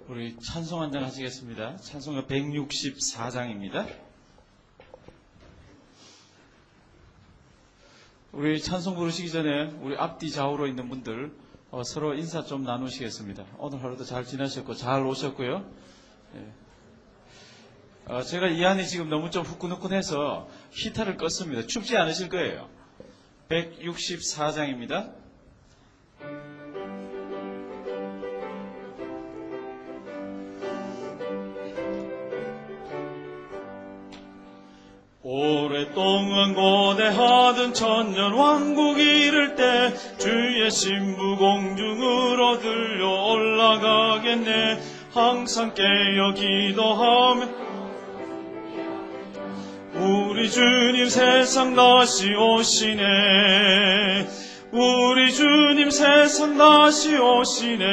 우리 찬송 한 장 하시겠습니다. 찬송가 164장입니다. 우리 찬송 부르시기 전에 우리 앞뒤 좌우로 있는 분들 서로 인사 좀 나누시겠습니다. 오늘 하루도 잘 지나셨고 잘 오셨고요. 제가 이 안이 지금 너무 좀 후끈후끈해서 히터를 껐습니다. 춥지 않으실 거예요. 164장입니다. 오랫동안 고대하던 천년 왕국 이를 때 주의 신부 공중으로 들려 올라가겠네. 항상 깨어 기도하며 우리 주님 세상 다시 오시네. 우리 주님 세상 다시 오시네.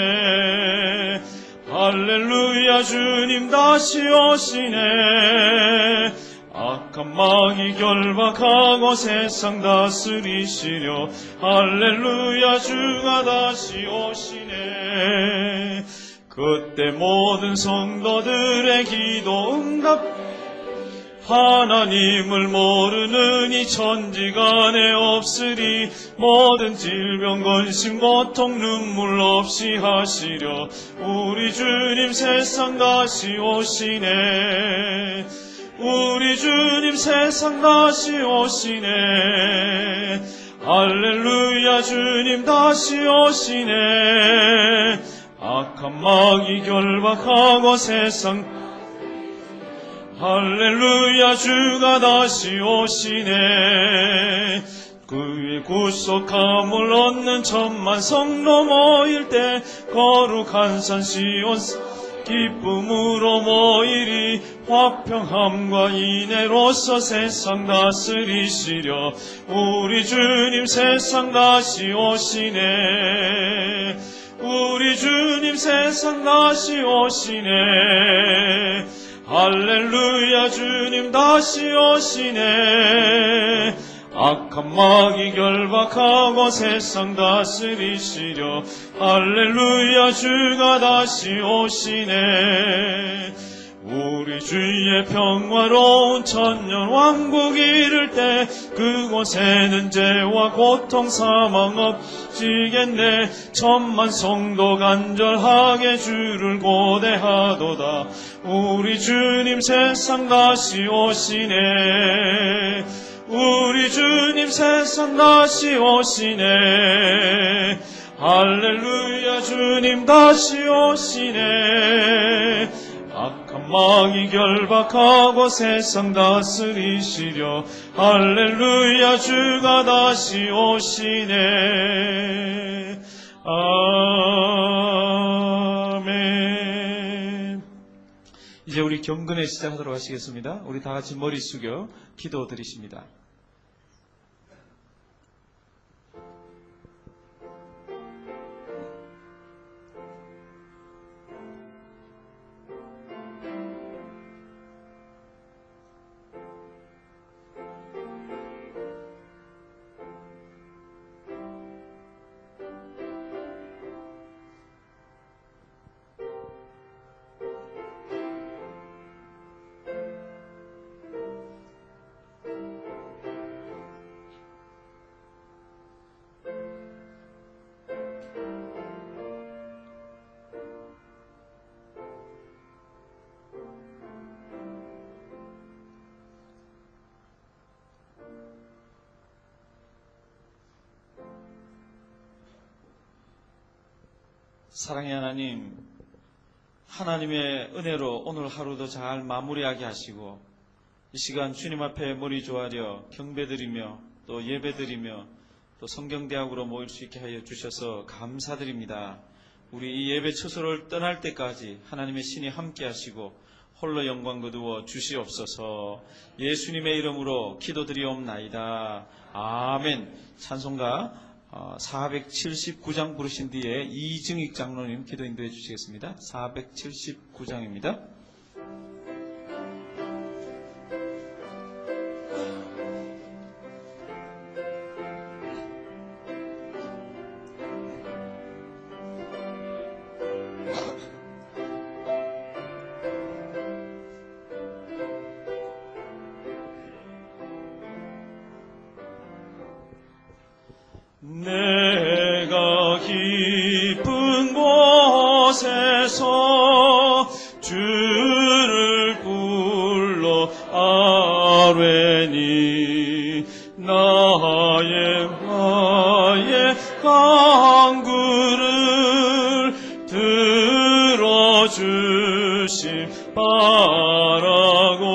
할렐루야 주님 다시 오시네. 악한 마귀 결박하고 세상 다스리시려 할렐루야 주가 다시 오시네. 그때 모든 성도들의 기도 응답 하나님을 모르는 이 천지간에 없으리. 모든 질병 근심 고통 눈물 없이 하시려 우리 주님 세상 다시 오시네. 우리 주님 세상 다시 오시네. 할렐루야 주님 다시 오시네. 악한 마귀 결박하고 세상 할렐루야 주가 다시 오시네. 그의 구속함을 얻는 천만 성도 모일 때 거룩한 산 시온 기쁨으로 모이리. 화평함과 인애로서 세상 다스리시려 우리 주님 세상 다시 오시네. 우리 주님 세상 다시 오시네. 할렐루야 주님 다시 오시네. 악한 마귀 결박하고 세상 다스리시려 할렐루야 주가 다시 오시네. 우리 주의 평화로운 천년 왕국 이를 때 그곳에는 죄와 고통 사망 없지겠네. 천만 성도 간절하게 주를 고대하도다. 우리 주님 세상 다시 오시네. 우리 주님 세상 다시 오시네. 할렐루야 주님 다시 오시네. 악한 마귀 결박하고 세상 다스리시려 할렐루야 주가 다시 오시네. 아멘. 이제 우리 경건에 시작하도록 하시겠습니다. 우리 다 같이 머리 숙여 기도 드리십니다. 사랑의 하나님, 하나님의 은혜로 오늘 하루도 잘 마무리하게 하시고 이 시간 주님 앞에 머리 조아려 경배드리며 또 예배드리며 또 성경대학으로 모일 수 있게 하여 주셔서 감사드립니다. 우리 이 예배 처소를 떠날 때까지 하나님의 신이 함께 하시고 홀로 영광 거두어 주시옵소서. 예수님의 이름으로 기도드리옵나이다. 아멘. 찬송가 479장 부르신 뒤에 이증익 장로님 기도 인도해 주시겠습니다. 479장입니다. 내가 깊은 곳에서 주를 불러 아뢰니 나의 간구를 들어주심 바라고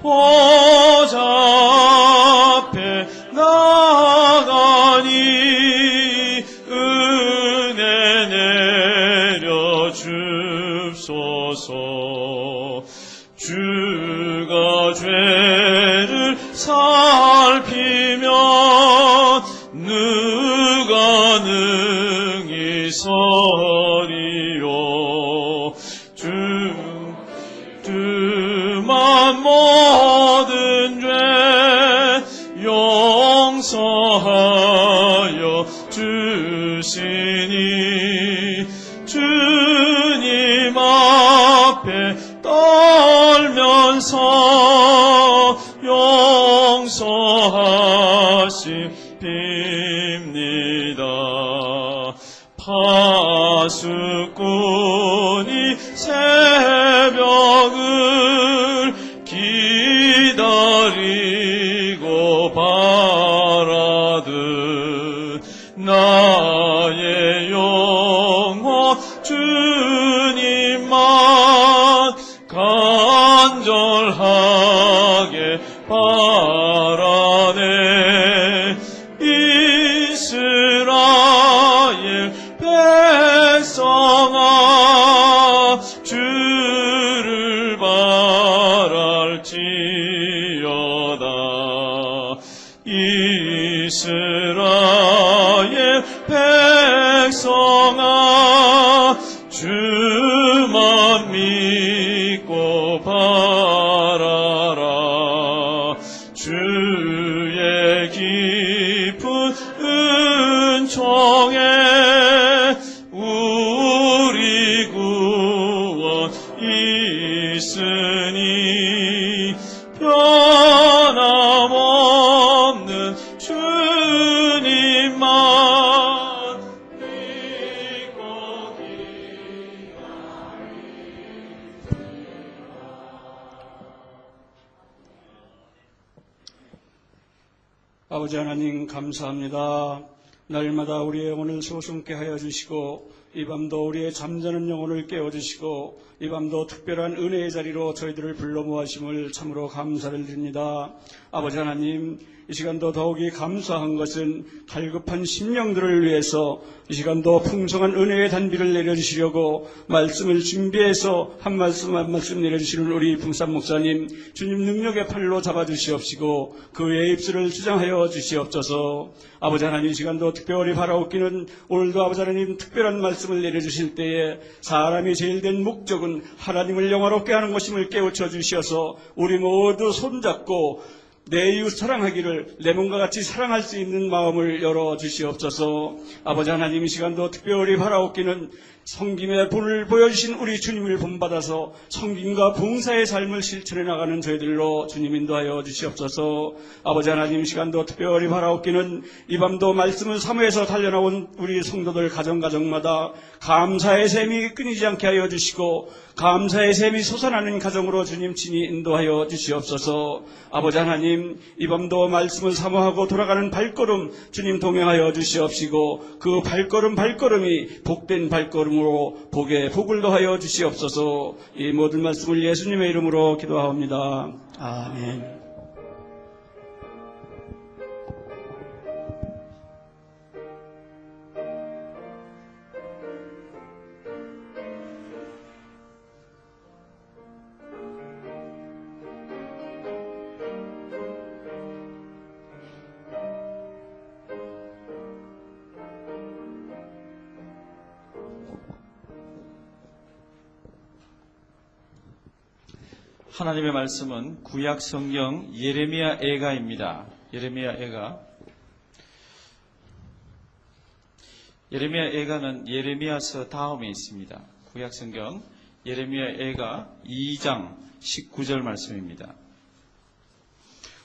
보좌 앞에 나가니 은혜 내려 줍소서. 주가 죄를 살피면 누가 능히 서리요. 주만 모든 죄 용서하여 주시니 주님 앞에 떨면서 용서하심 빕니다. 파수꾼이 새벽을 기다리고 바라듯 나의 영혼 주님만 간절하게 바라네. 이스라엘 백성아 주를 바랄지어다. 이스라엘 백성아 주만 믿고 바라라. 주의 깊은 은총에 우리 구원 있으니 변함없는 주님만 믿고 아버지 하나님 감사합니다. 날마다 우리의 영혼을 소승케 하여 주시고 이 밤도 우리의 잠자는 영혼을 깨워주시고 이 밤도 특별한 은혜의 자리로 저희들을 불러 모아심을 참으로 감사를 드립니다. 아버지 하나님, 이 시간도 더욱이 감사한 것은 갈급한 심령들을 위해서 이 시간도 풍성한 은혜의 단비를 내려주시려고 말씀을 준비해서 한 말씀 한 말씀 내려주시는 우리 풍산 목사님, 주님 능력의 팔로 잡아주시옵시고 그의 입술을 주장하여 주시옵소서. 아버지 하나님, 이 시간도 특별히 바라옵기는 오늘도 아버지 하나님 특별한 말씀을 내려주실 때에 사람이 제일 된 목적은 하나님을 영화롭게 하는 것임을 깨우쳐 주시어서 우리 모두 손잡고 내 이웃 사랑하기를 내 몸과 같이 사랑할 수 있는 마음을 열어주시옵소서. 아버지 하나님, 이 시간도 특별히 바라옵기는 섬김의 본을 보여주신 우리 주님을 본받아서 섬김과 봉사의 삶을 실천해 나가는 저희들로 주님 인도하여 주시옵소서. 아버지 하나님, 이 시간도 특별히 바라옵기는 이 밤도 말씀을 사모해서 달려나온 우리 성도들 가정마다 감사의 샘이 끊이지 않게 하여 주시고 감사의 샘이 솟아나는 가정으로 주님 친히 인도하여 주시옵소서. 아버지 하나님, 이 밤도 말씀을 사모하고 돌아가는 발걸음 주님 동행하여 주시옵시고 그 발걸음이 복된 발걸음으로 복에 복을 더하여 주시옵소서. 이 모든 말씀을 예수님의 이름으로 기도하옵니다. 아멘. 하나님의 말씀은 구약 성경 예레미야 애가입니다. 예레미야 애가. 예레미야 애가는 예레미야서 다음에 있습니다. 구약 성경 예레미야 애가 2장 19절 말씀입니다.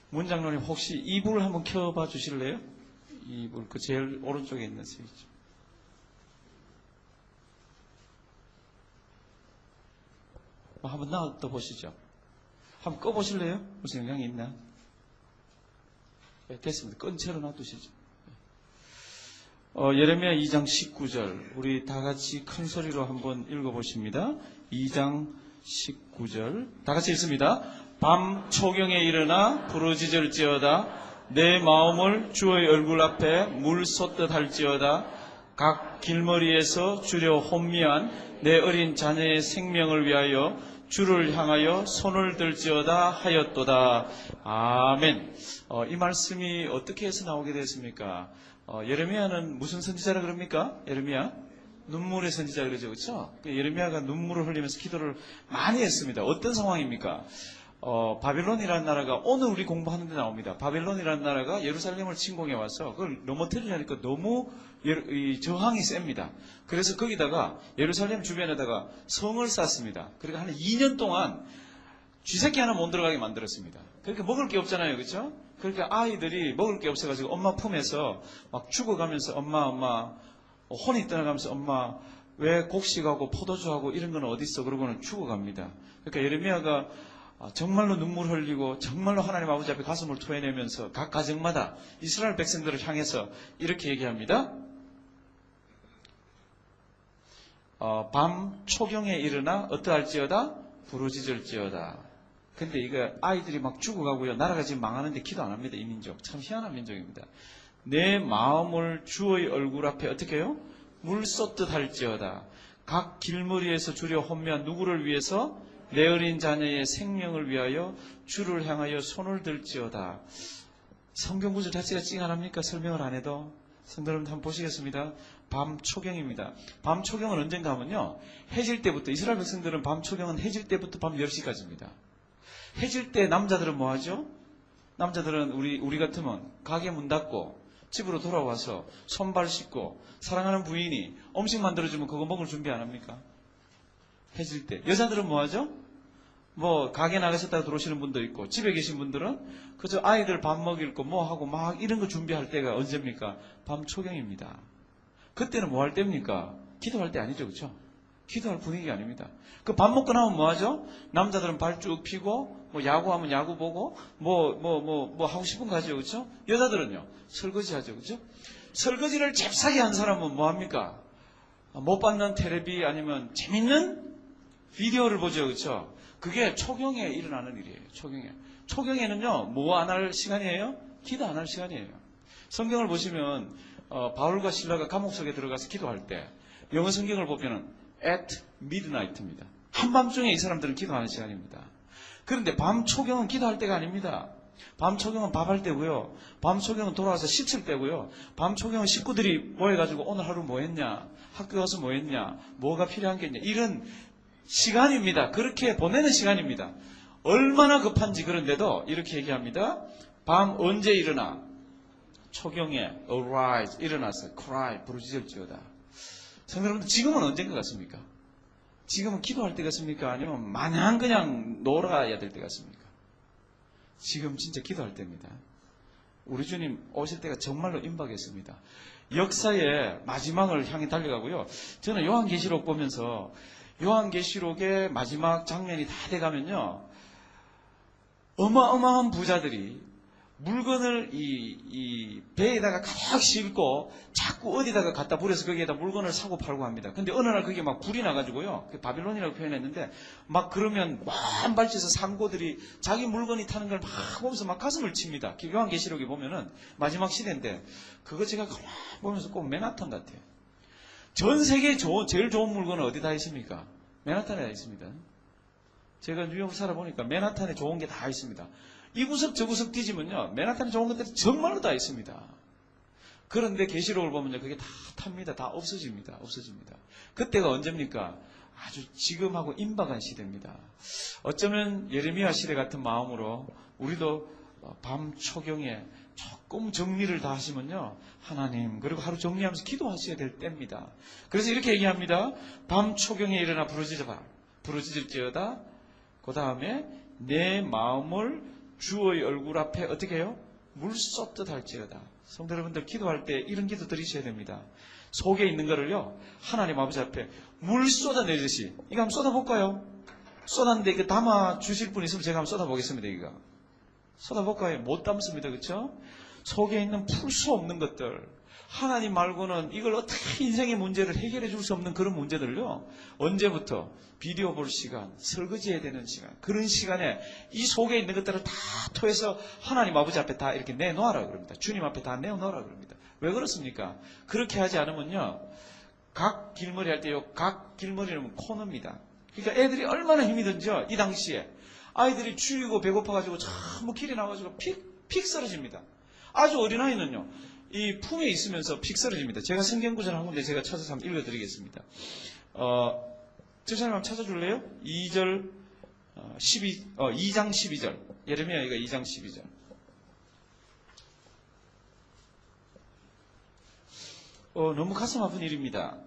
문장로님 혹시 이불을 한번 켜봐 주실래요? 그 제일 오른쪽에 있는 스위치. 한번 놔둬 보시죠. 한번 꺼보실래요? 무슨 영향이 있나? 네, 됐습니다. 끈 채로 놔두시죠. 예레미야 2장 19절 우리 다 같이 큰 소리로 한번 읽어보십니다. 2장 19절 다 같이 읽습니다. 밤 초경에 일어나 부르짖을지어다 내 마음을 주의 얼굴 앞에 물 쏟듯 할지어다 각 길머리에서 주려 혼미한 내 어린 자녀의 생명을 위하여 주를 향하여 손을 들지어다 하였도다. 아멘. 이 말씀이 어떻게 해서 나오게 됐습니까? 예레미야는 무슨 선지자라 그럽니까? 예레미야? 눈물의 선지자 그러죠. 그렇죠? 예레미야가 눈물을 흘리면서 기도를 많이 했습니다. 어떤 상황입니까? 바빌론이라는 나라가 오늘 우리 공부하는 데 나옵니다. 바빌론이라는 나라가 예루살렘을 침공해 와서 그걸 넘어뜨리려니까 너무 저항이 셉니다. 그래서 거기다가 예루살렘 주변에다가 성을 쌓습니다. 그러니까 한 2년 동안 쥐새끼 하나 못 들어가게 만들었습니다. 그렇게 먹을 게 없잖아요. 그렇죠? 그러니까 아이들이 먹을 게 없어가지고 엄마 품에서 막 죽어가면서 엄마 혼이 떠나가면서 엄마 왜 곡식하고 포도주하고 이런 건 어디 있어? 그러고는 죽어갑니다. 그러니까 예레미야가 정말로 눈물 흘리고 정말로 하나님 아버지 앞에 가슴을 토해내면서 각 가정마다 이스라엘 백성들을 향해서 이렇게 얘기합니다. 밤 초경에 일어나 어떠할지어다 부르짖을지어다. 근데 이거 아이들이 막 죽어가고요. 나라가 지금 망하는데 기도 안 합니다. 이 민족. 참 희한한 민족입니다. 내 마음을 주의 얼굴 앞에 어떻게 해요? 물 쏟듯 할지어다. 각 길머리에서 주려 혼미한 누구를 위해서? 내 어린 자녀의 생명을 위하여 주를 향하여 손을 들지어다. 성경 구절 자체가 찡하합니까? 설명을 안 해도. 성도 여러분 한번 보시겠습니다. 밤 초경입니다. 밤 초경은 언젠가 하면요. 해질 때부터 이스라엘 백성들은 밤 초경은 해질 때부터 밤 10시까지입니다. 해질 때 남자들은 뭐 하죠? 남자들은 우리 같으면 가게 문 닫고 집으로 돌아와서 손발 씻고 사랑하는 부인이 음식 만들어주면 그거 먹을 준비 안 합니까? 해질 때. 여자들은 뭐 하죠? 뭐 가게 나가셨다가 들어오시는 분도 있고 집에 계신 분들은 그저 아이들 밥 먹일 거 뭐 하고 막 이런 거 준비할 때가 언제입니까? 밤 초경입니다. 그때는 뭐 할 때입니까? 기도할 때 아니죠. 그렇죠? 기도할 분위기 아닙니다. 그 밥 먹고 나면 뭐 하죠? 남자들은 발 쭉 펴고 뭐 야구하면 야구 보고 뭐 하고 싶은 거 하죠. 그렇죠? 여자들은요. 설거지 하죠. 그렇죠? 설거지를 잽싸게 한 사람은 뭐 합니까? 못 받는 텔레비 아니면 재밌는 비디오를 보죠. 그렇죠? 그게 초경에 일어나는 일이에요. 초경에는요. 뭐 안 할 시간이에요? 기도 안 할 시간이에요. 성경을 보시면 바울과 실라가 감옥 속에 들어가서 기도할 때 영어 성경을 보면은 at midnight입니다. 한밤중에 이 사람들은 기도하는 시간입니다. 그런데 밤 초경은 기도할 때가 아닙니다. 밤 초경은 밥할 때고요. 밤 초경은 돌아와서 씻을 때고요. 밤 초경은 식구들이 모여가지고 오늘 하루 뭐 했냐, 학교 가서 뭐 했냐, 뭐가 필요한 게 있냐, 이런 시간입니다. 그렇게 보내는 시간입니다. 얼마나 급한지. 그런데도 이렇게 얘기합니다. 밤 언제 일어나? 초경에 arise, 일어나서 cry, 부르짖을지어다. 성도 여러분, 지금은 언제인 것 같습니까? 지금은 기도할 때 같습니까? 아니면 마냥 그냥 놀아야 될 때 같습니까? 지금 진짜 기도할 때입니다. 우리 주님 오실 때가 정말로 임박했습니다. 역사의 마지막을 향해 달려가고요. 저는 요한계시록 보면서 요한계시록의 마지막 장면이 다 돼가면요. 어마어마한 부자들이 물건을 이 배에다가 가득 싣고 자꾸 어디다가 갖다 버려서 거기에다 물건을 사고 팔고 합니다. 근데 어느 날 그게 막 불이 나가지고요. 바빌론이라고 표현했는데 막 그러면 한 발치에서 상고들이 자기 물건이 타는 걸 막 보면서 막 가슴을 칩니다. 요한계시록에 보면은 마지막 시대인데 그거 제가 가만히 보면서 꼭 맨하탄 같아요. 전 세계 제일 좋은 물건은 어디다 있습니까? 맨하탄에 있습니다. 제가 뉴욕 살아보니까 맨하탄에 좋은 게 다 있습니다. 이 구석 저 구석 뒤지면요. 맨하탄에 좋은 것들이 정말로 다 있습니다. 그런데 계시록을 보면요. 그게 다 탑니다. 다 없어집니다. 그때가 언제입니까? 아주 지금하고 임박한 시대입니다. 어쩌면 예레미야 시대 같은 마음으로 우리도 밤 초경에 조금 정리를 다 하시면요. 하나님, 그리고 하루 정리하면서 기도하셔야 될 때입니다. 그래서 이렇게 얘기합니다. 밤 초경에 일어나 부르짖을지어다. 그 다음에 내 마음을 주의 얼굴 앞에 어떻게 해요? 물 쏟듯 할지어다. 성도 여러분들, 기도할 때 이런 기도 드리셔야 됩니다. 속에 있는 거를요, 하나님 아버지 앞에 물 쏟아내듯이. 이거 한번 쏟아볼까요? 쏟았는데 이거 담아 주실 분 있으면 제가 한번 쏟아보겠습니다. 이거 쏟아볼까요? 못 담습니다. 그렇죠? 속에 있는 풀 수 없는 것들, 하나님 말고는 이걸 어떻게 인생의 문제를 해결해 줄 수 없는 그런 문제들을요, 언제부터? 비디오 볼 시간, 설거지해야 되는 시간, 그런 시간에 이 속에 있는 것들을 다 토해서 하나님 아버지 앞에 다 이렇게 내놓아라 그럽니다. 주님 앞에 다 내놓으라 그럽니다. 왜 그렇습니까? 그렇게 하지 않으면요, 각 길머리 할 때요, 각 길머리는 코너입니다. 그러니까 애들이 얼마나 힘이 든지요, 이 당시에 아이들이 추위고 배고파가지고 전부 길이 나와가지고 픽 쓰러집니다. 아주 어린아이는요, 이 품에 있으면서 픽 쓰러집니다. 제가 성경구절 한 군데 제가 찾아서 한번 읽어드리겠습니다. 저 사람 한번 찾아줄래요? 2장 12절. 예레미야가 2장 12절. 너무 가슴 아픈 일입니다.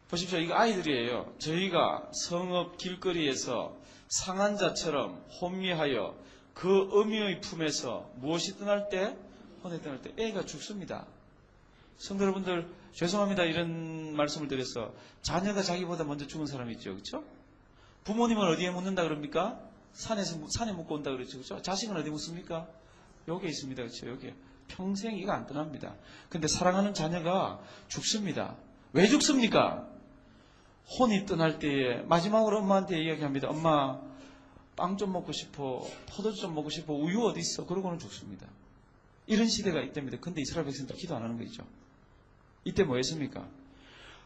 보십시오. 이거 아이들이에요. 저희가 성읍 길거리에서 상한 자처럼 혼미하여 그 어미의 품에서 무엇이 떠날 때? 혼에 떠날 때 애가 죽습니다. 성도 여러분들, 죄송합니다. 이런 말씀을 드려서 자녀가 자기보다 먼저 죽은 사람이 있죠. 그렇죠? 부모님은 어디에 묻는다 그럽니까? 산에 묻고 온다 그랬죠. 그렇죠? 자식은 어디 묻습니까? 여기에 있습니다. 그렇죠? 여기에. 평생 이가 안 떠납니다. 근데 사랑하는 자녀가 죽습니다. 왜 죽습니까? 혼이 떠날 때에 마지막으로 엄마한테 이야기합니다. 엄마, 빵 좀 먹고 싶어, 포도주 좀 먹고 싶어, 우유 어디 있어? 그러고는 죽습니다. 이런 시대가 있답니다. 근데 이스라엘 백성들 기도 안 하는 거죠. 이때 뭐 했습니까?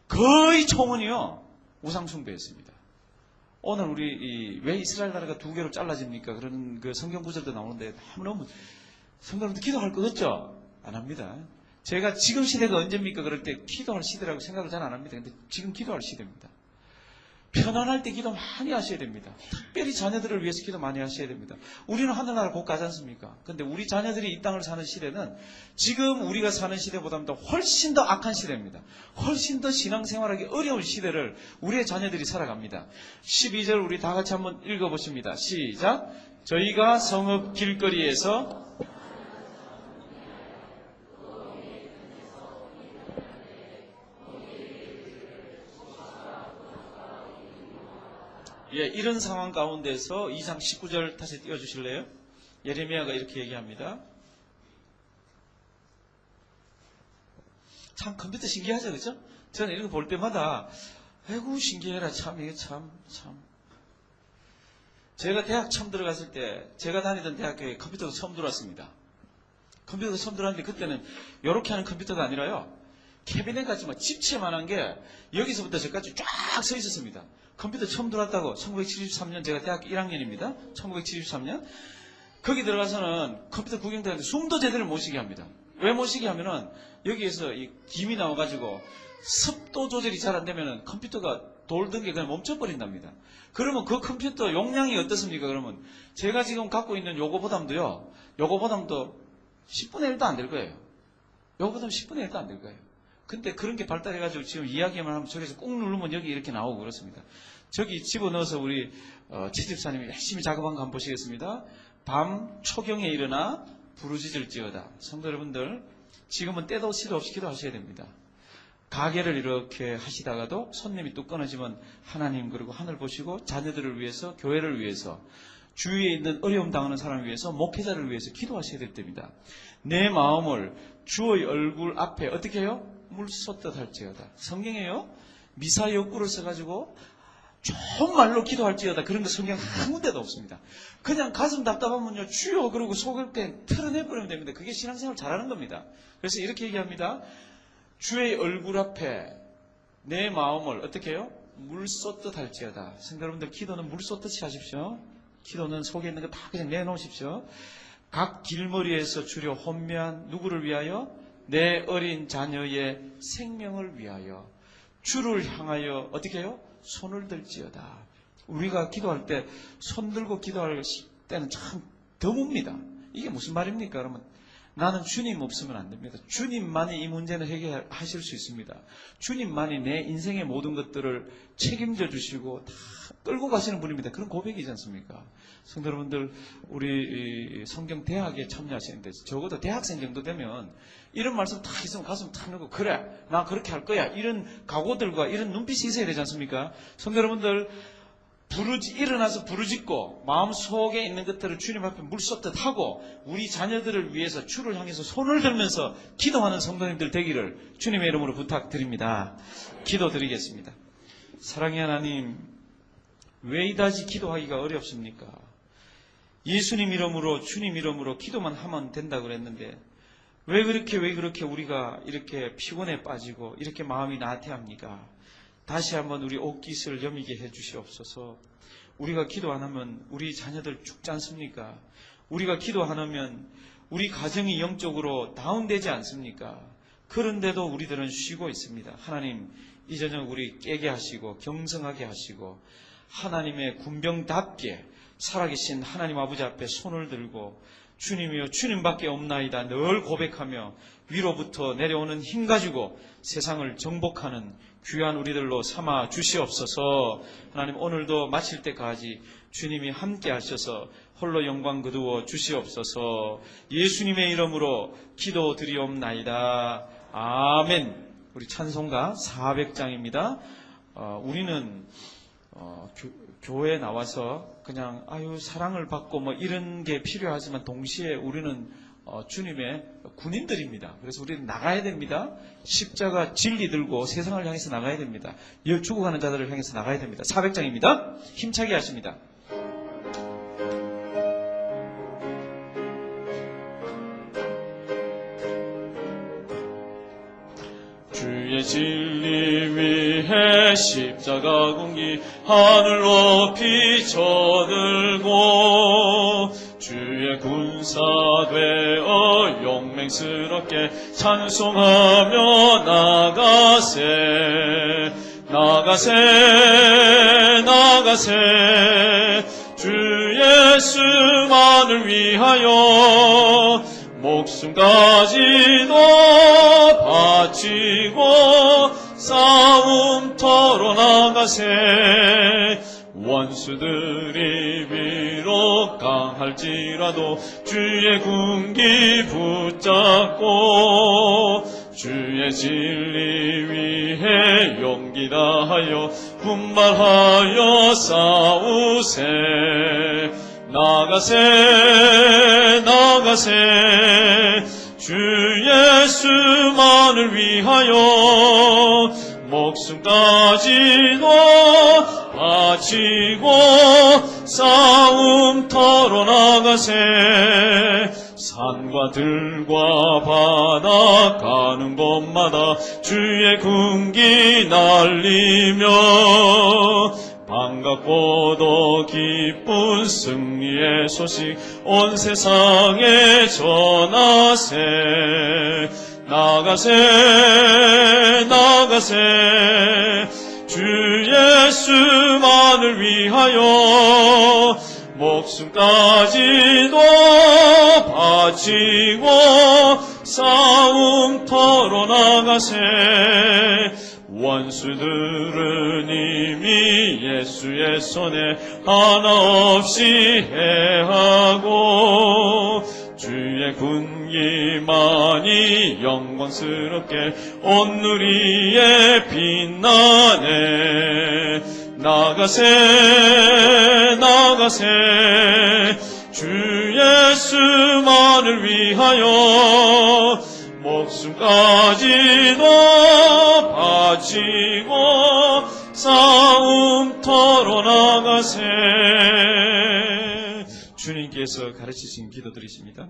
거의 총은이요, 우상숭배였습니다. 오늘 우리 왜 이스라엘 나라가 두 개로 잘라집니까? 그런 그 성경 구절도 나오는데 너무 성도님들 기도할 것 같죠? 안 합니다. 제가 지금 시대가 언제입니까? 그럴 때 기도할 시대라고 생각을 잘 안 합니다. 근데 지금 기도할 시대입니다. 편안할 때 기도 많이 하셔야 됩니다. 특별히 자녀들을 위해서 기도 많이 하셔야 됩니다. 우리는 하늘나라 곧 가지 않습니까? 근데 우리 자녀들이 이 땅을 사는 시대는 지금 우리가 사는 시대보다 훨씬 더 악한 시대입니다. 훨씬 더 신앙생활하기 어려운 시대를 우리의 자녀들이 살아갑니다. 12절 우리 다 같이 한번 읽어보십니다. 시작. 저희가 성읍 길거리에서 이런 상황 가운데서 2장 19절 다시 띄워주실래요? 예레미야가 이렇게 얘기합니다. 참 컴퓨터 신기하죠, 그죠? 저는 이런 거 볼 때마다 아이고 신기해라. 참 이게 참. 제가 대학 처음 들어갔을 때 제가 다니던 대학교에 컴퓨터가 처음 들어왔습니다. 컴퓨터가 처음 들어왔는데 그때는 이렇게 하는 컴퓨터가 아니라요, 캐비넷 같이 막 집채만한 게 여기서부터 저까지 쫙 서 있었습니다. 컴퓨터 처음 들어왔다고 1973년 제가 대학교 1학년입니다. 1973년 거기 들어가서는 컴퓨터 구경대하는데 숨도 제대로 못 쉬게 합니다. 왜 못 쉬게 하면은 여기에서 이 김이 나와가지고 습도 조절이 잘 안 되면은 컴퓨터가 돌던 게 그냥 멈춰버린답니다. 그러면 그 컴퓨터 용량이 어떻습니까? 그러면 제가 지금 갖고 있는 요거보담도 10분의 1도 안 될 거예요. 요거보다는 10분의 1도 안 될 거예요. 근데 그런 게 발달해가지고 지금 이야기만 하면 저기서 꾹 누르면 여기 이렇게 나오고 그렇습니다. 저기 집어넣어서 우리 최집사님이 열심히 작업한 거 한번 보시겠습니다. 밤 초경에 일어나 부르짖을지어다. 성도 여러분들, 지금은 때도 시도 없이 기도하셔야 됩니다. 가게를 이렇게 하시다가도 손님이 뚝 끊어지면 하나님 그리고 하늘 보시고 자녀들을 위해서, 교회를 위해서, 주위에 있는 어려움 당하는 사람을 위해서, 목회자를 위해서 기도하셔야 될 때입니다. 내 마음을 주의 얼굴 앞에 어떻게 해요? 물 쏟듯 할지어다. 성경에요, 미사 여구를 써가지고 좋은 말로 기도할지어다. 그런 거 성경 한 군데도 없습니다. 그냥 가슴 답답하면요, 주여 그러고 속을 그냥 털어내버리면 됩니다. 그게 신앙생활 잘하는 겁니다. 그래서 이렇게 얘기합니다. 주의 얼굴 앞에 내 마음을 어떻게 해요? 물 쏟듯 할지어다. 성도 여러분들, 기도는 물 쏟듯이 하십시오. 기도는 속에 있는 거 다 그냥 내놓으십시오. 각 길머리에서 주려 혼미한 누구를 위하여? 내 어린 자녀의 생명을 위하여 주를 향하여 어떻게 해요? 손을 들지어다. 우리가 기도할 때 손 들고 기도할 때는 참 드뭅니다. 이게 무슨 말입니까? 그러면 나는 주님 없으면 안 됩니다. 주님만이 이 문제는 해결하실 수 있습니다. 주님만이 내 인생의 모든 것들을 책임져 주시고 다 끌고 가시는 분입니다. 그런 고백이지 않습니까? 성도 여러분들, 우리 성경 대학에 참여하시는데 적어도 대학생 정도 되면 이런 말씀 다 있으면 가슴 탁 넣고 그래 나 그렇게 할 거야 이런 각오들과 이런 눈빛이 있어야 되지 않습니까? 성도 여러분들, 일어나서 부르짖고 마음속에 있는 것들을 주님 앞에 물쏟듯 하고 우리 자녀들을 위해서 주를 향해서 손을 들면서 기도하는 성도님들 되기를 주님의 이름으로 부탁드립니다. 기도드리겠습니다. 사랑의 하나님, 왜 이다지 기도하기가 어렵습니까? 예수님 이름으로 주님 이름으로 기도만 하면 된다고 그랬는데 왜 그렇게 우리가 이렇게 피곤에 빠지고 이렇게 마음이 나태합니까? 다시 한번 우리 옷깃을 여미게 해주시옵소서. 우리가 기도 안 하면 우리 자녀들 죽지 않습니까? 우리가 기도 안 하면 우리 가정이 영적으로 다운되지 않습니까? 그런데도 우리들은 쉬고 있습니다. 하나님, 이 저녁 우리 깨게 하시고 경성하게 하시고 하나님의 군병답게 살아계신 하나님 아버지 앞에 손을 들고 주님이여 주님밖에 없나이다 늘 고백하며 위로부터 내려오는 힘 가지고 세상을 정복하는 귀한 우리들로 삼아 주시옵소서. 하나님, 오늘도 마칠 때까지 주님이 함께 하셔서 홀로 영광 거두어 주시옵소서. 예수님의 이름으로 기도드리옵나이다. 아멘. 우리 찬송가 400장입니다. 우리는 교회에 나와서 그냥 사랑을 받고 뭐 이런 게 필요하지만 동시에 우리는 주님의 군인들입니다. 그래서 우리는 나가야 됩니다. 십자가 진리 들고 세상을 향해서 나가야 됩니다. 죽어가는 자들을 향해서 나가야 됩니다. 400장입니다. 힘차게 하십니다. 주의 진리 위해 십자가 공기 하늘 높이 쳐들고 주의 군사 되어 용맹스럽게 찬송하며 나가세 주 예수만을 위하여 목숨까지도 바치고 싸움터로 나가세. 원수들이 비록 강할지라도 주의 군기 붙잡고 주의 진리 위해 용기 다하여 분발하여 싸우세. 나가세 주 예수만을 위하여 목숨까지도 바치고 싸움터로 나가세. 산과 들과 바다 가는 곳마다 주의 군기 날리며 반갑고도 기쁜 승리의 소식 온 세상에 전하세. 나가세 주 예수만을 위하여 목숨까지도 바치고 싸움터로 나가세. 원수들은 이미 예수의 손에 하나 없이 해하고 주의 군기만이 영광스럽게 온 누리에 빛나네. 나가세 주 예수만을 위하여 목숨까지도 바치고 싸움터로 나가세. 주님께서 가르치신 기도들이십니다.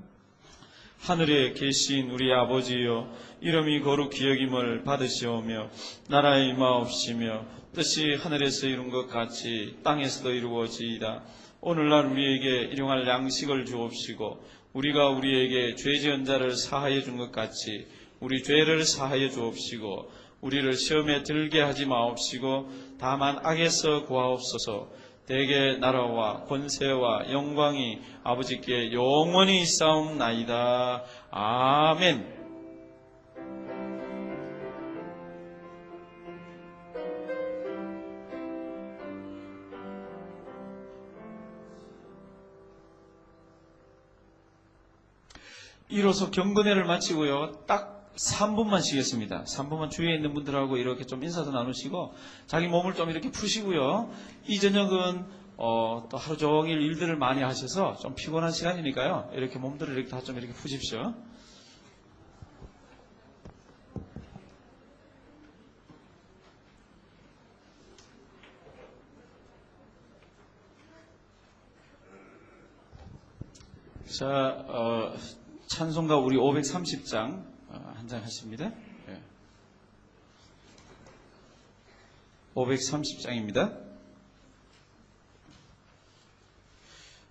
하늘에 계신 우리 아버지여, 이름이 거룩히 여김을 받으시오며 나라의 임하옵시며 뜻이 하늘에서 이룬 것 같이 땅에서도 이루어지이다. 오늘날 우리에게 일용할 양식을 주옵시고 우리가 우리에게 죄 지은 자를 사하여 준 것 같이 우리 죄를 사하여 주옵시고 우리를 시험에 들게 하지 마옵시고 다만 악에서 구하옵소서. 대개 나라와 권세와 영광이 아버지께 영원히 있사옵나이다. 아멘. 이로써 경건회를 마치고요. 딱 3분만 쉬겠습니다. 3분만 주위에 있는 분들하고 이렇게 좀 인사도 나누시고 자기 몸을 좀 이렇게 푸시고요. 이 저녁은 또 하루 종일 일들을 많이 하셔서 좀 피곤한 시간이니까요. 이렇게 몸들을 이렇게 다 좀 이렇게 푸십시오. 자, 찬송가 우리 530장 한 장 하십니다. 530장입니다.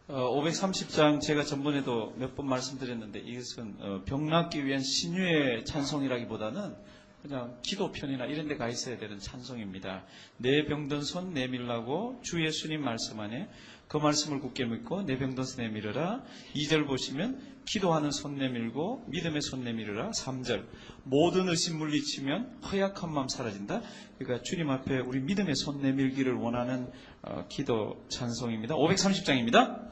530장 제가 전번에도 몇 번 말씀드렸는데 이것은 병 낫기 위한 신유의 찬송이라기보다는 그냥 기도편이나 이런 데 가 있어야 되는 찬송입니다. 내 병든 손 내밀라고 주 예수님 말씀 안에 그 말씀을 굳게 믿고 내 병든 손 내밀어라. 2절 보시면 기도하는 손 내밀고 믿음의 손 내밀어라. 3절 모든 의심 물리치면 허약한 마음 사라진다. 그러니까 주님 앞에 우리 믿음의 손 내밀기를 원하는 기도 찬송입니다. 530장입니다.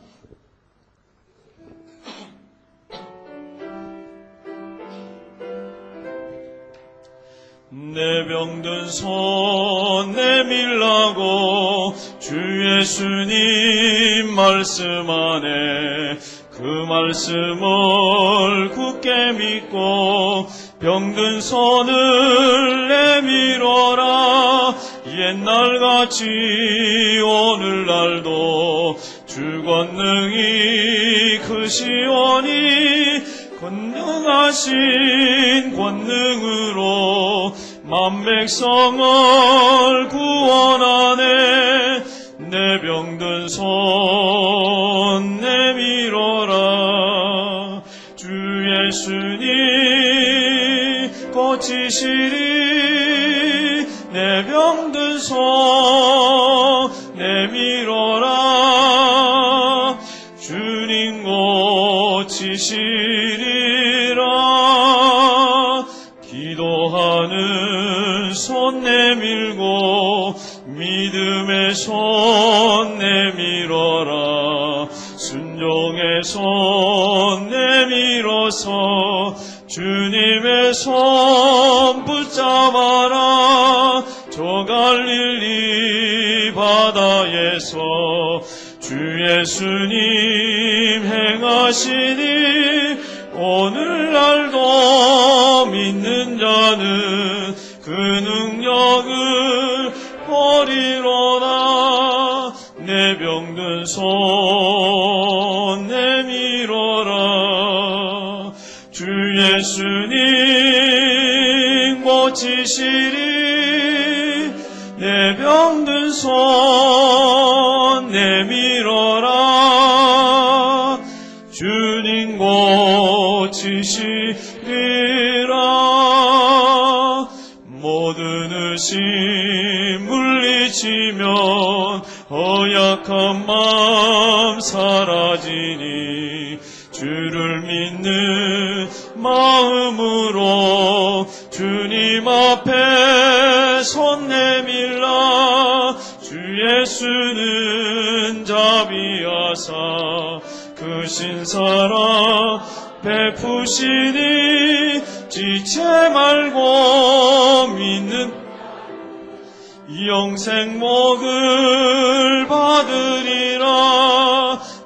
내 병든 손 내밀라고 주 예수님 말씀 안에 그 말씀을 굳게 믿고 병든 손을 내밀어라. 옛날같이 오늘날도 주 권능이 크시오니 권능하신 권능으로 만백성을 구원하네. 내 병든 손 내밀어라. 주 예수님 고치시리. 내 병든 손 내밀어라. 주님 고치시리라. 기도하는 손 내밀고 믿음의 손 내밀어라. 순종의 손 내밀어서 주님의 손 붙잡아라. 저 갈릴리 바다에서 주 예수님 행하시니 오늘날도 믿는 자는 그 능력을 보리로다. 내 병든 손 내밀어라. 주 예수님 고치시리. 내 병든 손 내밀어라. 주님 고치시리라. 모든 의심 물리치면 허약한 마음 사라지니 주를 믿는 마음으로 주님 앞에 손 내밀라. 주 예수는 자비하사 그 신사랑 베푸시니 지체 말고 믿는 영생 목을 받으리라.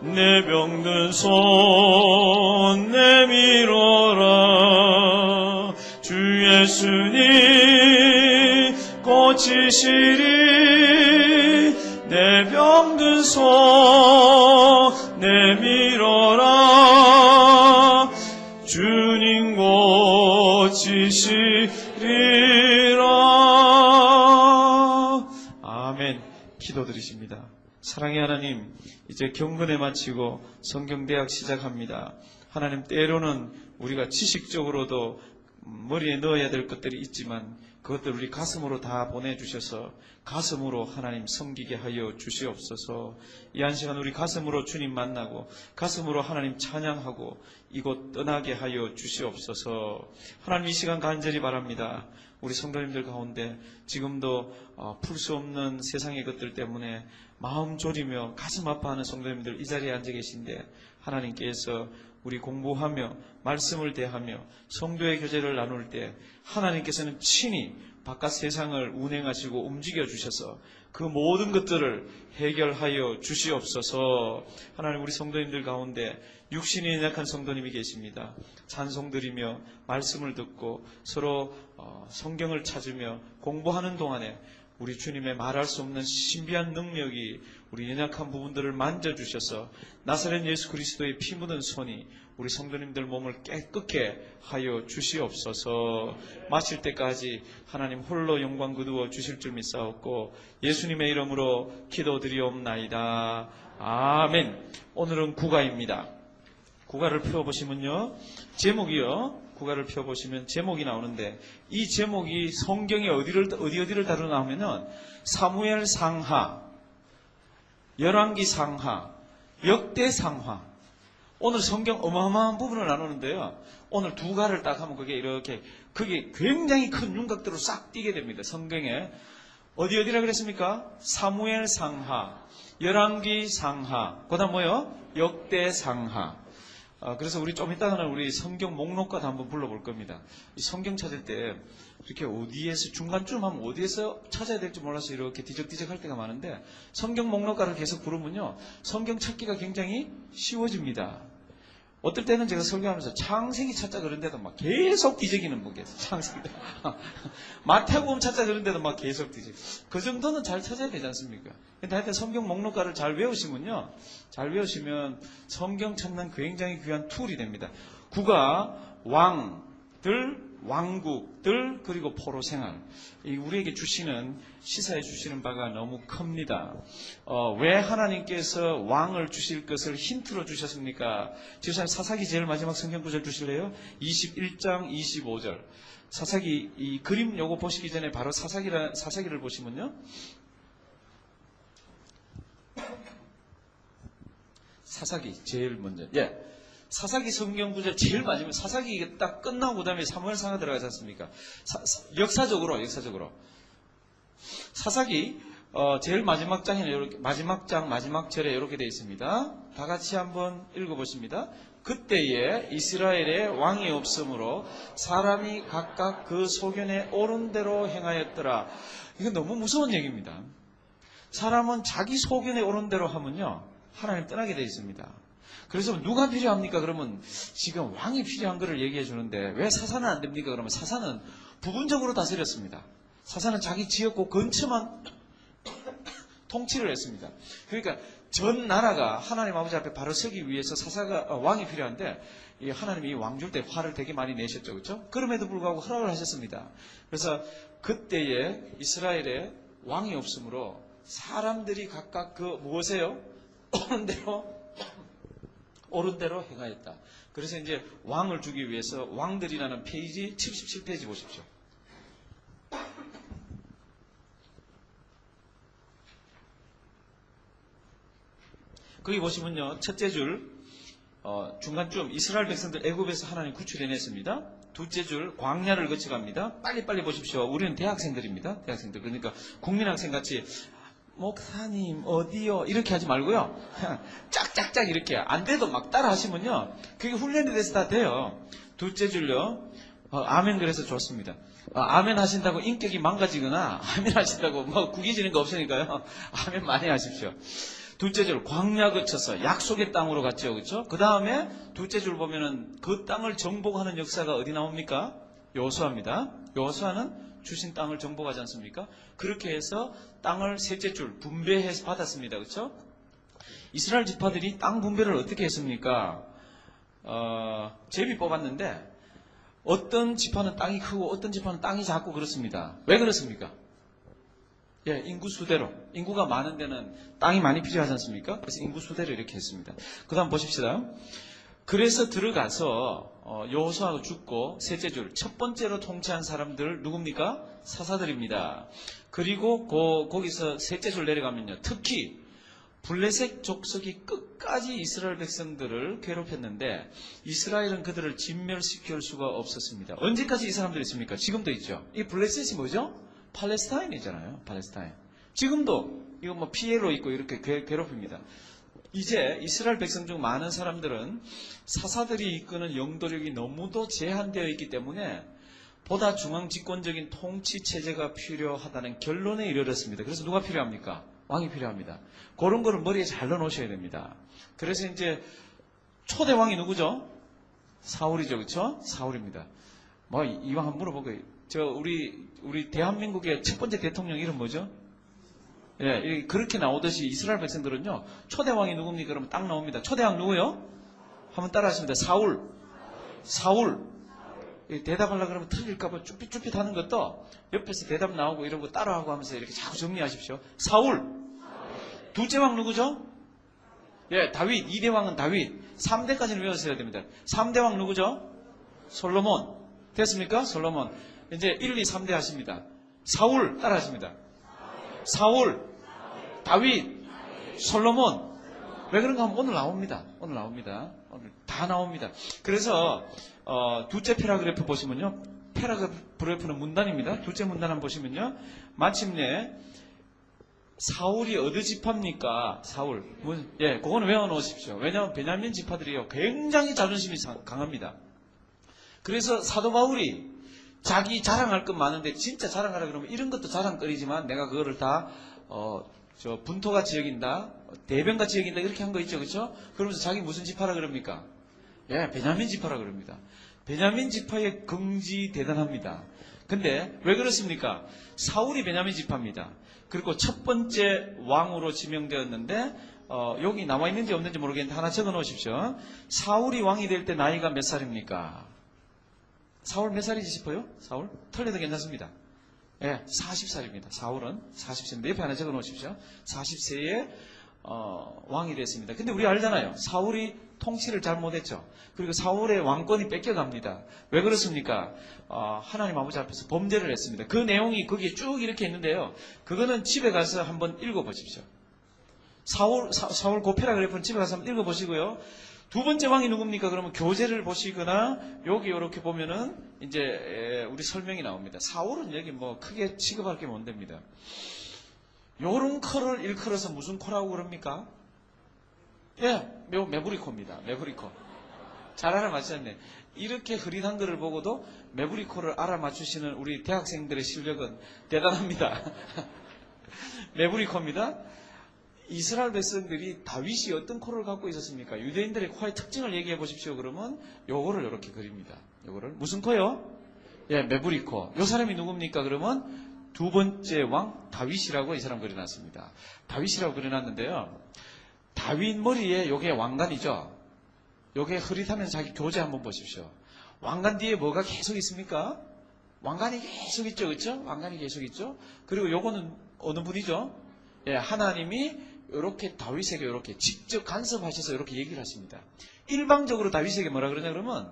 내 병든 손 내밀어라. 주 예수님 고치시리. 내 병든 손 내밀어라. 주님 고치시리라. 아멘. 기도드리십니다. 사랑의 하나님, 이제 경건회 마치고 성경대학 시작합니다. 하나님, 때로는 우리가 지식적으로도 머리에 넣어야 될 것들이 있지만 그것들 우리 가슴으로 다 보내주셔서 가슴으로 하나님 섬기게 하여 주시옵소서. 이 한 시간 우리 가슴으로 주님 만나고 가슴으로 하나님 찬양하고 이곳 떠나게 하여 주시옵소서. 하나님 이 시간 간절히 바랍니다. 우리 성도님들 가운데 지금도 풀 수 없는 세상의 것들 때문에 마음 졸이며 가슴 아파하는 성도님들 이 자리에 앉아 계신데 하나님께서 우리 공부하며 말씀을 대하며 성도의 교제를 나눌 때 하나님께서는 친히 바깥 세상을 운행하시고 움직여 주셔서 그 모든 것들을 해결하여 주시옵소서. 하나님 우리 성도님들 가운데 육신이 연약한 성도님이 계십니다. 찬송 드리며 말씀을 듣고 서로 성경을 찾으며 공부하는 동안에 우리 주님의 말할 수 없는 신비한 능력이 우리 연약한 부분들을 만져주셔서 나사렛 예수 그리스도의 피 묻은 손이 우리 성도님들 몸을 깨끗게 하여 주시옵소서. 마칠 때까지 하나님 홀로 영광 거두어 주실 줄 믿사옵고 예수님의 이름으로 기도드리옵나이다. 아멘. 오늘은 국가입니다. 국가를 펴보시면요, 제목이요, 국가를 펴보시면 제목이 나오는데 이 제목이 성경에 어디를 다루나 하면은 사무엘 상하, 열왕기 상하, 역대 상하. 오늘 성경 어마어마한 부분을 나누는데요. 오늘 두 가를 딱 하면 그게 굉장히 큰 윤곽대로 싹 띄게 됩니다. 성경에 어디라 그랬습니까? 사무엘 상하, 열왕기 상하, 그다음 뭐요? 역대 상하. 그래서 우리 좀 이따가는 우리 성경 목록과도 한번 불러볼 겁니다. 이 성경 찾을 때 이렇게 어디에서 중간쯤 하면 어디에서 찾아야 될지 몰라서 이렇게 뒤적뒤적 할 때가 많은데 성경 목록과를 계속 부르면요 성경 찾기가 굉장히 쉬워집니다. 어떨 때는 제가 설교하면서 창세기 찾자 그런데도 막 계속 뒤적이는 거겠어요. 창세기. 마태복음 찾자 그런데도 막 계속 뒤적. 그 정도는 잘 찾아야 되지 않습니까? 근데 하여튼 성경 목록가를 잘 외우시면요. 잘 외우시면 성경 찾는 굉장히 귀한 툴이 됩니다. 국가, 왕들, 왕국들, 그리고 포로 생활. 우리에게 주시는, 시사해 주시는 바가 너무 큽니다. 왜 하나님께서 왕을 주실 것을 힌트로 주셨습니까? 지금 사사기 제일 마지막 성경 구절 주실래요? 21장 25절. 사사기, 이 그림 요거 보시기 전에 바로 사사기를 보시면요. 사사기 제일 먼저. 예. 사사기 성경 구절 제일 마지막 사사기 딱 끝나고 그다음에 사무엘상하 들어가지 않습니까? 역사적으로 사사기 제일 마지막 장에는 이렇게 마지막 절에 이렇게 되어 있습니다. 다 같이 한번 읽어보십니다. 그때에 이스라엘에 왕이 없으므로 사람이 각각 그 소견에 옳은 대로 행하였더라. 이건 너무 무서운 얘기입니다. 사람은 자기 소견에 옳은 대로 하면요 하나님 떠나게 되어 있습니다. 그래서 누가 필요합니까? 그러면 지금 왕이 필요한 것을 얘기해 주는데 왜 사사는 안 됩니까? 그러면 사사는 부분적으로 다스렸습니다. 사사는 자기 지역고 근처만 통치를 했습니다. 그러니까 전 나라가 하나님 아버지 앞에 바로 서기 위해서 왕이 필요한데 하나님이 왕 줄 때 화를 되게 많이 내셨죠. 그렇죠? 그럼에도 불구하고 허락을 하셨습니다. 그래서 그때에 이스라엘에 왕이 없으므로 사람들이 각각 그 무엇에요? 옳은 대로 행하였다. 그래서 이제 왕을 주기 위해서 왕들이라는 페이지 77페이지 보십시오. 거기 보시면요. 첫째 줄 중간쯤 이스라엘 백성들 애굽에서 하나님 구출해냈습니다. 둘째 줄 광야를 거쳐갑니다. 빨리빨리 보십시오. 우리는 대학생들입니다. 대학생들. 그러니까 국민학생같이 목사님 어디요? 이렇게 하지 말고요. 그냥 짝짝짝 이렇게 안 돼도 막 따라 하시면요. 그게 훈련이 돼서 다 돼요. 둘째 줄요. 아멘 그래서 좋습니다. 아멘 하신다고 인격이 망가지거나 아멘 하신다고 뭐 구겨지는 거 없으니까요. 아멘 많이 하십시오. 둘째 줄 광야 거쳐서 약속의 땅으로 갔죠. 그렇죠? 그 다음에 둘째 줄 보면은 그 땅을 정복하는 역사가 어디 나옵니까? 여호수아입니다. 여호수아는 주신 땅을 정복하지 않습니까? 그렇게 해서 땅을 셋째 줄 분배해서 받았습니다. 그렇죠? 이스라엘 지파들이 땅 분배를 어떻게 했습니까? 제비 뽑았는데 어떤 지파는 땅이 크고 어떤 지파는 땅이 작고 그렇습니다. 왜 그렇습니까? 예, 인구 수대로. 인구가 많은 데는 땅이 많이 필요하지 않습니까? 그래서 인구 수대로 이렇게 했습니다. 그 다음 보십시다. 그래서 들어가서 여호수아가 죽고 셋째 줄 첫 번째로 통치한 사람들 누굽니까? 사사들입니다. 그리고 거기서 셋째 줄 내려가면요. 특히 블레셋 족속이 끝까지 이스라엘 백성들을 괴롭혔는데 이스라엘은 그들을 진멸시킬 수가 없었습니다. 언제까지 이 사람들이 있습니까? 지금도 있죠. 이 블레셋이 뭐죠? 팔레스타인이잖아요. 팔레스타인. 지금도 이거 뭐 피해로 있고 이렇게 괴롭힙니다. 이제 이스라엘 백성 중 많은 사람들은 사사들이 이끄는 영도력이 너무도 제한되어 있기 때문에 보다 중앙집권적인 통치 체제가 필요하다는 결론에 이르렀습니다. 그래서 누가 필요합니까? 왕이 필요합니다. 그런 거를 머리에 잘 넣어놓으셔야 됩니다. 그래서 이제 초대 왕이 누구죠? 사울이죠, 그렇죠? 사울입니다. 뭐 이왕 한번 물어보고 우리 대한민국의 첫 번째 대통령 이름 뭐죠? 예, 그렇게 나오듯이 이스라엘 백성들은요, 초대왕이 누굽니까? 그러면 딱 나옵니다. 초대왕 누구요? 한번 따라 하십니다. 사울. 대답하려고 그러면 틀릴까봐 쭈삣쭈삣 하는 것도 옆에서 대답 나오고 이러고 따라하고 하면서 이렇게 자꾸 정리하십시오. 사울. 둘째 왕 누구죠? 예, 다윗. 2대 왕은 다윗. 3대까지는 외웠어야 됩니다. 3대 왕 누구죠? 솔로몬. 됐습니까? 솔로몬. 이제 1, 2, 3대 하십니다. 사울. 따라 하십니다. 사울, 다윗, 솔로몬. 왜 그런가 하면 오늘 나옵니다. 오늘 다 나옵니다. 그래서 둘째 패러그래프 보시면요. 패러그래프는 문단입니다. 둘째 문단 한번 보시면요. 마침내 사울이 어느 지파입니까? 사울. 예, 그거는 외워놓으십시오. 왜냐하면 베냐민 지파들이요. 굉장히 자존심이 강합니다. 그래서 사도 바울이 자기 자랑할 것 많은데 진짜 자랑하라 그러면 이런 것도 자랑거리지만 내가 그거를 다 분토같이 여긴다, 대변같이 여긴다 이렇게 한 거 있죠, 그렇죠? 그러면서 자기 무슨 지파라 그럽니까? 예, 베냐민 지파라 그럽니다. 베냐민 지파의 긍지 대단합니다. 근데 왜 그렇습니까? 사울이 베냐민 지파입니다. 그리고 첫 번째 왕으로 지명되었는데 여기 나와 있는지 없는지 모르겠는데 하나 적어 놓으십시오. 사울이 왕이 될 때 나이가 몇 살입니까? 사울 몇 살이지 싶어요? 사울? 틀려도 괜찮습니다. 예, 40살입니다. 사울은 40세입니다. 옆에 하나 적어 놓으십시오. 40세에 왕이 됐습니다. 근데 우리 알잖아요. 사울이 통치를 잘 못했죠. 그리고 사울의 왕권이 뺏겨갑니다. 왜 그렇습니까? 하나님 아버지 앞에서 범죄를 했습니다. 그 내용이 거기에 쭉 이렇게 있는데요. 그거는 집에 가서 한번 읽어보십시오. 사울 고페라 그래프는 집에 가서 한번 읽어보시고요. 두 번째 왕이 누굽니까? 그러면 교재를 보시거나 여기 이렇게 보면은 이제 우리 설명이 나옵니다. 사울은 여기 뭐 크게 취급할 게 못 됩니다. 요런 코를 일컬어서 무슨 코라고 그럽니까? 예, 메브리코입니다. 메브리코. 잘 알아맞혔네. 이렇게 흐릿한 거를 보고도 메브리코를 알아맞추시는 우리 대학생들의 실력은 대단합니다. 메브리코입니다. 이스라엘 백성들이 다윗이 어떤 코를 갖고 있었습니까? 유대인들의 코의 특징을 얘기해 보십시오. 그러면 요거를 이렇게 그립니다. 요거를 무슨 코요? 예, 메브리코. 요 사람이 누굽니까? 그러면 두 번째 왕 다윗이라고 이 사람 그려놨습니다. 다윗이라고 그려놨는데요. 다윗 머리에 요게 왕관이죠. 요게 흐릿하면서 자기 교재 한번 보십시오. 왕관 뒤에 뭐가 계속 있습니까? 왕관이 계속 있죠, 그렇죠? 왕관이 계속 있죠. 그리고 요거는 어느 분이죠? 예, 하나님이 이렇게 다윗에게 이렇게 직접 간섭하셔서 이렇게 얘기를 하십니다. 일방적으로 다윗에게 뭐라 그러냐 그러면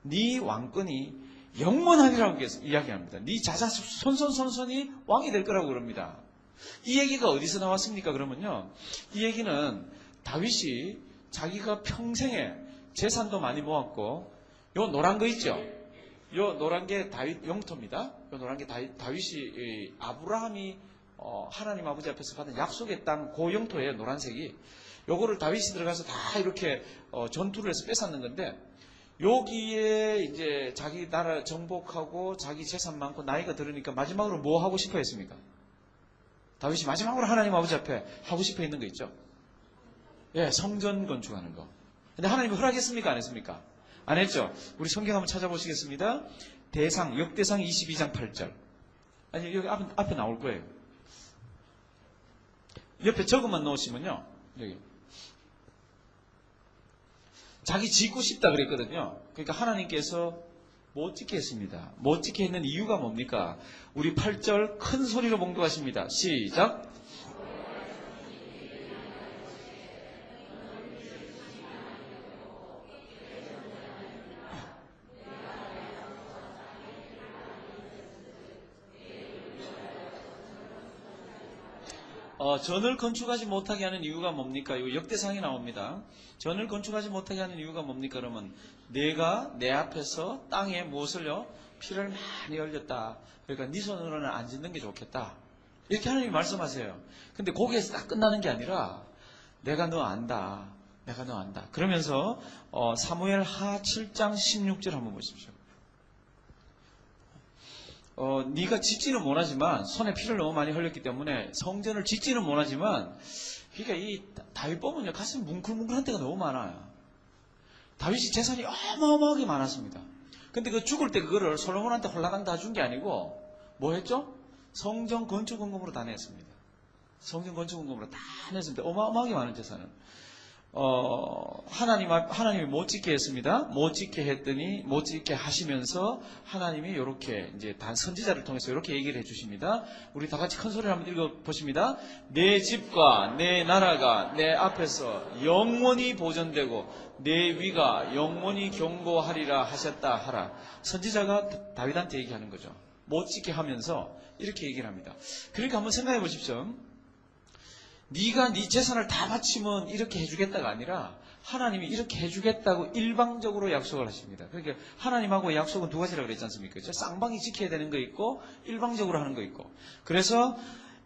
네 왕권이 영원하리라고 이야기합니다. 네 자자 손손손손이 왕이 될 거라고 그럽니다. 이 얘기가 어디서 나왔습니까? 그러면요. 이 얘기는 다윗이 자기가 평생에 재산도 많이 모았고 요 노란 거 있죠? 요 노란 게 다윗 영토입니다. 요 노란 게 다윗이 아브라함이 하나님 아버지 앞에서 받은 약속의 땅 그 영토예요. 노란색이. 요거를 다윗이 들어가서 다 이렇게 전투를 해서 뺏었는 건데 여기에 이제 자기 나라 정복하고 자기 재산 많고 나이가 들으니까 마지막으로 뭐 하고 싶어 했습니까? 다윗이 마지막으로 하나님 아버지 앞에 하고 싶어 했는 거 있죠? 예, 성전 건축하는 거. 근데 하나님이 허락했습니까? 안 했습니까? 안 했죠? 우리 성경 한번 찾아보시겠습니다. 역대상 22장 8절. 아니, 여기 앞에 나올 거예요. 옆에 적음만 넣으시면요. 여기. 자기 짓고 싶다 그랬거든요. 그러니까 하나님께서 못 짓게 했습니다. 못 짓게 했는 이유가 뭡니까? 우리 8절 큰 소리로 봉독하십니다. 시작. 전을 건축하지 못하게 하는 이유가 뭡니까? 이 역대상이 나옵니다. 전을 건축하지 못하게 하는 이유가 뭡니까? 그러면 내가 내 앞에서 땅에 무엇을요? 피를 많이 흘렸다. 그러니까 네 손으로는 안 짓는 게 좋겠다. 이렇게 하나님이 말씀하세요. 근데 거기에서 딱 끝나는 게 아니라 내가 너 안다. 내가 너 안다. 그러면서 사무엘 하 7장 16절 한번 보십시오. 네가 짓지는 못하지만 손에 피를 너무 많이 흘렸기 때문에 성전을 짓지는 못하지만 그러니까 이 다윗 보면요 가슴이 뭉클뭉클한 때가 너무 많아요. 다윗이 재산이 어마어마하게 많았습니다. 근데 그 죽을 때 그거를 솔로몬한테 홀라당 다 준 게 아니고 뭐 했죠? 성전 건축원금으로 다 냈습니다. 성전 건축원금으로 다 냈습니다. 어마어마하게 많은 재산을. 하나님이 못 짓게 했습니다. 못 짓게 했더니, 못 짓게 하시면서 하나님이 이렇게, 이제 단 선지자를 통해서 이렇게 얘기를 해주십니다. 우리 다 같이 큰 소리를 한번 읽어보십니다. 내 집과 내 나라가 내 앞에서 영원히 보존되고, 내 위가 영원히 견고하리라 하셨다 하라. 선지자가 다윗한테 얘기하는 거죠. 못 짓게 하면서 이렇게 얘기를 합니다. 그러니까 한번 생각해 보십시오. 네가 네 재산을 다 바치면 이렇게 해주겠다가 아니라 하나님이 이렇게 해주겠다고 일방적으로 약속을 하십니다. 그러니까 하나님하고 약속은 두 가지라고 그랬지 않습니까? 쌍방이 지켜야 되는 거 있고 일방적으로 하는 거 있고. 그래서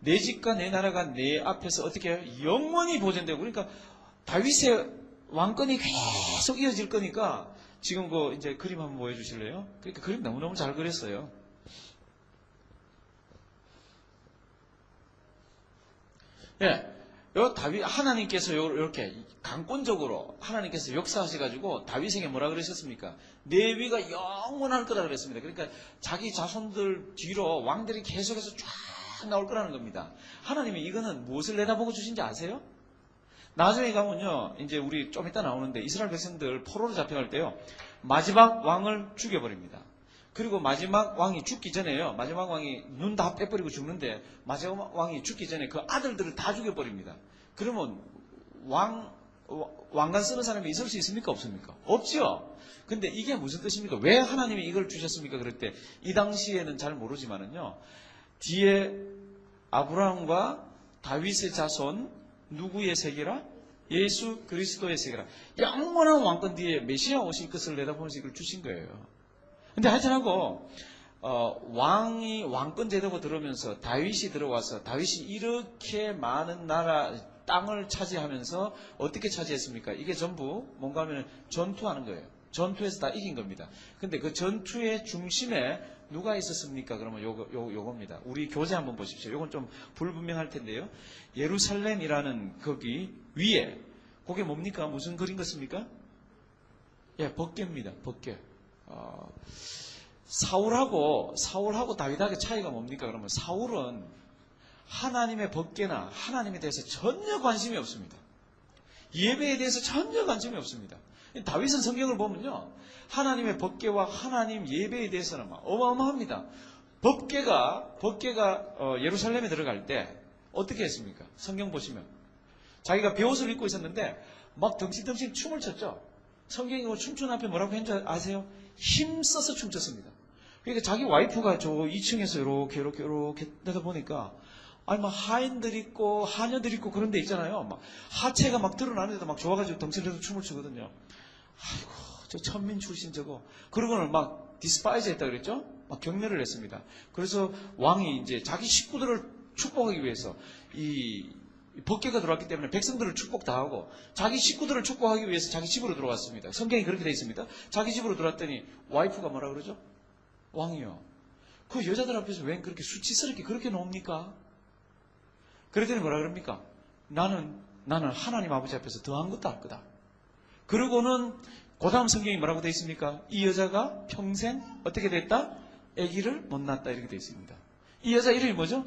내 집과 내 나라가 내 앞에서 어떻게 해요? 영원히 보존되고. 그러니까 다윗의 왕권이 계속 이어질 거니까 지금 그 이제 그림 한번 보여주실래요? 그러니까 그림 너무너무 잘 그렸어요. 예, 다윗 하나님께서 이렇게 강권적으로 하나님께서 역사하셔가지고 다윗에게 뭐라 그러셨습니까? 내 위가 영원할 거다 그랬습니다. 그러니까 자기 자손들 뒤로 왕들이 계속해서 쫙 나올 거라는 겁니다. 하나님이 이거는 무엇을 내다보고 주신지 아세요? 나중에 가면요, 이제 우리 좀 이따 나오는데 이스라엘 백성들 포로로 잡혀갈 때요, 마지막 왕을 죽여버립니다. 그리고 마지막 왕이 죽기 전에요. 마지막 왕이 눈 다 빼버리고 죽는데 마지막 왕이 죽기 전에 그 아들들을 다 죽여버립니다. 그러면 왕관 쓰는 사람이 있을 수 있습니까? 없습니까? 없죠. 근데 이게 무슨 뜻입니까? 왜 하나님이 이걸 주셨습니까? 그럴 때 이 당시에는 잘 모르지만은요. 뒤에 아브라함과 다윗의 자손 누구의 세계라? 예수 그리스도의 세계라. 영원한 왕권 뒤에 메시아 오실 것을 내다보면서 이걸 주신 거예요. 근데 하여튼하고 왕이 왕권 제도가 들어오면서 다윗이 들어와서 다윗이 이렇게 많은 나라 땅을 차지하면서 어떻게 차지했습니까? 이게 전부 뭔가 하면 전투하는 거예요. 전투에서 다 이긴 겁니다. 근데 그 전투의 중심에 누가 있었습니까? 그러면 요겁니다. 우리 교재 한번 보십시오. 요건 좀 불분명할 텐데요. 예루살렘이라는 거기 위에 그게 뭡니까? 무슨 그린 것입니까? 예, 법궤입니다. 법궤. 사울하고 다윗하고 차이가 뭡니까? 그러면 사울은 하나님의 법궤나 하나님에 대해서 전혀 관심이 없습니다. 예배에 대해서 전혀 관심이 없습니다. 다윗은 성경을 보면요, 하나님의 법궤와 하나님 예배에 대해서는 막 어마어마합니다. 법궤가 예루살렘에 들어갈 때 어떻게 했습니까? 성경 보시면 자기가 베옷을 입고 있었는데 막 덩실덩실 춤을 췄죠. 성경이 춤추는 앞에 뭐라고 했는지 아세요? 힘써서 춤췄습니다. 그러니까 자기 와이프가 저 2층에서 이렇게 내다보니까 아니 막 하인들 있고 하녀들 있고 그런 데 있잖아요. 막 하체가 막 드러나는데도 막 좋아가지고 덩실해서 춤을 추거든요. 아이고 저 천민 출신 저거. 그러고는 막 디스파이즈 했다 그랬죠? 막 경멸을 했습니다. 그래서 왕이 이제 자기 식구들을 축복하기 위해서 이 법궤가 들어왔기 때문에 백성들을 축복 다 하고 자기 식구들을 축복하기 위해서 자기 집으로 들어왔습니다. 성경이 그렇게 되어 있습니다. 자기 집으로 들어왔더니 와이프가 뭐라 그러죠? 왕이요. 그 여자들 앞에서 왜 그렇게 수치스럽게 그렇게 놓습니까? 그랬더니 뭐라 그럽니까? 나는 하나님 아버지 앞에서 더한 것도 할 거다. 그러고는 그 다음 성경이 뭐라고 되어 있습니까? 이 여자가 평생 어떻게 됐다? 아기를 못 낳았다 이렇게 되어 있습니다. 이 여자 이름이 뭐죠?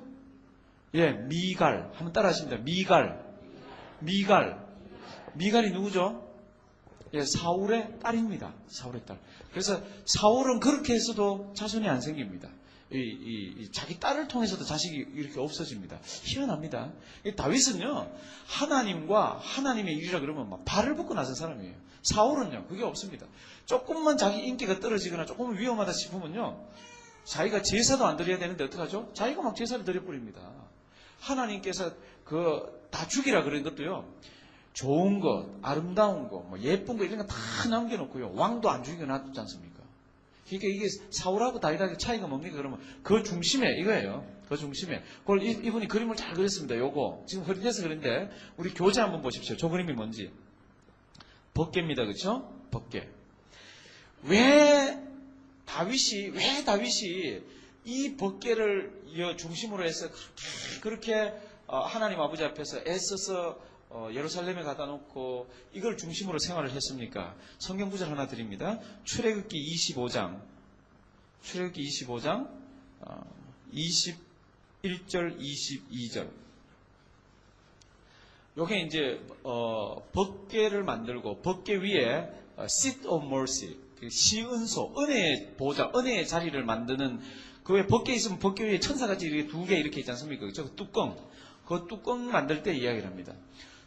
예, 미갈. 한번 따라 하십니다. 미갈이 누구죠? 예, 사울의 딸입니다. 사울의 딸. 그래서 사울은 그렇게 해서도 자손이 안 생깁니다. 자기 딸을 통해서도 자식이 이렇게 없어집니다. 희한합니다. 다윗은요, 하나님과 하나님의 일이라 그러면 막 발을 붙고 나선 사람이에요. 사울은요, 그게 없습니다. 조금만 자기 인기가 떨어지거나 조금 위험하다 싶으면요, 자기가 제사도 안 드려야 되는데 어떡하죠? 자기가 막 제사를 드려버립니다. 하나님께서 다 죽이라 그런 것도요. 좋은 것, 아름다운 것, 뭐 예쁜 거 이런 거 다 남겨놓고요. 왕도 안 죽이고 놔두지 않습니까? 그러니까 이게 사울하고 다윗하고 차이가 뭡니까? 그러면 그 중심에 이거예요. 그 중심에. 그걸 이분이 그림을 잘 그렸습니다. 요거 지금 흐릿해서 그런데 우리 교재 한번 보십시오. 저 그림이 뭔지. 법궤입니다. 그렇죠? 법궤. 왜 다윗이 이 법궤를 중심으로 해서 그렇게 하나님 아버지 앞에서 애써서 예루살렘에 갖다 놓고 이걸 중심으로 생활을 했습니까? 성경 구절 하나 드립니다. 출애굽기 25장 21절 22절. 요게 이제 법궤를 만들고 법궤 위에 seat of mercy, 시은소, 은혜의 보좌, 은혜의 자리를 만드는 그 왜 법궤 있으면 법궤 위에 천사같이 이렇게 두 개 이렇게 있지 않습니까? 그렇죠? 그 뚜껑 만들 때 이야기를 합니다.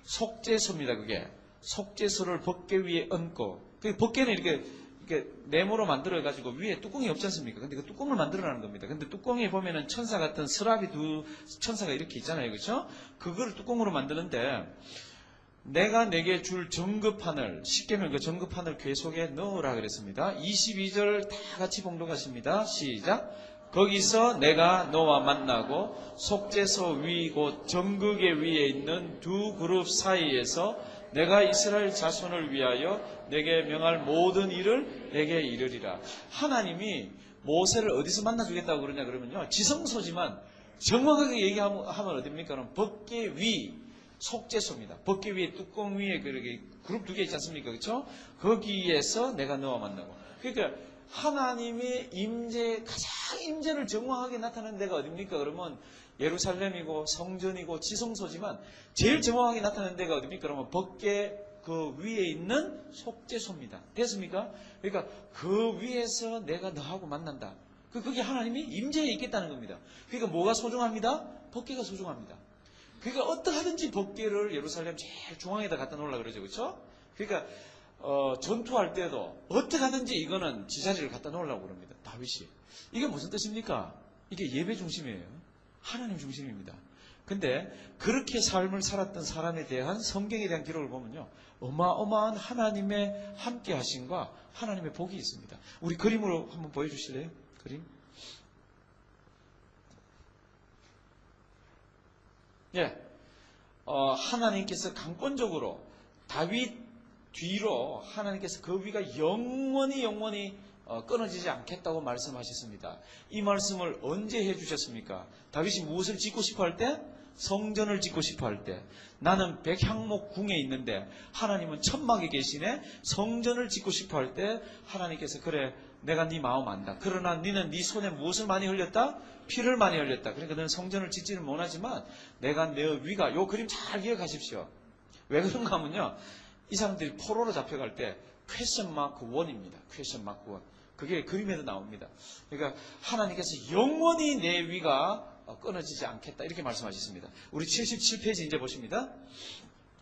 속죄소입니다. 그게 속죄소를 법궤 위에 얹고 그 법궤는 이렇게 네모로 만들어 가지고 위에 뚜껑이 없지 않습니까? 근데 그 뚜껑을 만들어라는 겁니다. 근데 뚜껑에 보면은 천사 같은 서랍이 두 천사가 이렇게 있잖아요, 그렇죠? 그걸 뚜껑으로 만드는데 내가 내게 줄 정급판을 십계명 그 정급판을 궤 속에 넣으라 그랬습니다. 22절 다 같이 봉독하십니다. 시작. 거기서 내가 너와 만나고 속죄소 위 곧 정극의 위에 있는 두 그룹 사이에서 내가 이스라엘 자손을 위하여 내게 명할 모든 일을 내게 이르리라. 하나님이 모세를 어디서 만나주겠다고 그러냐 그러면요. 지성소지만 정확하게 얘기하면 어딥니까? 그럼 법궤 위 속죄소입니다. 법궤 위에 뚜껑 위에 그렇게 그룹 두 개 있지 않습니까? 그렇죠? 거기에서 내가 너와 만나고. 그러니까 하나님의 임재, 가장 임재를 정확하게 나타내는 데가 어딥니까? 그러면 예루살렘이고 성전이고 지성소지만 제일 정확하게 나타내는 데가 어딥니까? 그러면 법궤 그 위에 있는 속죄소입니다. 됐습니까? 그러니까 그 위에서 내가 너하고 만난다. 그게 하나님이 임재에 있겠다는 겁니다. 그러니까 뭐가 소중합니다? 법궤가 소중합니다. 그러니까 어떻게든지 법궤를 예루살렘 제일 중앙에다 갖다 놓으려고 그러죠. 그렇죠? 그러니까 전투할 때도 어떻게 하든지 이거는 지자리를 갖다 놓으려고 그럽니다. 다윗이. 이게 무슨 뜻입니까? 이게 예배 중심이에요. 하나님 중심입니다. 근데 그렇게 삶을 살았던 사람에 대한 성경에 대한 기록을 보면요. 어마어마한 하나님의 함께 하심과 하나님의 복이 있습니다. 우리 그림으로 한번 보여주실래요? 그림? 예. 하나님께서 강권적으로 다윗 뒤로 하나님께서 그 위가 영원히 끊어지지 않겠다고 말씀하셨습니다. 이 말씀을 언제 해주셨습니까? 다윗이 무엇을 짓고 싶어 할 때? 성전을 짓고 싶어 할 때. 나는 백향목 궁에 있는데 하나님은 천막에 계시네. 성전을 짓고 싶어 할 때 하나님께서 그래 내가 네 마음 안다. 그러나 너는 네 손에 무엇을 많이 흘렸다? 피를 많이 흘렸다. 그러니까 너는 성전을 짓지는 못하지만 내가 내 위가 요 그림 잘 기억하십시오. 왜 그런가 하면요. 이 사람들이 포로로 잡혀갈 때 퀘션 마크 1입니다. 퀘션 마크 1. 그게 그림에도 나옵니다. 그러니까 하나님께서 영원히 내 위가 끊어지지 않겠다 이렇게 말씀하셨습니다. 우리 77페이지 이제 보십니다.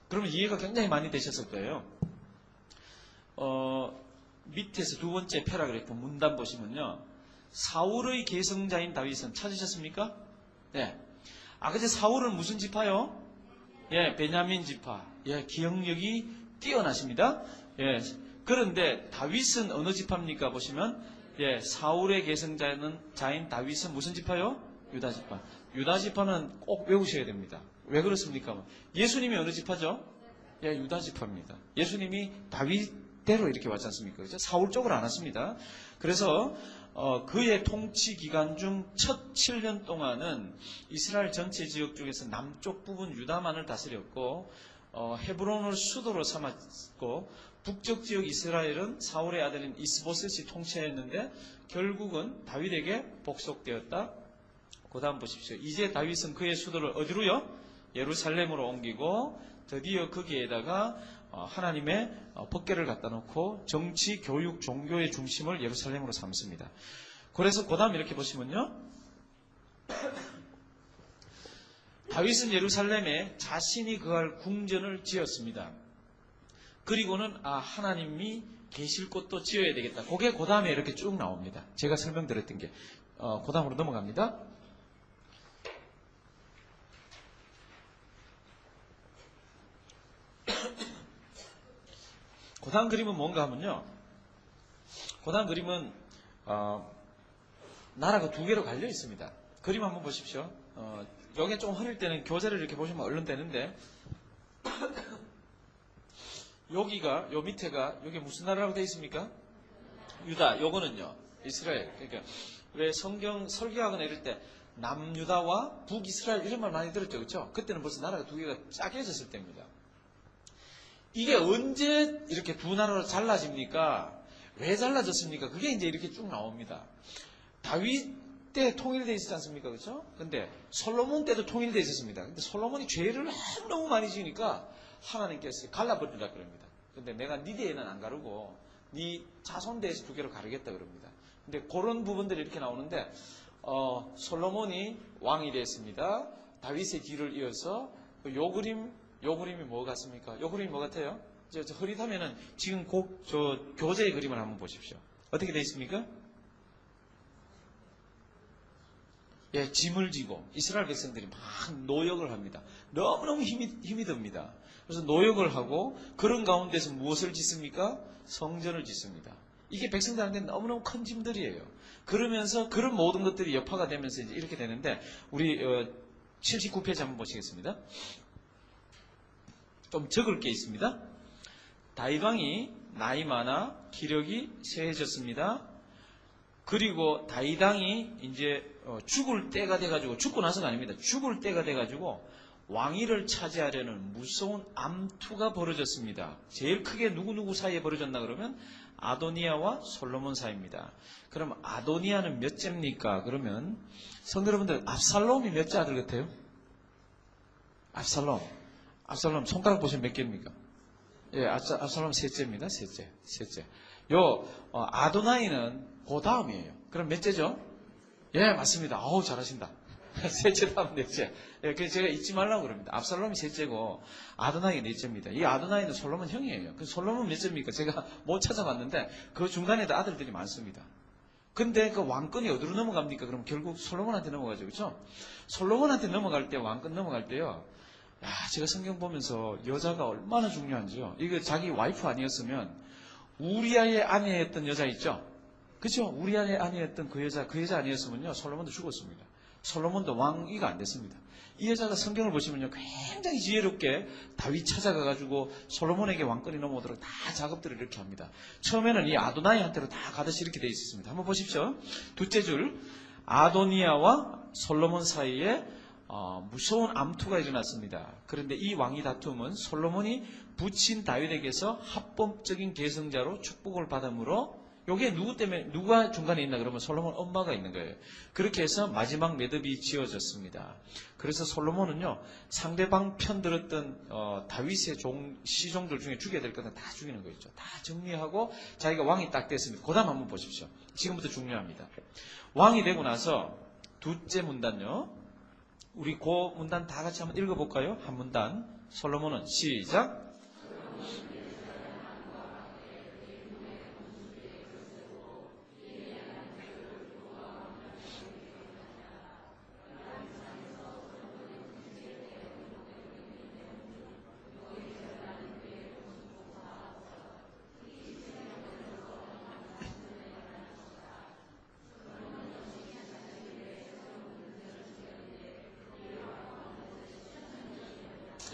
그러면 이해가 굉장히 많이 되셨을 거예요. 밑에서 두 번째 패러그래프 문단 보시면요. 사울의 계승자인 다윗은 찾으셨습니까? 네. 근데 사울은 무슨 지파요? 예, 베냐민 지파. 예, 기억력이 뛰어나십니다. 예. 그런데 다윗은 어느 지파입니까? 보시면 예, 사울의 계승자인 다윗은 무슨 지파요? 유다 지파. 유다 지파는 꼭 외우셔야 됩니다. 왜 그렇습니까? 예수님이 어느 지파죠? 예, 유다 지파입니다. 예수님이 다윗대로 이렇게 왔지 않습니까? 그렇죠? 사울 쪽으로 안 왔습니다. 그래서 그의 통치 기간 중 첫 7년 동안은 이스라엘 전체 지역 중에서 남쪽 부분 유다만을 다스렸고 헤브론을 수도로 삼았고 북쪽 지역 이스라엘은 사울의 아들인 이스보셋이 통치했는데 결국은 다윗에게 복속되었다. 그 다음 보십시오. 이제 다윗은 그의 수도를 어디로요? 예루살렘으로 옮기고 드디어 거기에다가 하나님의 법궤를 갖다 놓고 정치, 교육, 종교의 중심을 예루살렘으로 삼습니다. 그래서 그 다음 이렇게 보시면요. 다윗은 예루살렘에 자신이 거할 궁전을 지었습니다. 그리고는 하나님이 계실 곳도 지어야 되겠다. 그게 그 다음에 이렇게 쭉 나옵니다. 제가 설명드렸던 게 그 다음으로 넘어갑니다. 그 다음 그림은 뭔가 하면요. 그 다음 그림은 나라가 두 개로 갈려 있습니다. 그림 한번 보십시오. 여기 좀 흐릴 때는 교재를 이렇게 보시면 얼른 되는데 여기가 요 밑에가 여기 무슨 나라라고 되어 있습니까? 유다. 요거는요 이스라엘. 그러니까 왜 성경 설교하거나 이럴 때 남유다와 북이스라엘 이런 말 많이 들었죠, 그렇죠? 그때는 벌써 나라가 두 개가 짜겨졌을 때입니다. 이게 언제 이렇게 두 나라로 잘라집니까? 왜 잘라졌습니까? 그게 이제 이렇게 쭉 나옵니다. 다윗 때 통일되어 있었지 않습니까? 그렇죠? 근데 솔로몬 때도 통일되어 있었습니다. 근데 솔로몬이 죄를 너무 많이 지으니까 하나님께서 갈라버리라 그럽니다. 근데 내가 네 대에는 안 가르고 네 자손대에서 두 개로 가르겠다 그럽니다. 근데 그런 부분들이 이렇게 나오는데 솔로몬이 왕이 됐습니다. 다윗의 뒤를 이어서 요 그림이 뭐 같습니까? 요 그림이 뭐 같아요? 저 흐릿하면은 지금 저 교재의 그림을 한번 보십시오. 어떻게 되어 있습니까? 예, 짐을 지고 이스라엘 백성들이 막 노역을 합니다. 너무너무 힘이 듭니다. 그래서 노역을 하고 그런 가운데서 무엇을 짓습니까? 성전을 짓습니다. 이게 백성들한테 너무너무 큰 짐들이에요. 그러면서 그런 모든 것들이 여파가 되면서 이제 이렇게 되는데 우리 79페이지 한번 보시겠습니다. 좀 적을 게 있습니다. 다윗왕이 나이 많아 기력이 쇠해졌습니다. 그리고 다윗왕이 이제 죽을 때가 돼가지고 죽고 나서가 아닙니다. 죽을 때가 돼가지고 왕위를 차지하려는 무서운 암투가 벌어졌습니다. 제일 크게 누구 사이에 벌어졌나 그러면 아도니아와 솔로몬 사이입니다. 그럼 아도니아는 몇째입니까? 그러면 성도 여러분들 압살롬이 몇째 아들 같아요? 압살롬 손가락 보시면 몇 개입니까? 예, 압살롬 셋째입니다. 셋째. 아도나이는 그 다음이에요. 그럼 몇째죠? 예, 맞습니다. 어우, 잘하신다. 셋째 다음 넷째. 예, 그래서 제가 잊지 말라고 그럽니다. 압살롬이 셋째고 아도나이가 넷째입니다. 이 아도나이는 솔로몬 형이에요. 그 솔로몬 몇째입니까? 제가 못 찾아봤는데 그 중간에도 아들들이 많습니다. 근데 그 왕권이 어디로 넘어갑니까? 그럼 결국 솔로몬한테 넘어가죠. 그렇죠? 솔로몬한테 넘어갈 때 왕권 넘어갈 때요. 야, 제가 성경 보면서 여자가 얼마나 중요한지요. 이거 자기 와이프 아니었으면 우리아의 아내였던 여자 있죠? 그죠? 우리아의 아내였던 그 여자 아니었으면요. 솔로몬도 죽었습니다. 솔로몬도 왕위가 안 됐습니다. 이 여자가 성경을 보시면요. 굉장히 지혜롭게 다윗 찾아가가지고 솔로몬에게 왕권이 넘어오도록 다 작업들을 이렇게 합니다. 처음에는 이 아도나이한테로 다 가듯이 이렇게 되어 있었습니다. 한번 보십시오. 둘째 줄. 아도니아와 솔로몬 사이에 무서운 암투가 일어났습니다. 그런데 이 왕위 다툼은 솔로몬이 부친 다윗에게서 합법적인 계승자로 축복을 받음으로 요게 누가 중간에 있나 그러면 솔로몬 엄마가 있는 거예요. 그렇게 해서 마지막 매듭이 지어졌습니다. 그래서 솔로몬은요, 상대방 편 들었던 다윗의 시종들 중에 죽여야 될 것은 다 죽이는 거 있죠. 다 정리하고 자기가 왕이 딱 됐습니다. 그 다음 한번 보십시오. 지금부터 중요합니다. 왕이 되고 나서 둘째 문단요. 우리 그 문단 다 같이 한번 읽어볼까요? 한 문단. 솔로몬은 시작.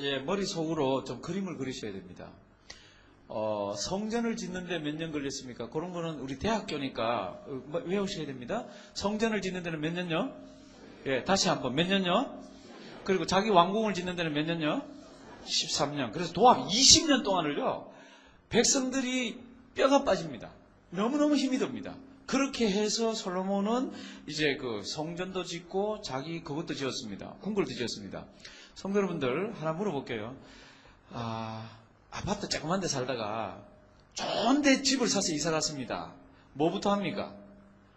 예, 머릿속으로 좀 그림을 그리셔야 됩니다. 성전을 짓는데 몇 년 걸렸습니까? 그런 거는 우리 대학교니까 외우셔야 됩니다. 성전을 짓는 데는 몇 년요? 예, 다시 한번 몇 년요? 그리고 자기 왕궁을 짓는 데는 몇 년요? 13년. 그래서 도합 20년 동안을요, 백성들이 뼈가 빠집니다. 너무너무 힘이 듭니다. 그렇게 해서 솔로몬은 이제 그 성전도 짓고 자기 그것도 지었습니다. 궁궐도 지었습니다. 성도 여러분들 하나 물어볼게요. 아파트 조그만 데 살다가 좋은 데 집을 사서 이사 갔습니다. 뭐부터 합니까?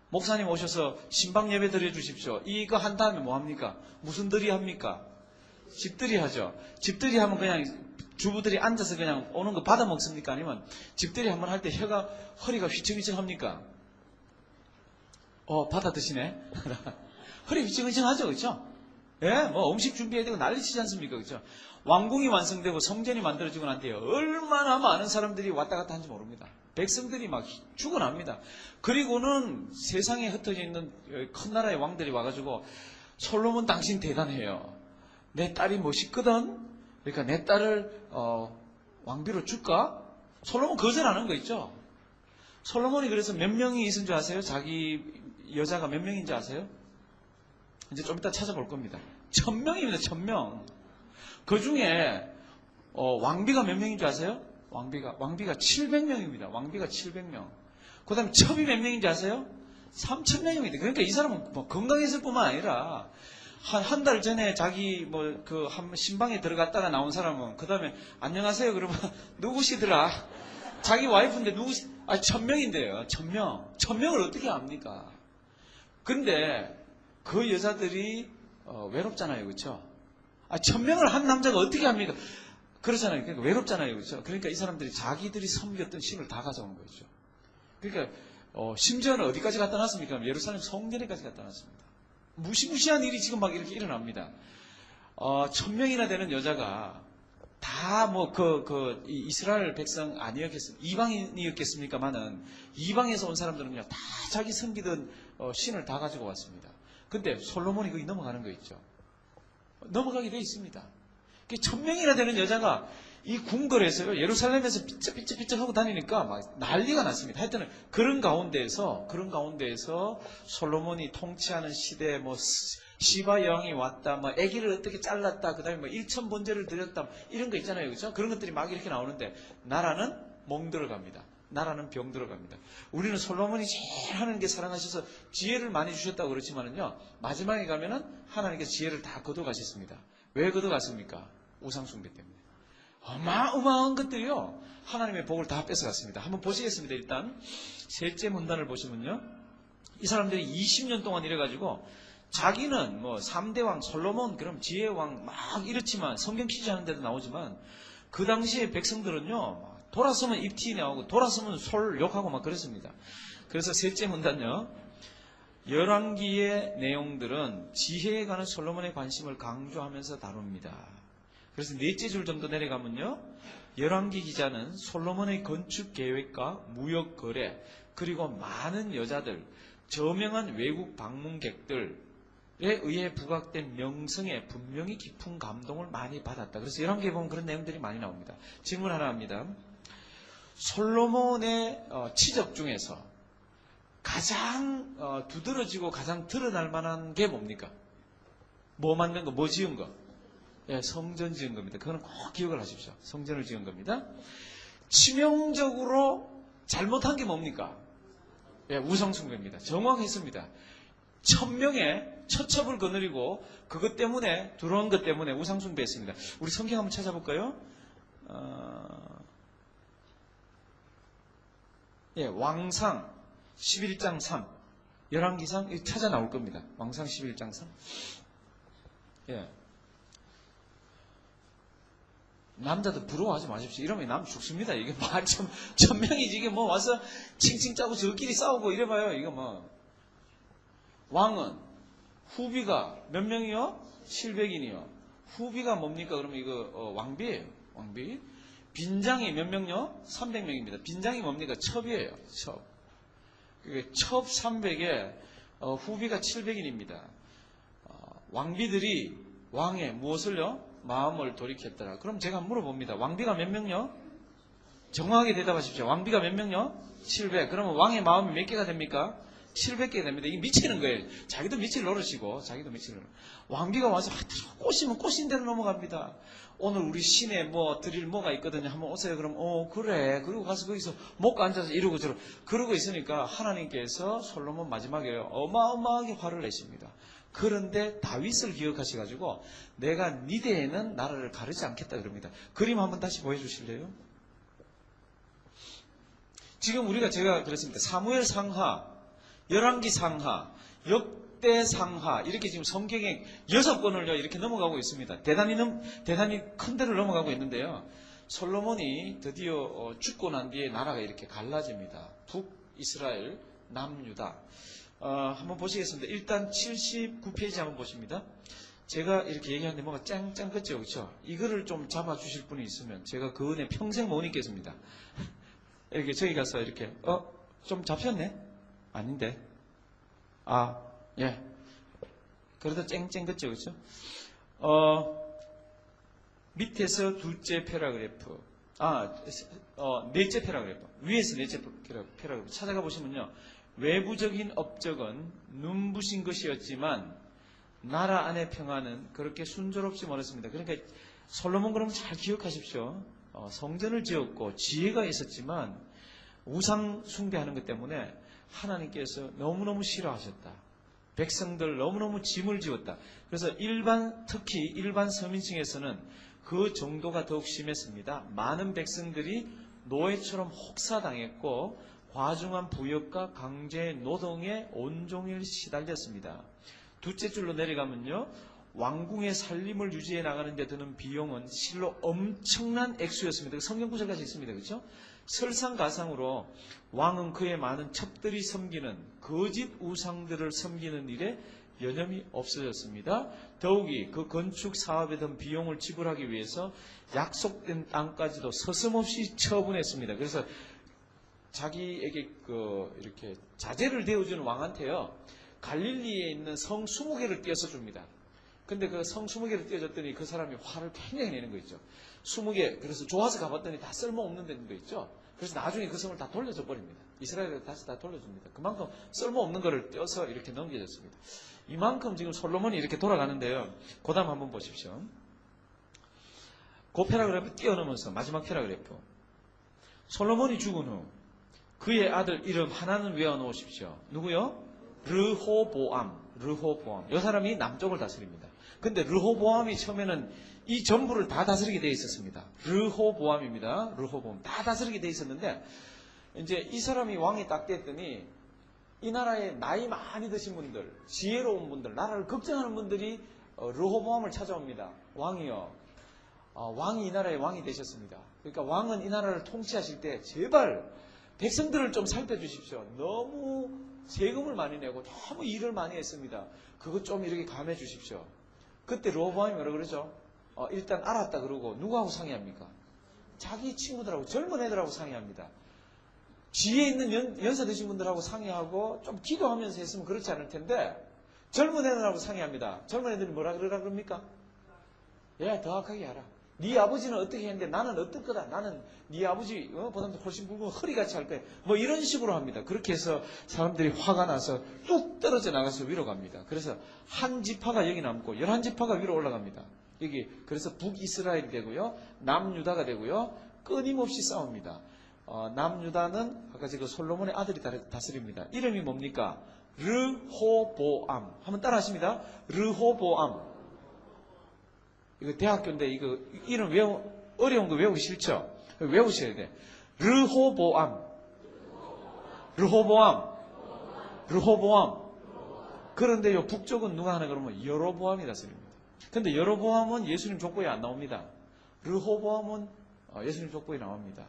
목사님 오셔서 신방 예배 드려주십시오. 이거 한 다음에 뭐 합니까? 무슨 들이 합니까? 집들이 하죠. 집들이 하면 그냥 주부들이 앉아서 그냥 오는 거 받아 먹습니까? 아니면 집들이 한번 할 때 허리가 휘청휘청 합니까? 받아 드시네. 허리 휘청휘청 하죠, 그렇죠? 예? 뭐 음식 준비해야 되고 난리치지 않습니까? 그죠? 왕궁이 완성되고 성전이 만들어지고 난 뒤에 얼마나 많은 사람들이 왔다 갔다 하는지 모릅니다. 백성들이 막 죽어납니다. 그리고는 세상에 흩어져 있는 큰 나라의 왕들이 와가지고 솔로몬 당신 대단해요. 내 딸이 멋있거든? 그러니까 내 딸을 왕비로 줄까? 솔로몬 거절하는 거 있죠? 솔로몬이 그래서 몇 명이 있은 줄 아세요? 자기 여자가 몇 명인지 아세요? 이제 좀 이따 찾아볼 겁니다. 1000명입니다. 1000명. 그 중에 왕비가 몇 명인 줄 아세요? 왕비가 700명입니다. 왕비가 700명. 그 다음에 첩이 몇 명인지 아세요? 3000명입니다. 그러니까 이 사람은 뭐 건강했을 뿐만 아니라 한 달 전에 자기 신방에 들어갔다가 나온 사람은 그 다음에 안녕하세요 그러면 누구시더라? 자기 와이프인데 1000명인데요. 1000명. 1000명을 어떻게 압니까? 근데 그 여자들이 외롭잖아요. 그렇죠? 1000명을 한 남자가 어떻게 합니까? 그렇잖아요. 그러니까 외롭잖아요. 그렇죠? 그러니까 이 사람들이 자기들이 섬겼던 신을 다 가져온 거죠. 그러니까 심지어는 어디까지 갖다 놨습니까? 예루살렘 성전에까지 갖다 놨습니다. 무시무시한 일이 지금 막 이렇게 일어납니다. 1000명이나 되는 여자가 다 이스라엘 백성 아니었겠습니까? 이방인이었겠습니까만은 이방에서 온 사람들은요, 다 자기 섬기던 신을 다 가지고 왔습니다. 근데 솔로몬이 거기 넘어가는 거 있죠. 넘어가게 돼 있습니다. 1000명이나 되는 여자가 이 궁궐에서요, 예루살렘에서 삐쩍삐쩍 하고 다니니까 막 난리가 났습니다. 하여튼 그런 가운데에서 솔로몬이 통치하는 시대에 시바 여왕이 왔다, 아기를 어떻게 잘랐다, 그 다음에 1000 번제를 드렸다, 이런 거 있잖아요. 그죠? 그런 것들이 막 이렇게 나오는데, 나라는 멍들어 갑니다. 나라는 병들어 갑니다. 우리는 솔로몬이 제일 하나님께 사랑하셔서 지혜를 많이 주셨다고 그렇지만은요, 마지막에 가면은 하나님께서 지혜를 다 거둬가셨습니다. 왜 거둬갔습니까? 우상숭배 때문에. 어마어마한 것들이요, 하나님의 복을 다 뺏어갔습니다. 한번 보시겠습니다. 일단 셋째 문단을 보시면요, 이 사람들이 20년 동안 이래가지고 자기는 3대 왕 솔로몬, 그럼 지혜의 왕 막 이렇지만, 성경 취재하는 데도 나오지만, 그 당시에 백성들은요, 돌아서면 입티 나오고 돌아서면 솔 욕하고 막 그랬습니다. 그래서 셋째 문단요, 열왕기의 내용들은 지혜에 관한 솔로몬의 관심을 강조하면서 다룹니다. 그래서 넷째 줄 정도 내려가면요, 열왕기 기자는 솔로몬의 건축 계획과 무역 거래, 그리고 많은 여자들, 저명한 외국 방문객들에 의해 부각된 명성에 분명히 깊은 감동을 많이 받았다. 그래서 열왕기에 보면 그런 내용들이 많이 나옵니다. 질문 하나 합니다. 솔로몬의 치적 중에서 가장 두드러지고 가장 드러날 만한 게 뭡니까? 뭐 만든 거, 뭐 지은 거? 예, 성전 지은 겁니다. 그거는 꼭 기억을 하십시오. 성전을 지은 겁니다. 치명적으로 잘못한 게 뭡니까? 예, 우상숭배입니다. 정확했습니다. 1000명의 처첩을 거느리고 그것 때문에, 들어온 것 때문에 우상숭배했습니다. 우리 성경 한번 찾아볼까요? 예, 왕상 11장 3. 열왕기상 찾아 나올 겁니다. 왕상 11장 3. 예. 남자들 부러워하지 마십시오. 이러면 남 죽습니다. 이게 1000명이지. 이게 와서 칭칭 짜고 저끼리 싸우고 이래봐요. 이거 왕은 후비가 몇 명이요? 700인이요. 후비가 뭡니까? 그러면 이거 왕비예요. 왕비. 빈장이 몇 명요? 300명입니다. 빈장이 뭡니까? 첩이에요. 첩. 첩 300에 후비가 700인입니다. 왕비들이 왕의 무엇을요? 마음을 돌이켰더라. 그럼 제가 물어봅니다. 왕비가 몇 명요? 정확하게 대답하십시오. 왕비가 몇 명요? 700. 그러면 왕의 마음이 몇 개가 됩니까? 700개 됩니다. 이게 미치는 거예요. 자기도 미칠 노릇이고, 왕비가 와서 꼬시면 꼬신 대로 넘어갑니다. 오늘 우리 시내 드릴 뭐가 있거든요. 한번 오세요. 그럼, 그래. 그리고 가서 거기서 먹고 앉아서 이러고 저러고. 그러고 있으니까 하나님께서 솔로몬 마지막에 어마어마하게 화를 내십니다. 그런데 다윗을 기억하셔가지고, 내가 네 대에는 나라를 가르지 않겠다 그럽니다. 그림 한번 다시 보여주실래요? 지금 제가 그랬습니다. 사무엘 상하, 열왕기 상하, 역대 상하, 이렇게 지금 성경에 6권을요, 이렇게 넘어가고 있습니다. 대단히 큰 데를 넘어가고 있는데요. 솔로몬이 드디어 죽고 난 뒤에 나라가 이렇게 갈라집니다. 북이스라엘, 남유다. 한번 보시겠습니다. 일단 79페이지 한번 보십니다. 제가 이렇게 얘기하는데 뭔가 짱짱 그죠, 그렇죠? 이거를 좀 잡아주실 분이 있으면 제가 그 은혜 평생 못 잊겠습니다. 이렇게 저기 가서 이렇게 좀 잡혔네? 아닌데. 예. 그래도 쨍쨍 그죠, 그렇죠? 밑에서 둘째 패러그래프, 넷째 패러그래프, 위에서 넷째 패러그래프 찾아가 보시면요, 외부적인 업적은 눈부신 것이었지만 나라 안의 평화는 그렇게 순조롭지 못했습니다. 그러니까 솔로몬 그러면 잘 기억하십시오. 성전을 지었고 지혜가 있었지만 우상 숭배하는 것 때문에 하나님께서 너무너무 싫어하셨다. 백성들 너무너무 짐을 지었다. 그래서 특히 일반 서민층에서는 그 정도가 더욱 심했습니다. 많은 백성들이 노예처럼 혹사당했고 과중한 부역과 강제 노동에 온종일 시달렸습니다. 둘째 줄로 내려가면요, 왕궁의 살림을 유지해 나가는 데 드는 비용은 실로 엄청난 액수였습니다. 성경 구절까지 있습니다. 그렇죠? 설상가상으로 왕은 그의 많은 첩들이 섬기는 거짓 우상들을 섬기는 일에 여념이 없어졌습니다. 더욱이 그 건축 사업에 든 비용을 지불하기 위해서 약속된 땅까지도 서슴없이 처분했습니다. 그래서 자기에게 이렇게 자재를 대어주는 왕한테요, 갈릴리에 있는 성 20개를 띄어서 줍니다. 근데 그 성 20개를 띄어줬더니 그 사람이 화를 굉장히 내는 거 있죠. 20개, 그래서 좋아서 가봤더니 다 쓸모없는 데는 거 있죠. 그래서 나중에 그 성을 다 돌려줘 버립니다. 이스라엘에 다시 다 돌려줍니다. 그만큼 쓸모없는 거를 떼어서 이렇게 넘겨줬습니다. 이만큼 지금 솔로몬이 이렇게 돌아가는데요. 그 다음 한번 보십시오. 그 패러그래프 뛰어넘어서 마지막 패러그래프. 솔로몬이 죽은 후 그의 아들 이름 하나는 외워놓으십시오. 누구요? 르호보암. 이 사람이 남쪽을 다스립니다. 근데 르호보암이 처음에는 이 전부를 다 다스리게 되어 있었습니다. 르호보암입니다. 르호보암. 다 다스리게 되어 있었는데, 이제 이 사람이 왕이 딱 됐더니, 이 나라에 나이 많이 드신 분들, 지혜로운 분들, 나라를 걱정하는 분들이 르호보암을 찾아옵니다. 왕이요. 왕이 이 나라의 왕이 되셨습니다. 그러니까 왕은 이 나라를 통치하실 때 제발 백성들을 좀 살펴주십시오. 너무 세금을 많이 내고 너무 일을 많이 했습니다. 그것 좀 이렇게 감해 주십시오. 그때 르호보암이 뭐라 그러죠? 일단 알았다 그러고 누구하고 상의합니까? 자기 친구들하고 젊은 애들하고 상의합니다. 지혜 있는 연세 드신 분들하고 상의하고 좀 기도하면서 했으면 그렇지 않을 텐데 젊은 애들하고 상의합니다. 젊은 애들이 뭐라 그러라 그럽니까? 예, 정확하게 알아. 네 아버지는 어떻게 했는데 나는 어떨 거다. 나는 네 아버지 보다도 훨씬 굵고 허리같이 할 거야. 뭐 이런 식으로 합니다. 그렇게 해서 사람들이 화가 나서 뚝 떨어져 나가서 위로 갑니다. 그래서 한 지파가 여기 남고 11지파가 위로 올라갑니다. 여기 그래서 북이스라엘이 되고요. 남유다가 되고요. 끊임없이 싸웁니다. 남유다는 아까 지금 솔로몬의 아들이 다스립니다. 이름이 뭡니까? 르호보암. 한번 따라 하십니다. 르호보암. 이거 대학교인데 이거 이름 어려운 거 외우기 싫죠? 외우셔야 돼. 르호보암. 그런데 요 북쪽은 누가 하나 그러면 여로보암이 다스립니다. 근데 여로보암은 예수님 족보에 안 나옵니다. 르호보암은 예수님 족보에 나옵니다.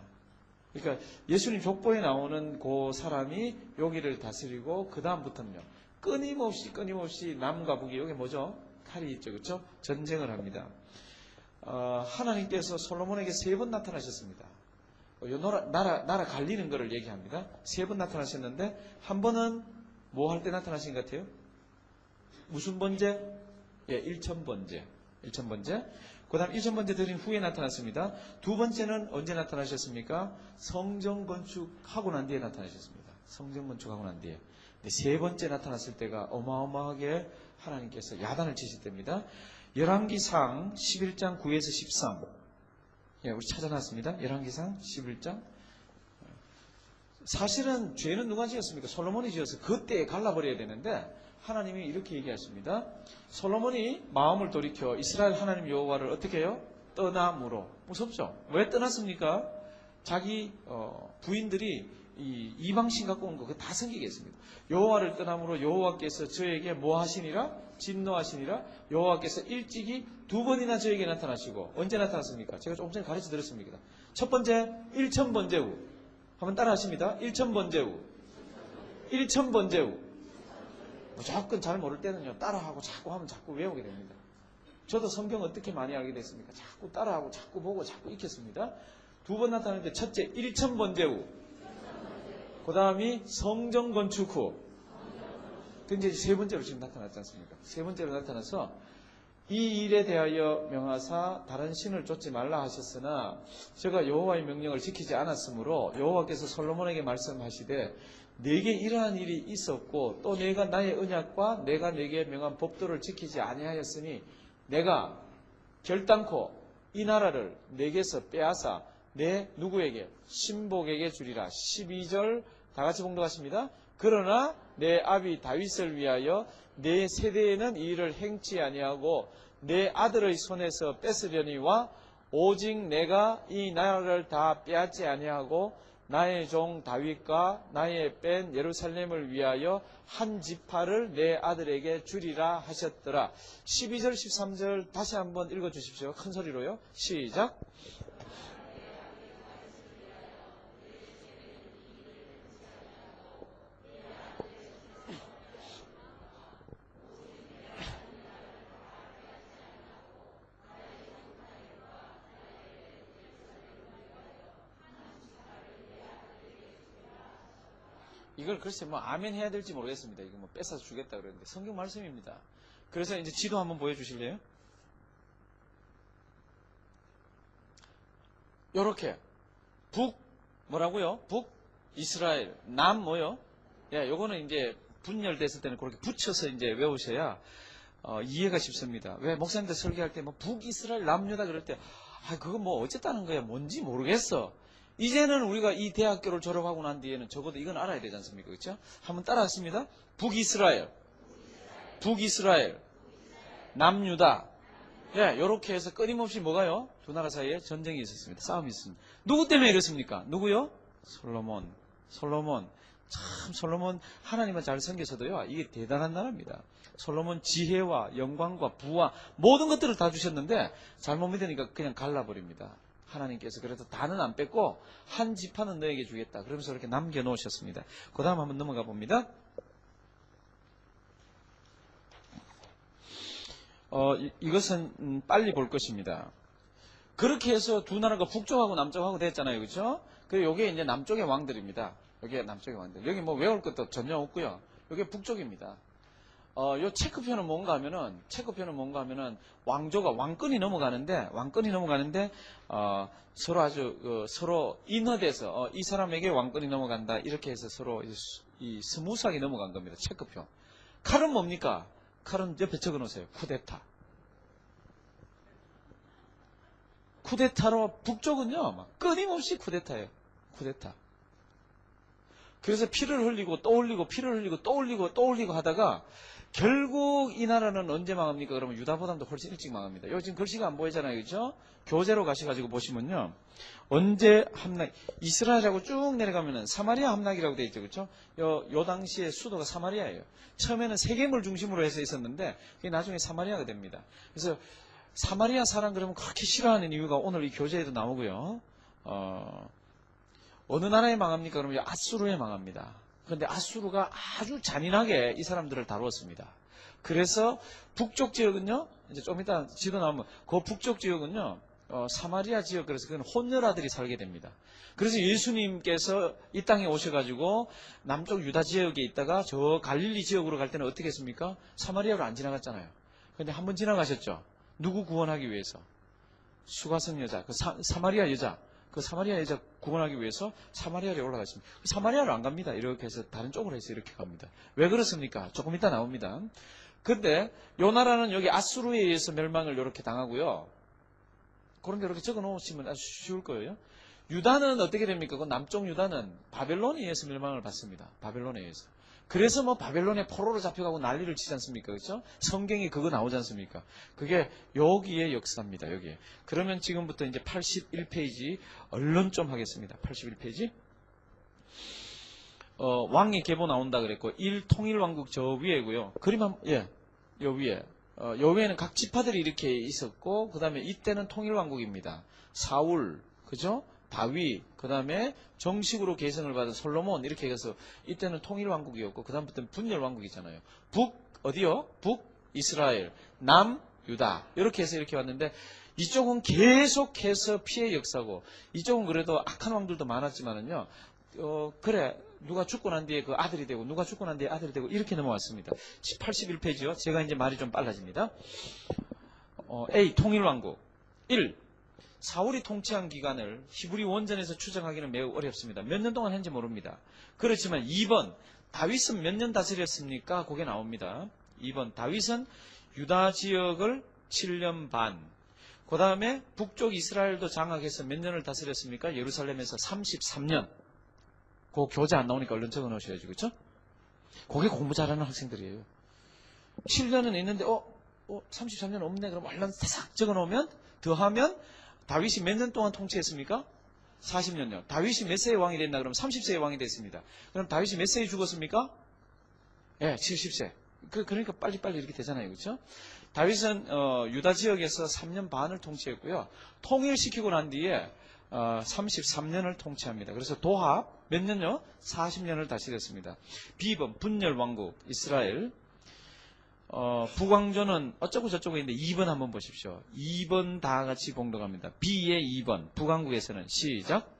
그러니까 예수님 족보에 나오는 그 사람이 여기를 다스리고 그 다음부터는요. 끊임없이 남과 북이 여기 뭐죠? 칼이 있죠. 그렇죠? 전쟁을 합니다. 하나님께서 솔로몬에게 3번 나타나셨습니다. 나라 갈리는 것을 얘기합니다. 3번 나타나셨는데 한 번은 뭐 할 때 나타나신 것 같아요? 무슨 번제? 예, 1천번제. 그 다음 1천번제 드린 후에 나타났습니다. 두 번째는 언제 나타나셨습니까? 성전 건축하고 난 뒤에 나타나셨습니다. 성전 건축하고 난 뒤에. 세 번째 나타났을 때가 어마어마하게 하나님께서 야단을 치실 때입니다. 열왕기상 11장 9에서 13. 예, 우리 찾아놨습니다. 열왕기상 11장. 사실은 죄는 누가 지었습니까? 솔로몬이 지어서 그때 갈라버려야 되는데 하나님이 이렇게 얘기하십니다. 솔로몬이 마음을 돌이켜 이스라엘 하나님 여호와를 어떻게 해요? 떠남으로. 무섭죠? 왜 떠났습니까? 자기 부인들이 이방신 갖고 온 거 그거 다 섬기게 했습니다. 여호와를 떠남으로 여호와께서 저에게 뭐 하시니라? 진노하시니라? 여호와께서 일찍이 2번이나 저에게 나타나시고 언제 나타났습니까? 제가 조금 전에 가르쳐 드렸습니다. 첫 번째 1천번제 후. 한번 따라 하십니다. 1천번제 후. 무조건 잘 모를 때는요. 따라하고 자꾸 하면 자꾸 외우게 됩니다. 저도 성경 어떻게 많이 알게 됐습니까? 자꾸 따라하고 자꾸 보고 자꾸 익혔습니다. 두 번 나타나는데 첫째 일천번제후, 그 다음이 성전 건축 후, 그 이제 세 번째로 지금 나타났지 않습니까? 세 번째로 나타나서 이 일에 대하여 명하사 다른 신을 쫓지 말라 하셨으나 제가 여호와의 명령을 지키지 않았으므로 여호와께서 솔로몬에게 말씀하시되 내게 이러한 일이 있었고 또 내가 나의 언약과 내가 내게 명한 법도를 지키지 아니하였으니 내가 결단코 이 나라를 내게서 빼앗아 내 누구에게 신복에게 주리라. 12절 다 같이 봉독하십니다. 그러나 내 아비 다윗을 위하여 내 세대에는 이 일을 행치 아니하고 내 아들의 손에서 뺏으려니와 오직 내가 이 나라를 다 빼앗지 아니하고 나의 종 다윗과 나의 뺀 예루살렘을 위하여 한 지파를 내 아들에게 주리라 하셨더라. 12절 13절 다시 한번 읽어주십시오. 큰 소리로요. 시작. 이걸 글쎄 뭐 아멘 해야 될지 모르겠습니다. 이거 뭐 뺏어서 주겠다 그러는데 성경 말씀입니다. 그래서 이제 지도 한번 보여주실래요? 요렇게 북 뭐라고요? 북 이스라엘, 남 뭐요? 예, 요거는 이제 분열됐을 때는 그렇게 붙여서 이제 외우셔야 이해가 쉽습니다. 왜 목사님들 설교할 때 뭐 북 이스라엘, 남 유다 그럴 때 그거 뭐 어쨌다는 거야? 뭔지 모르겠어. 이제는 우리가 이 대학교를 졸업하고 난 뒤에는 적어도 이건 알아야 되지 않습니까? 그렇죠? 한번 따라하십니다. 북이스라엘, 북이스라엘, 남유다. 예, 요렇게 해서 끊임없이 뭐가요? 두 나라 사이에 전쟁이 있었습니다. 싸움이 있었습니다. 누구 때문에 이렇습니까? 누구요? 솔로몬. 참 솔로몬 하나님을 잘 섬겨서도요. 이게 대단한 나라입니다. 솔로몬 지혜와 영광과 부와 모든 것들을 다 주셨는데 잘못 믿으니까 그냥 갈라버립니다. 하나님께서 그래서 다는 안 뺐고 한 지파는 너에게 주겠다. 그러면서 이렇게 남겨놓으셨습니다. 그 다음 한번 넘어가 봅니다. 이것은 빨리 볼 것입니다. 그렇게 해서 두 나라가 북쪽하고 남쪽하고 됐잖아요. 그렇죠? 그리고 요게 이제 남쪽의 왕들입니다. 여기 남쪽의 왕들. 여기 뭐 외울 것도 전혀 없고요. 여기 북쪽입니다. 요 체크표는 뭔가 하면은 왕조가 왕권이 넘어가는데 서로 아주 서로 인허돼서 이 사람에게 왕권이 넘어간다 이렇게 해서 서로 이 스무스하게 넘어간 겁니다. 체크표. 칼은 뭡니까? 칼은 옆에 적어놓으세요. 쿠데타. 쿠데타로 북쪽은요 막 끊임없이 쿠데타예요. 쿠데타. 그래서 피를 흘리고 또 흘리고 피를 흘리고 또 흘리고 또 흘리고 하다가 결국 이 나라는 언제 망합니까? 그러면 유다보다도 훨씬 일찍 망합니다. 여기 지금 글씨가 안 보이잖아요. 그렇죠? 교재로 가셔가지고 보시면요. 언제 함락, 이스라엘하고 쭉 내려가면은 사마리아 함락이라고 되어 있죠. 그렇죠? 요 당시에 수도가 사마리아예요. 처음에는 세겜을 중심으로 해서 있었는데 그게 나중에 사마리아가 됩니다. 그래서 사마리아 사람 그러면 그렇게 싫어하는 이유가 오늘 이 교재에도 나오고요. 어느 나라에 망합니까? 그러면 아수르에 망합니다. 그런데 아수르가 아주 잔인하게 이 사람들을 다루었습니다. 그래서 북쪽 지역은요, 이제 좀 이따 지도 나오면 그 북쪽 지역은요, 사마리아 지역, 그래서 그건 혼혈아들이 살게 됩니다. 그래서 예수님께서 이 땅에 오셔가지고 남쪽 유다 지역에 있다가 저 갈릴리 지역으로 갈 때는 어떻게 했습니까? 사마리아로 안 지나갔잖아요. 그런데 한번 지나가셨죠? 누구 구원하기 위해서? 수가성 여자, 그 사마리아 여자. 그 사마리아 여자 구원하기 위해서 사마리아로 올라갔습니다. 사마리아로 안 갑니다. 이렇게 해서 다른 쪽으로 해서 이렇게 갑니다. 왜 그렇습니까? 조금 이따 나옵니다. 근데 요 나라는 여기 아수르에 의해서 멸망을 이렇게 당하고요. 그런데 이렇게 적어 놓으시면 아주 쉬울 거예요. 유다는 어떻게 됩니까? 그 남쪽 유다는 바벨론에 의해서 멸망을 받습니다. 바벨론에 의해서. 그래서 뭐 바벨론에 포로로 잡혀가고 난리를 치지 않습니까? 그렇죠? 성경에 그거 나오지 않습니까? 그게 여기의 역사입니다. 여기에. 그러면 지금부터 이제 81페이지 언론 좀 하겠습니다. 81페이지. 왕의 계보 나온다 그랬고 1통일왕국 저 위에고요. 그림 요 위에. 요 위에는 각 지파들이 이렇게 있었고 그다음에 이때는 통일왕국입니다. 사울, 그죠? 다윗, 그 다음에 정식으로 계승을 받은 솔로몬 이렇게 해서 이때는 통일왕국이었고 그 다음부터는 분열왕국이잖아요. 북 어디요? 북 이스라엘, 남 유다. 이렇게 해서 이렇게 왔는데 이쪽은 계속해서 피해 역사고 이쪽은 그래도 악한 왕들도 많았지만은요. 그래 누가 죽고 난 뒤에 그 아들이 되고 누가 죽고 난 뒤에 아들이 되고 이렇게 넘어왔습니다. 81페이지요. 제가 이제 말이 좀 빨라집니다. A. 통일왕국 1. 사울이 통치한 기간을 히브리 원전에서 추정하기는 매우 어렵습니다. 몇 년 동안 했는지 모릅니다. 그렇지만 2번 다윗은 몇 년 다스렸습니까? 그게 나옵니다. 2번 다윗은 유다 지역을 7년 반. 그 다음에 북쪽 이스라엘도 장악해서 몇 년을 다스렸습니까? 예루살렘에서 33년. 그 교재 안 나오니까 얼른 적어 놓으셔야죠. 그렇죠? 그게 공부 잘하는 학생들이에요. 7년은 있는데 33년 없네. 그럼 얼른 사삭 적어 놓으면 더하면 다윗이 몇 년 동안 통치했습니까? 40년요. 다윗이 몇 세의 왕이 됐나? 그럼 30세의 왕이 됐습니다. 그럼 다윗이 몇 세에 죽었습니까? 예, 70세. 그러니까 빨리빨리 이렇게 되잖아요. 그렇죠? 다윗은 유다 지역에서 3년 반을 통치했고요. 통일시키고 난 뒤에 33년을 통치합니다. 그래서 도합 몇 년요? 40년을 다스렸습니다. B번 분열왕국 이스라엘. 북왕조는 어쩌고 저쩌고 있는데 2번 한번 보십시오. 2번 다 같이 공동합니다. B의 2번 북왕국에서는 시작.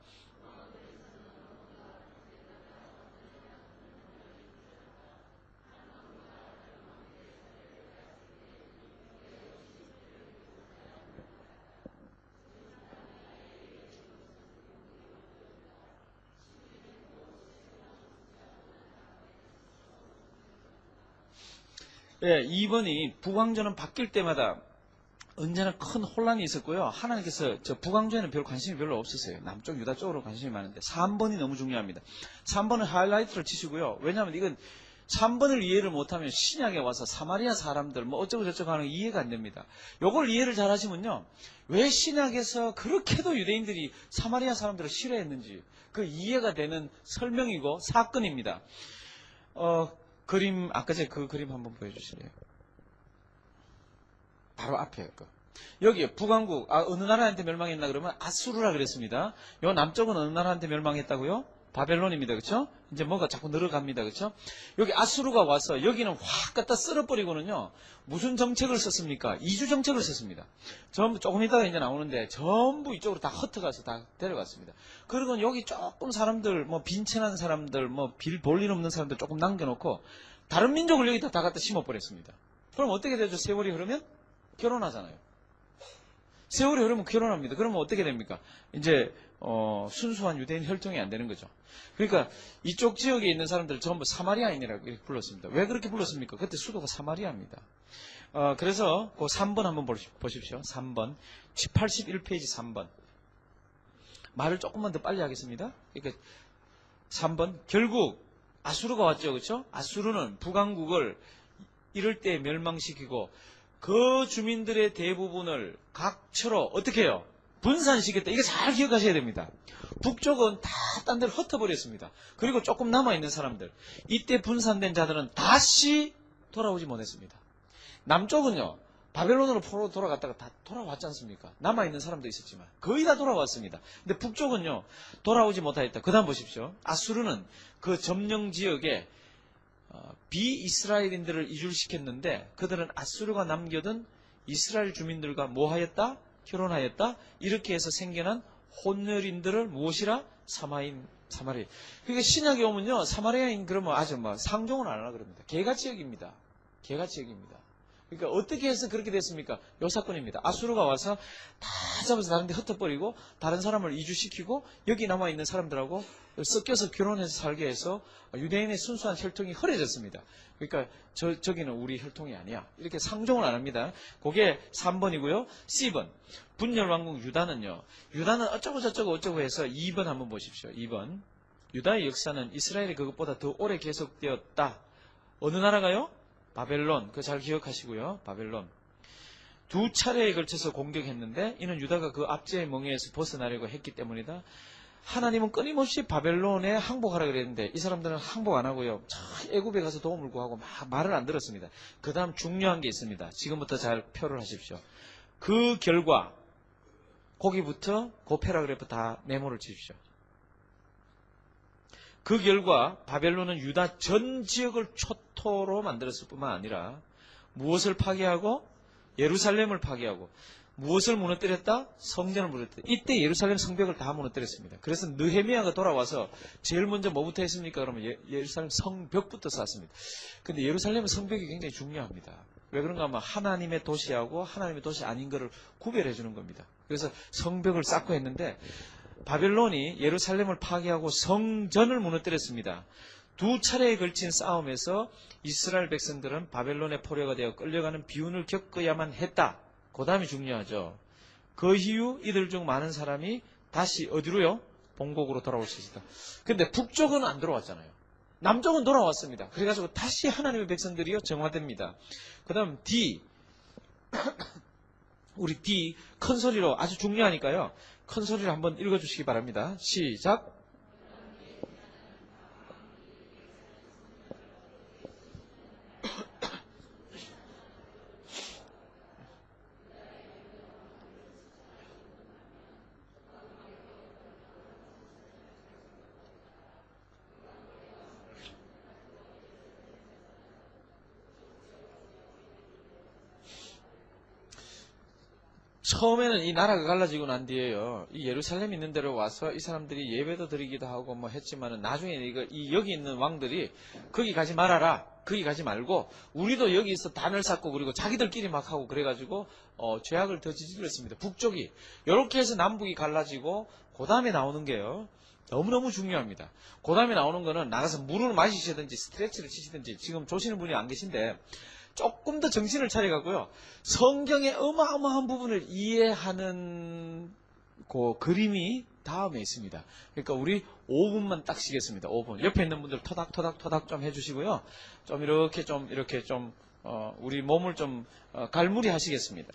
예, 2번이 북왕조는 바뀔 때마다 언제나 큰 혼란이 있었고요. 하나님께서 북왕조에는 별 관심이 별로 없었어요. 남쪽 유다 쪽으로 관심이 많은데 3번이 너무 중요합니다. 3번은 하이라이트를 치시고요. 왜냐하면 이건 3번을 이해를 못하면 신약에 와서 사마리아 사람들 뭐 어쩌고 저쩌고 하는 거 이해가 안 됩니다. 요걸 이해를 잘 하시면요. 왜 신약에서 그렇게도 유대인들이 사마리아 사람들을 싫어했는지 그 이해가 되는 설명이고 사건입니다. 그림, 아까 전에 그 그림 한번 보여주실래요? 바로 앞에 거. 여기 북왕국, 어느 나라한테 멸망했나 그러면 아수르라 그랬습니다. 요 남쪽은 어느 나라한테 멸망했다고요? 바벨론입니다. 그렇죠? 이제 뭐가 자꾸 늘어갑니다. 그렇죠? 여기 아수르가 와서 여기는 확 갖다 쓸어버리고는요. 무슨 정책을 썼습니까? 이주 정책을 썼습니다. 전부 조금 있다가 이제 나오는데 전부 이쪽으로 다 흩어가서 다 데려갔습니다. 그리고 여기 조금 사람들 뭐 빈천한 사람들 뭐 빌 볼일 없는 사람들 조금 남겨놓고 다른 민족을 여기다 다 갖다 심어버렸습니다. 그럼 어떻게 되죠? 세월이 흐르면 결혼하잖아요. 세월이 흐르면 결혼합니다. 그러면 어떻게 됩니까? 이제 순수한 유대인 혈통이 안 되는 거죠. 그러니까 이쪽 지역에 있는 사람들 전부 사마리아인이라고 이렇게 불렀습니다. 왜 그렇게 불렀습니까? 그때 수도가 사마리아입니다. 그래서 그 3번 한번 보십시오. 3번 81페이지 3번 말을 조금만 더 빨리 하겠습니다. 그러니까 3번 결국 아수르가 왔죠. 그렇죠? 아수르는 북왕국을 이럴 때 멸망시키고 그 주민들의 대부분을 각처로 어떻게 해요? 분산시켰다. 이거 잘 기억하셔야 됩니다. 북쪽은 다 딴 데로 흩어버렸습니다. 그리고 조금 남아있는 사람들. 이때 분산된 자들은 다시 돌아오지 못했습니다. 남쪽은요. 바벨론으로 포로 돌아갔다가 다 돌아왔지 않습니까? 남아있는 사람도 있었지만 거의 다 돌아왔습니다. 근데 북쪽은요. 돌아오지 못하였다. 그 다음 보십시오. 아수르는 그 점령 지역에 비이스라엘인들을 이주시켰는데 그들은 아수르가 남겨둔 이스라엘 주민들과 뭐하였다? 결혼하였다? 이렇게 해서 생겨난 혼혈인들을 무엇이라? 사마리. 그러니까 신약에 오면요. 사마리아인 그러면 아주 상종을 안 하라 그럽니다. 개같이 여깁니다. 개같이 여깁니다. 그러니까 어떻게 해서 그렇게 됐습니까? 요 사건입니다. 아수르가 와서 다 잡아서 다른 데 흩어버리고 다른 사람을 이주시키고 여기 남아있는 사람들하고 섞여서 결혼해서 살게 해서 유대인의 순수한 혈통이 흐려졌습니다. 그러니까 저기는 우리 혈통이 아니야. 이렇게 상종을 안 합니다. 그게 3번이고요. C번. 분열왕국 유다는요. 유다는 어쩌고 저쩌고 어쩌고 해서 2번 한번 보십시오. 2번. 유다의 역사는 이스라엘이 그것보다 더 오래 계속되었다. 어느 나라가요? 바벨론. 그거 잘 기억하시고요. 바벨론. 두 차례에 걸쳐서 공격했는데 이는 유다가 그 압제의 멍에에서 벗어나려고 했기 때문이다. 하나님은 끊임없이 바벨론에 항복하라 그랬는데 이 사람들은 항복 안 하고요. 애굽에 가서 도움을 구하고 막 말을 안 들었습니다. 그 다음 중요한 게 있습니다. 지금부터 잘 표를 하십시오. 그 결과 거기부터 그 패러그래프 다 메모를 치십시오. 그 결과 바벨론은 유다 전 지역을 초토로 만들었을 뿐만 아니라 무엇을 파괴하고 예루살렘을 파괴하고 무엇을 무너뜨렸다? 성전을 무너뜨렸다. 이때 예루살렘 성벽을 다 무너뜨렸습니다. 그래서 느헤미야가 돌아와서 제일 먼저 뭐부터 했습니까? 그러면 예루살렘 성벽부터 쌓았습니다. 근데 예루살렘 성벽이 굉장히 중요합니다. 왜 그런가 하면 하나님의 도시하고 하나님의 도시 아닌 것을 구별해 주는 겁니다. 그래서 성벽을 쌓고 했는데 바벨론이 예루살렘을 파괴하고 성전을 무너뜨렸습니다. 두 차례에 걸친 싸움에서 이스라엘 백성들은 바벨론의 포로가 되어 끌려가는 비운을 겪어야만 했다. 그 다음이 중요하죠. 그 이후 이들 중 많은 사람이 다시 어디로요? 본국으로 돌아올 수 있다. 근데 북쪽은 안 돌아왔잖아요. 남쪽은 돌아왔습니다. 그래가지고 다시 하나님의 백성들이요 정화됩니다. 그 다음 D 우리 D 큰 소리로 아주 중요하니까요. 큰 소리로 한번 읽어주시기 바랍니다. 시작. 처음에는 이 나라가 갈라지고 난 뒤에요. 이 예루살렘 있는 데로 와서 이 사람들이 예배도 드리기도 하고 뭐 했지만은 나중에 여기 있는 왕들이 거기 가지 말아라. 거기 가지 말고 우리도 여기서 단을 쌓고 그리고 자기들끼리 막 하고 그래가지고 죄악을 더 저질렀습니다. 북쪽이. 이렇게 해서 남북이 갈라지고 그 다음에 나오는 게요. 너무너무 중요합니다. 그 다음에 나오는 거는 나가서 물을 마시시든지 스트레치를 치시든지 지금 조시는 분이 안 계신데 조금 더 정신을 차려가고요. 성경의 어마어마한 부분을 이해하는 그 그림이 다음에 있습니다. 그러니까 우리 5분만 딱 쉬겠습니다. 5분. 옆에 있는 분들 토닥토닥 좀 해주시고요. 좀 이렇게 좀 우리 몸을 좀 갈무리 하시겠습니다.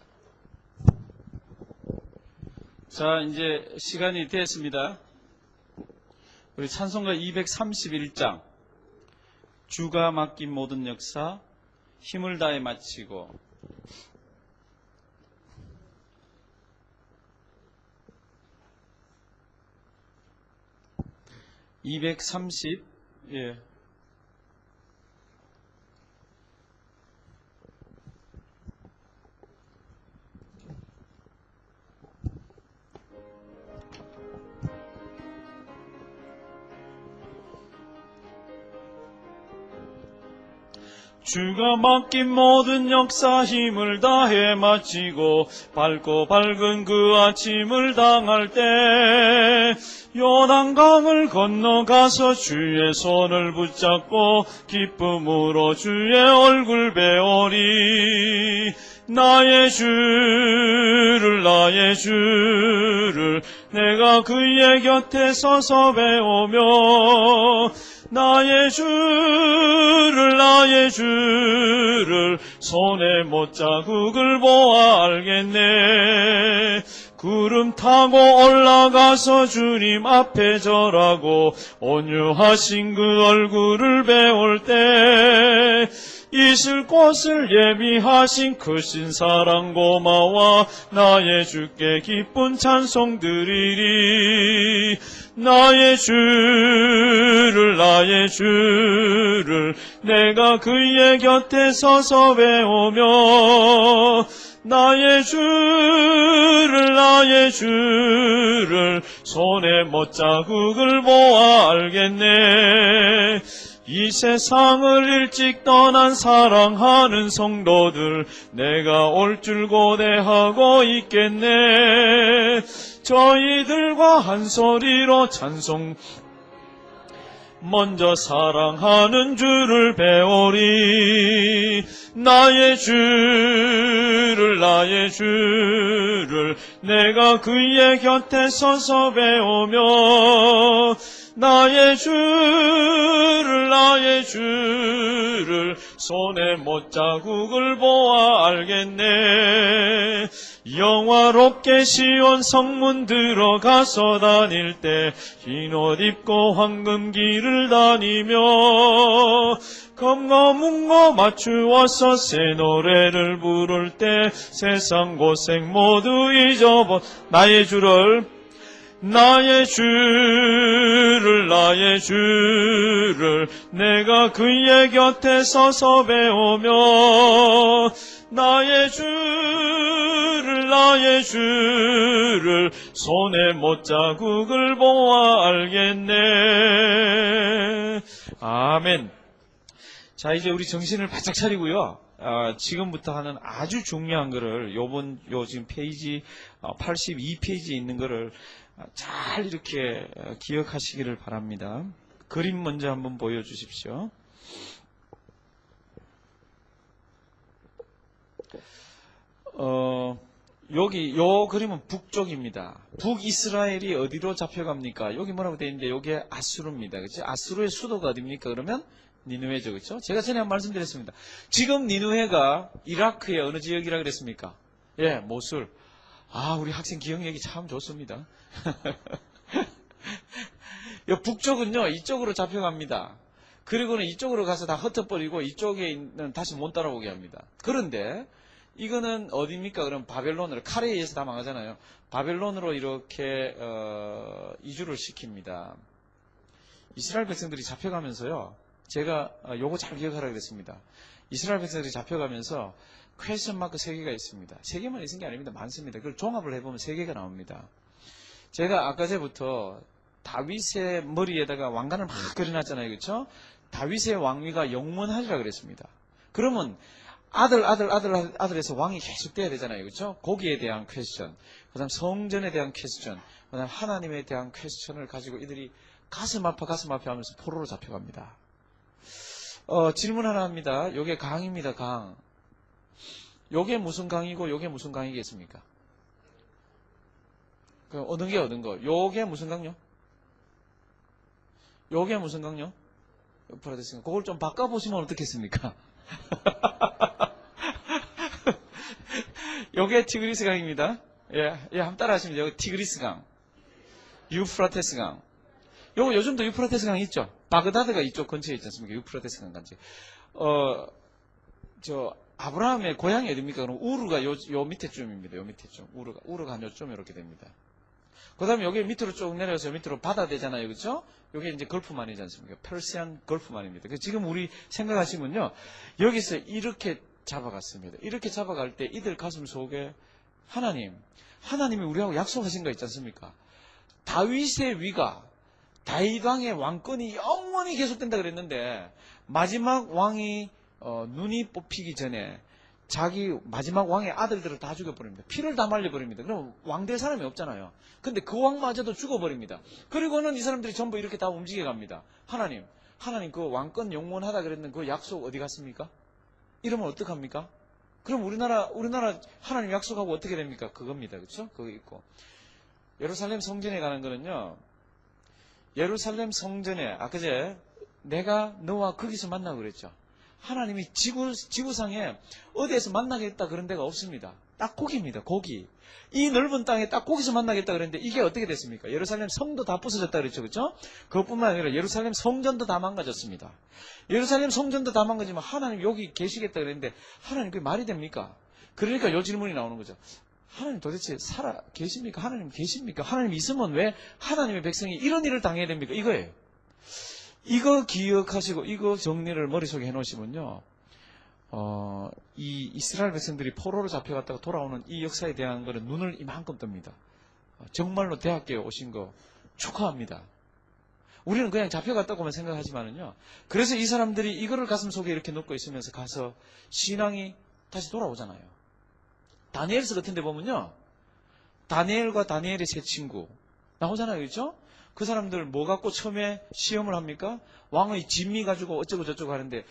자, 이제 시간이 됐습니다. 우리 찬송가 231장 주가 맡긴 모든 역사 힘을 다해 마치고 230 예. 주가 맡긴 모든 역사 힘을 다해 마치고 밝고 밝은 그 아침을 당할 때 요단강을 건너가서 주의 손을 붙잡고 기쁨으로 주의 얼굴 배우리. 나의 주를 내가 그의 곁에 서서 배우며 나의 주를 손에 못자국을 보아 알겠네. 구름 타고 올라가서 주님 앞에 절하고 온유하신 그 얼굴을 배울 때 있을 곳을 예비하신 크신 사랑 고마워 나의 주께 기쁜 찬송 드리리. 나의 주를 내가 그의 곁에 서서 배우며 나의 주를 손에 못자국을 보아 알겠네. 이 세상을 일찍 떠난 사랑하는 성도들 내가 올 줄 고대하고 있겠네. 저희들과 한 소리로 찬송 먼저 사랑하는 주를 배우리. 나의 주를 내가 그의 곁에 서서 배우며 나의 주를 손에 못자국을 보아 알겠네. 영화롭게 시온 성문 들어가서 다닐 때 흰 옷 입고 황금길을 다니며 검거문거 맞추어서 새 노래를 부를 때 세상 고생 모두 잊어버 나의 주를 내가 그의 곁에 서서 배우며 나의 주를 손에 못자국을 보아 알겠네. 아멘. 자, 이제 우리 정신을 바짝 차리고요. 지금부터 하는 아주 중요한 거를 지금 페이지 82페이지에 있는 거를 잘 이렇게 기억하시기를 바랍니다. 그림 먼저 한번 보여주십시오. 요 그림은 북쪽입니다. 북이스라엘이 어디로 잡혀갑니까? 여기 뭐라고 되어 있는데, 요게 아수르입니다. 그렇죠? 아수르의 수도가 어디입니까? 그러면 니누에죠. 그렇죠? 제가 전에 한번 말씀드렸습니다. 지금 니누에가 이라크의 어느 지역이라 그랬습니까? 예, 모술. 우리 학생 기억력이 참 좋습니다. 요 북쪽은요, 이쪽으로 잡혀갑니다. 그리고는 이쪽으로 가서 다 흩어버리고 이쪽에 있는 다시 못 따라오게 합니다. 그런데 이거는 어디입니까? 그럼 바벨론으로, 칼에 의해서 다 망하잖아요. 바벨론으로 이렇게 이주를 시킵니다. 이스라엘 백성들이 잡혀가면서요, 제가 요거 잘 기억하라 그랬습니다. 이스라엘 백성들이 잡혀가면서 퀘스천 마크 3개가 있습니다. 3개만 있는 게 아닙니다. 많습니다. 그걸 종합을 해보면 3개가 나옵니다. 제가 아까 전부터 다윗의 머리에다가 왕관을 막 그려놨잖아요. 그렇죠? 다윗의 왕위가 영원하리라 그랬습니다. 그러면 아들에서 왕이 계속 돼야 되잖아요. 그렇죠? 거기에 대한 퀘스천, 그 다음 성전에 대한 퀘스천, 그 다음 하나님에 대한 퀘스천을 가지고 이들이 가슴 아파 하면서 포로로 잡혀갑니다. 질문 하나 합니다. 요게 강입니다. 강. 요게 무슨 강이고 요게 무슨 강이겠습니까? 얻은 게 얻은 거. 요게 무슨 강요? 요게 무슨 강요? 프라데스강. 그걸 좀 바꿔보시면 어떻겠습니까? 요게 티그리스 강입니다. 예, 한번 따라 하시면 돼요. 티그리스 강. 유프라테스 강. 요즘도 유프라테스 강이 있죠? 바그다드가 이쪽 근처에 있지 않습니까? 유프라테스 강 간지. 아브라함의 고향이 어딥니까? 그럼 우르가 요 밑에쯤입니다. 요 밑에쯤. 우르가 한 요쯤 이렇게 됩니다. 그 다음에 여기 밑으로 쭉 내려서 밑으로 바다 되잖아요. 그렇죠? 요게 이제 걸프만이지 않습니까? 페르시안 걸프만입니다. 지금 우리 생각하시면요. 여기서 이렇게 잡아갔습니다. 이렇게 잡아갈 때 이들 가슴 속에 하나님이 우리하고 약속하신 거 있지 않습니까? 다윗의 위가, 다윗 왕의 왕권이 영원히 계속된다 그랬는데, 마지막 왕이 눈이 뽑히기 전에 자기 마지막 왕의 아들들을 다 죽여버립니다. 피를 다 말려버립니다. 그럼 왕 될 사람이 없잖아요. 근데 그 왕마저도 죽어버립니다. 그리고는 이 사람들이 전부 이렇게 다 움직여갑니다. 하나님 그 왕권 영원하다 그랬는데 그 약속 어디 갔습니까? 이러면 어떡합니까? 그럼 우리나라 하나님 약속하고 어떻게 됩니까? 그겁니다. 그렇죠? 그거 있고. 예루살렘 성전에 가는 거는요. 예루살렘 성전에 아까제 내가 너와 거기서 만나고 그랬죠. 하나님이 지구상에 어디에서 만나겠다 그런 데가 없습니다. 딱 거기입니다. 거기. 이 넓은 땅에 딱 거기서 만나겠다 그랬는데 이게 어떻게 됐습니까? 예루살렘 성도 다 부서졌다 그랬죠. 그렇죠? 그것뿐만 아니라 예루살렘 성전도 다 망가졌습니다. 예루살렘 성전도 다 망가지면 하나님 여기 계시겠다 그랬는데 하나님 그게 말이 됩니까? 그러니까 요 질문이 나오는 거죠. 하나님 도대체 살아 계십니까? 하나님 계십니까? 하나님 있으면 왜 하나님의 백성이 이런 일을 당해야 됩니까? 이거예요. 이거 기억하시고 이거 정리를 머릿속에 해놓으시면요. 이 이스라엘 백성들이 포로로 잡혀갔다가 돌아오는 이 역사에 대한 거는 눈을 이만큼 뜹니다. 정말로 대학교에 오신 거 축하합니다. 우리는 그냥 잡혀갔다고만 생각하지만은요. 그래서 이 사람들이 이거를 가슴 속에 이렇게 넣고 있으면서 가서 신앙이 다시 돌아오잖아요. 다니엘서 같은 데 보면요. 다니엘과 다니엘의 세 친구 나오잖아요. 그렇죠? 그 사람들 뭐 갖고 처음에 시험을 합니까? 왕의 진미 가지고 어쩌고 저쩌고 하는데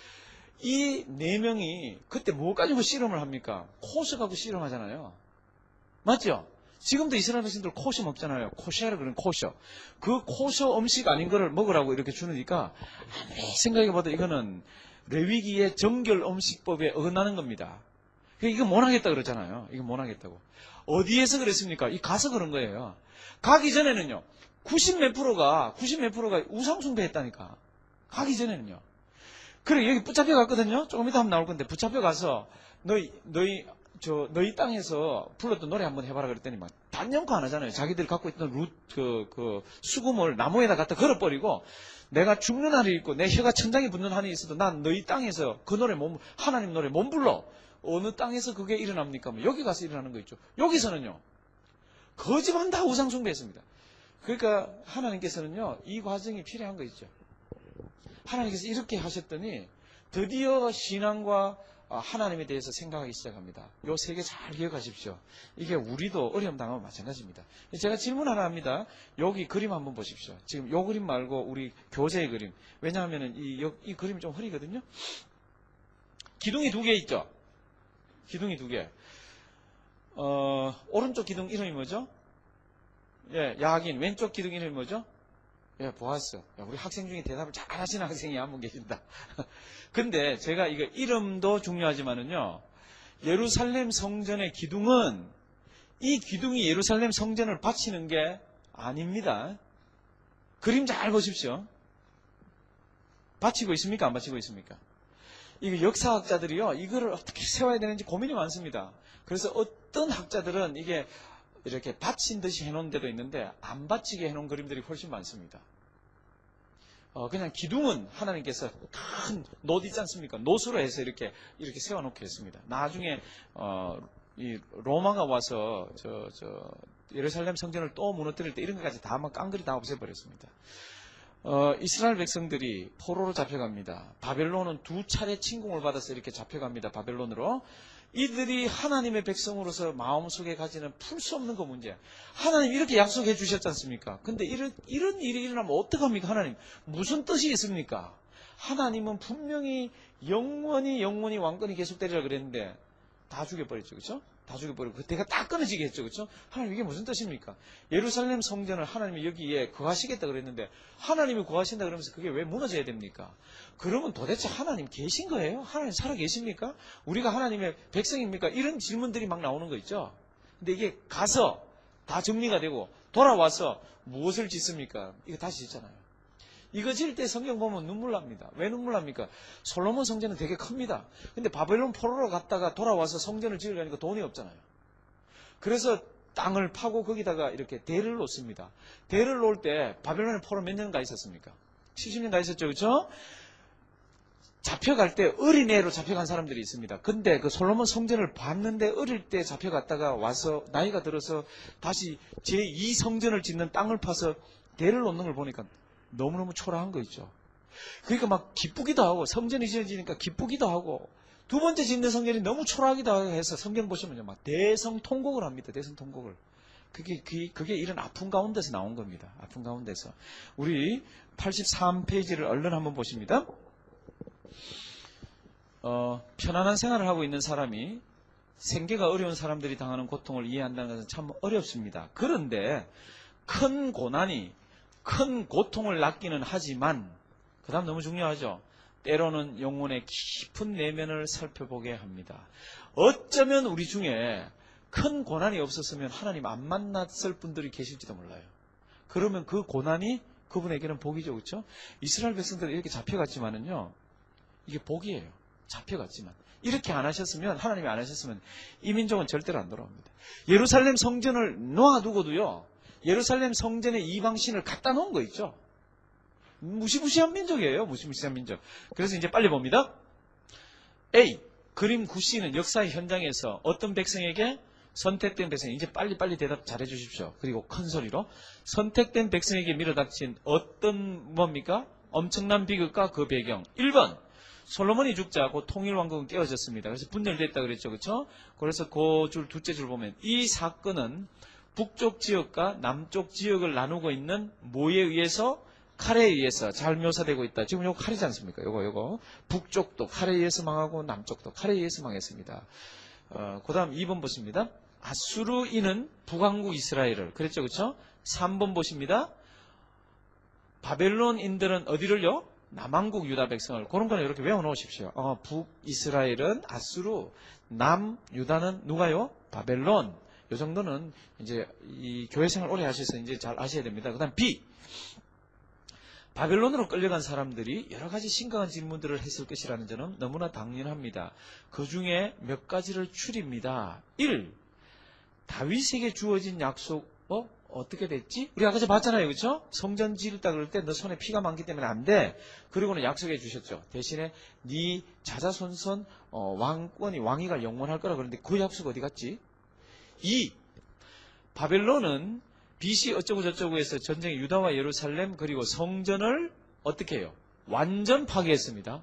이 네 명이 그때 뭐 가지고 씨름을 합니까? 코셔 갖고 씨름하잖아요. 맞죠? 지금도 이스라엘 백성들 코셔 먹잖아요. 코셔라 그러는 코셔. 그 코셔 음식 아닌 거를 먹으라고 이렇게 주니까 아무리 생각해봐도 이거는 레위기의 정결 음식법에 어긋나는 겁니다. 이거 못 하겠다 그러잖아요. 이거 못 하겠다고. 어디에서 그랬습니까? 이 가서 그런 거예요. 가기 전에는요. 90 몇 프로가 우상숭배했다니까. 가기 전에는요. 그래 여기 붙잡혀 갔거든요. 조금 이따 한번 나올 건데 붙잡혀 가서 너희 너희 땅에서 불렀던 노래 한번 해봐라 그랬더니 막 단연코 안 하잖아요. 자기들이 갖고 있던 수금을 나무에다 갖다 걸어버리고 내가 죽는 한이 있고 내 혀가 천장에 붙는 한이 있어도 난 너희 땅에서 그 노래 하나님 노래 못 불러. 어느 땅에서 그게 일어납니까? 뭐 여기 가서 일어나는 거 있죠. 여기서는요. 그 집안 다 우상 숭배했습니다. 그러니까 하나님께서는요. 이 과정이 필요한 거 있죠. 하나님께서 이렇게 하셨더니 드디어 신앙과 하나님에 대해서 생각하기 시작합니다. 요 세 개 잘 기억하십시오. 이게 우리도 어려움 당하면 마찬가지입니다. 제가 질문 하나 합니다. 여기 그림 한번 보십시오. 지금 요 그림 말고 우리 교재의 그림. 왜냐하면 이 그림이 좀 흐리거든요. 기둥이 2개 있죠. 기둥이 2개. 오른쪽 기둥 이름이 뭐죠? 예, 야긴. 왼쪽 기둥 이름이 뭐죠? 예, 보았어. 우리 학생 중에 대답을 잘 하시는 학생이 한 분 계신다. 근데 제가 이거 이름도 중요하지만은요, 예루살렘 성전의 기둥은 이 기둥이 예루살렘 성전을 바치는 게 아닙니다. 그림 잘 보십시오. 바치고 있습니까? 안 바치고 있습니까? 이거 역사학자들이요, 이거를 어떻게 세워야 되는지 고민이 많습니다. 그래서 어떤 학자들은 이게 이렇게 받친 듯이 해놓은 데도 있는데 안 받치게 해놓은 그림들이 훨씬 많습니다. 그냥 기둥은 하나님께서 큰 노 있지 않습니까? 노수로 해서 이렇게 세워놓게 했습니다. 나중에 이 로마가 와서 예루살렘 성전을 또 무너뜨릴 때 이런 것까지 다 막 깡그리 다 없애버렸습니다. 이스라엘 백성들이 포로로 잡혀갑니다. 바벨론은 2차례 침공을 받아서 이렇게 잡혀갑니다. 바벨론으로. 이들이 하나님의 백성으로서 마음속에 가지는 풀 수 없는 그 문제. 하나님 이렇게 약속해 주셨지 않습니까? 근데 이런 일이 일어나면 어떡합니까? 하나님 무슨 뜻이 있습니까? 하나님은 분명히 영원히 왕권이 계속되리라 그랬는데 다 죽여버렸죠. 그렇죠? 다 죽여버리고 그때가 딱 끊어지게 했죠. 그렇죠? 하나님 이게 무슨 뜻입니까? 예루살렘 성전을 하나님이 여기에 거하시겠다 그랬는데 하나님이 거하신다 그러면서 그게 왜 무너져야 됩니까? 그러면 도대체 하나님 계신 거예요? 하나님 살아 계십니까? 우리가 하나님의 백성입니까? 이런 질문들이 막 나오는 거 있죠. 근데 이게 가서 다 정리가 되고 돌아와서 무엇을 짓습니까? 이거 다시 짓잖아요. 이거 질 때 성경 보면 눈물 납니다. 왜 눈물 납니까? 솔로몬 성전은 되게 큽니다. 근데 바벨론 포로로 갔다가 돌아와서 성전을 지으려니까 돈이 없잖아요. 그래서 땅을 파고 거기다가 이렇게 대를 놓습니다. 대를 놓을 때 바벨론에 포로 몇 년 가 있었습니까? 70년 가 있었죠. 그렇죠? 잡혀갈 때 어린애로 잡혀간 사람들이 있습니다. 근데 그 솔로몬 성전을 봤는데 어릴 때 잡혀갔다가 와서 나이가 들어서 다시 제2 성전을 짓는 땅을 파서 대를 놓는 걸 보니까 너무너무 초라한 거 있죠. 그러니까 막 기쁘기도 하고 성전이 지어지니까 기쁘기도 하고 두 번째 짓는 성전이 너무 초라하기도 해서 성경 보시면요 막 대성통곡을 합니다. 대성통곡을. 그게 이런 아픔 가운데서 나온 겁니다. 아픔 가운데서. 우리 83페이지를 얼른 한번 보십니다. 편안한 생활을 하고 있는 사람이 생계가 어려운 사람들이 당하는 고통을 이해한다는 것은 참 어렵습니다. 그런데 큰 고난이 큰 고통을 낳기는 하지만 그 다음 너무 중요하죠. 때로는 영혼의 깊은 내면을 살펴보게 합니다. 어쩌면 우리 중에 큰 고난이 없었으면 하나님 안 만났을 분들이 계실지도 몰라요. 그러면 그 고난이 그분에게는 복이죠. 그렇죠? 이스라엘 백성들이 이렇게 잡혀갔지만은요. 이게 복이에요. 잡혀갔지만. 이렇게 안 하셨으면 하나님이 안 하셨으면 이 민족은 절대로 안 돌아옵니다. 예루살렘 성전을 놓아두고도요. 예루살렘 성전에 이방신을 갖다 놓은 거 있죠. 무시무시한 민족이에요. 무시무시한 민족. 그래서 이제 빨리 봅니다. A. 그림 9C는 역사의 현장에서 어떤 백성에게 선택된 백성. 이제 빨리 대답 잘해 주십시오. 그리고 큰 소리로. 선택된 백성에게 밀어닥친 어떤 뭡니까? 엄청난 비극과 그 배경. 1번. 솔로몬이 죽자 그 통일왕국은 깨어졌습니다. 그래서 분열됐다 그랬죠. 그렇죠? 그래서 그 줄 둘째 줄 보면 이 사건은 북쪽 지역과 남쪽 지역을 나누고 있는 뭐에 의해서? 칼에 의해서 잘 묘사되고 있다. 지금 이거 칼이지 않습니까? 요거. 북쪽도 칼에 의해서 망하고 남쪽도 칼에 의해서 망했습니다. 그 다음 2번 보십니다. 아수르인은 북왕국 이스라엘을. 그랬죠. 그렇죠? 3번 보십니다. 바벨론인들은 어디를요? 남왕국 유다 백성을. 그런 거는 이렇게 외워놓으십시오. 북이스라엘은 아수르, 남유다는 누가요? 바벨론. 이 정도는 이제 이 교회 생활 오래 하셔서 이제 잘 아셔야 됩니다. 그 다음 B. 바벨론으로 끌려간 사람들이 여러 가지 심각한 질문들을 했을 것이라는 점은 너무나 당연합니다. 그 중에 몇 가지를 추립니다. 1. 다윗에게 주어진 약속, 어떻게 됐지? 우리 아까 봤잖아요. 그렇죠? 성전 지었다 그럴 때 너 손에 피가 많기 때문에 안 돼. 그리고는 약속해 주셨죠. 대신에 네 자자손손 왕위가 영원할 거라 그러는데 그 약속 어디 갔지? 2. 바벨론은 BC 어쩌고 저쩌고 해서 전쟁에 유다와 예루살렘 그리고 성전을 어떻게 해요? 완전 파괴했습니다.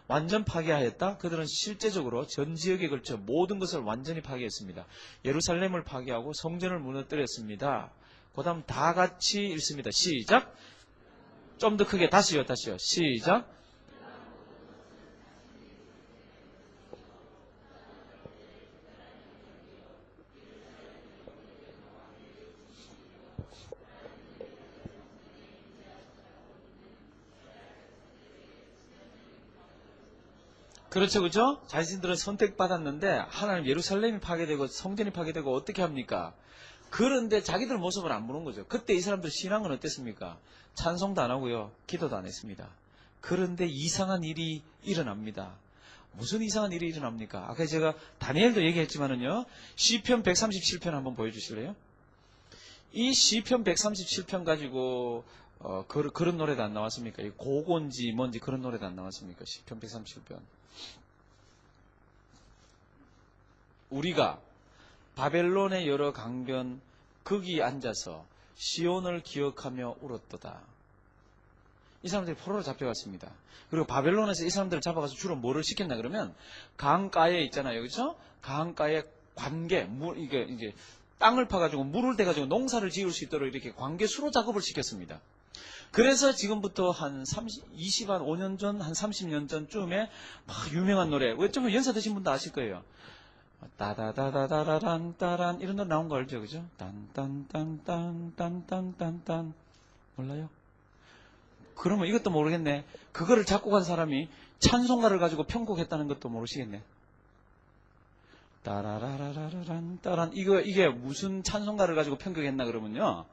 완전 파괴하였다. 그들은 실제적으로 전 지역에 걸쳐 모든 것을 완전히 파괴했습니다. 예루살렘을 파괴하고 성전을 무너뜨렸습니다. 그 다음 다 같이 읽습니다. 시작. 좀 더 크게 다시요. 시작. 그렇죠. 자신들은 선택받았는데 하나님 예루살렘이 파괴되고 성전이 파괴되고 어떻게 합니까? 그런데 자기들 모습을 안 보는 거죠. 그때 이 사람들 신앙은 어땠습니까? 찬송도 안 하고요. 기도도 안 했습니다. 그런데 이상한 일이 일어납니다. 무슨 이상한 일이 일어납니까? 아까 제가 다니엘도 얘기했지만은요. 시편 137편 한번 보여주실래요? 이 시편 137편 가지고 그런 노래도 안 나왔습니까? 이 고곤지 뭔지 그런 노래도 안 나왔습니까? 시편 137편. 우리가 바벨론의 여러 강변 거기 앉아서 시온을 기억하며 울었도다. 이 사람들이 포로로 잡혀갔습니다. 그리고 바벨론에서 이 사람들을 잡아가서 주로 뭐를 시켰나 그러면 강가에 있잖아요, 그렇죠? 강가에 관계, 이게 땅을 파가지고 물을 대가지고 농사를 지을 수 있도록 이렇게 관계 수로 작업을 시켰습니다. 그래서 지금부터 한 25년 전, 한 30년 전쯤에 막 유명한 노래, 좀 연사 드신 분도 아실 거예요. 따다다다다란 따란 이런 노래 나온 거 알죠, 그죠? 딴딴딴딴딴딴딴 몰라요? 그러면 이것도 모르겠네. 그거를 작곡한 사람이 찬송가를 가지고 편곡했다는 것도 모르시겠네. 따라라라라란 따란 이게 무슨 찬송가를 가지고 편곡했나 그러면요.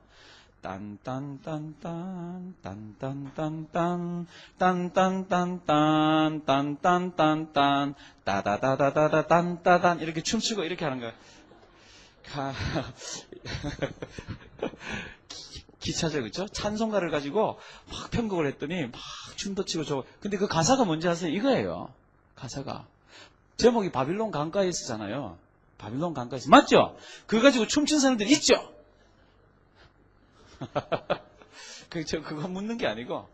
딴딴딴딴 딴딴딴딴 딴딴딴딴 딴딴딴딴 따다다다다다 딴따단 이렇게 춤추고 이렇게 하는 거예요. 기차죠, 그렇죠? 찬송가를 가지고 막 편곡을 했더니 막 춤도 추고 저거. 근데 그 가사가 뭔지 아세요? 이거예요. 가사가 제목이 바빌론 강가에 있었잖아요. 바빌론 강가에서 맞죠? 그거 가지고 춤춘 사람들이 있죠. 그거 묻는 게 아니고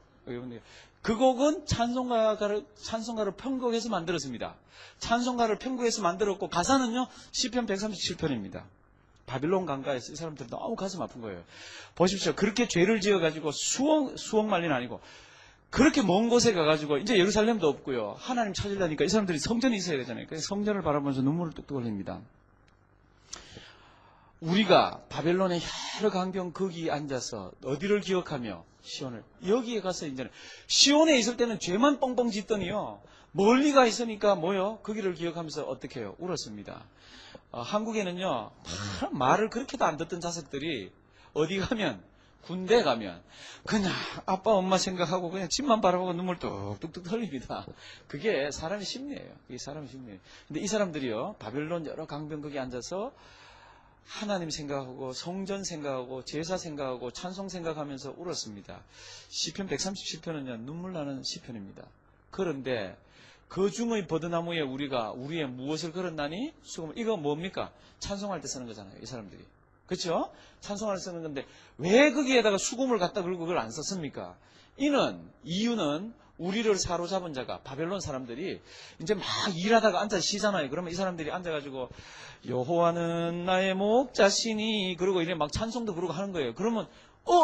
그 곡은 찬송가를 편곡해서 만들었습니다. 찬송가를 편곡해서 만들었고 가사는요 시편 137편입니다. 바빌론 강가에서 이 사람들 너무 가슴 아픈 거예요. 보십시오. 그렇게 죄를 지어가지고 수억 만리는 아니고 그렇게 먼 곳에 가가지고 이제 예루살렘도 없고요. 하나님 찾으려니까 이 사람들이 성전이 있어야 되잖아요. 그래서 성전을 바라보면서 눈물을 뚝뚝 흘립니다. 우리가 바벨론의 여러 강변 거기 앉아서 어디를 기억하며 시온을 여기에 가서 이제는 시온에 있을 때는 죄만 뻥뻥 짓더니요 멀리 가 있으니까 뭐요? 거기를 기억하면서 어떻게 해요? 울었습니다. 한국에는요 말을 그렇게도 안 듣던 자식들이 어디 가면 군대 가면 그냥 아빠 엄마 생각하고 그냥 집만 바라보고 눈물 뚝뚝뚝 흘립니다. 그게 사람의 심리예요. 그게 사람의 심리예요. 근데 이 사람들이요 바벨론 여러 강변 거기 앉아서 하나님 생각하고 성전 생각하고 제사 생각하고 찬송 생각하면서 울었습니다. 시편 137편은요 눈물 나는 시편입니다. 그런데 그 중의 버드나무에 우리의 무엇을 걸었나니? 수금을. 이거 뭡니까? 찬송할 때 쓰는 거잖아요. 이 사람들이. 그렇죠? 찬송할 때 쓰는 건데 왜 거기에다가 수금을 갖다 걸고 그걸 안 썼습니까? 이유는 우리를 사로잡은 자가 바벨론 사람들이 이제 막 일하다가 앉아서 쉬잖아요. 그러면 이 사람들이 앉아가지고 여호와는 나의 목자시니 그러고 이래 막 찬송도 부르고 하는 거예요. 그러면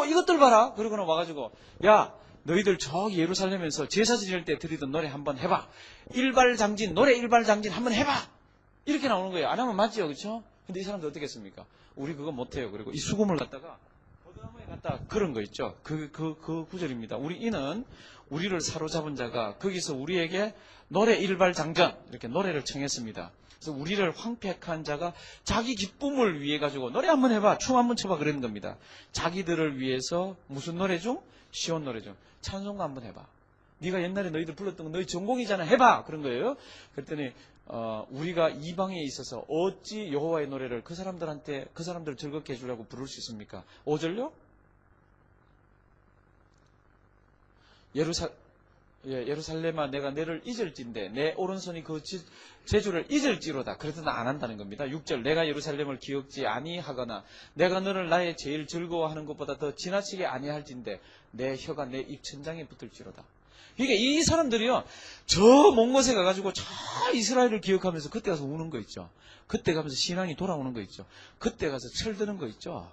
이것들 봐라. 그러고는 와가지고 야 너희들 저기 예루살렘에서 제사 지낼 때 드리던 노래 한번 해봐. 노래 일발장진 한번 해봐. 이렇게 나오는 거예요. 안 하면 맞지요, 그렇죠? 근데 이 사람들 어떻게 했습니까? 우리 그거 못해요. 그리고 이 수금을 갖다가 소돔에 갔다 그런 거 있죠. 그 구절입니다. 우리 이는 우리를 사로잡은 자가 거기서 우리에게 노래 일발장전 이렇게 노래를 청했습니다. 그래서 우리를 황폐한 자가 자기 기쁨을 위해 가지고 노래 한번 해봐, 춤 한번 춰봐 그러는 겁니다. 자기들을 위해서 무슨 노래 중? 시온 노래 중 찬송가 한번 해봐. 네가 옛날에 너희들 불렀던 거 너희 전공이잖아, 해봐 그런 거예요. 그랬더니 우리가 이방에 있어서 어찌 여호와의 노래를 그 사람들을 즐겁게 해주려고 부를 수 있습니까? 5절요? 예루살렘아 내가 너를 잊을진데 내 오른손이 그 제주를 잊을지로다. 그래도 나 안 한다는 겁니다. 6절 내가 예루살렘을 기억지 아니하거나 내가 너를 나의 제일 즐거워하는 것보다 더 지나치게 아니할진데 내 혀가 내 입천장에 붙을지로다. 그러니까 이 사람들이요, 저 먼 곳에 가가지고 저 이스라엘을 기억하면서 그때 가서 우는 거 있죠. 그때 가면서 신앙이 돌아오는 거 있죠. 그때 가서 철드는 거 있죠.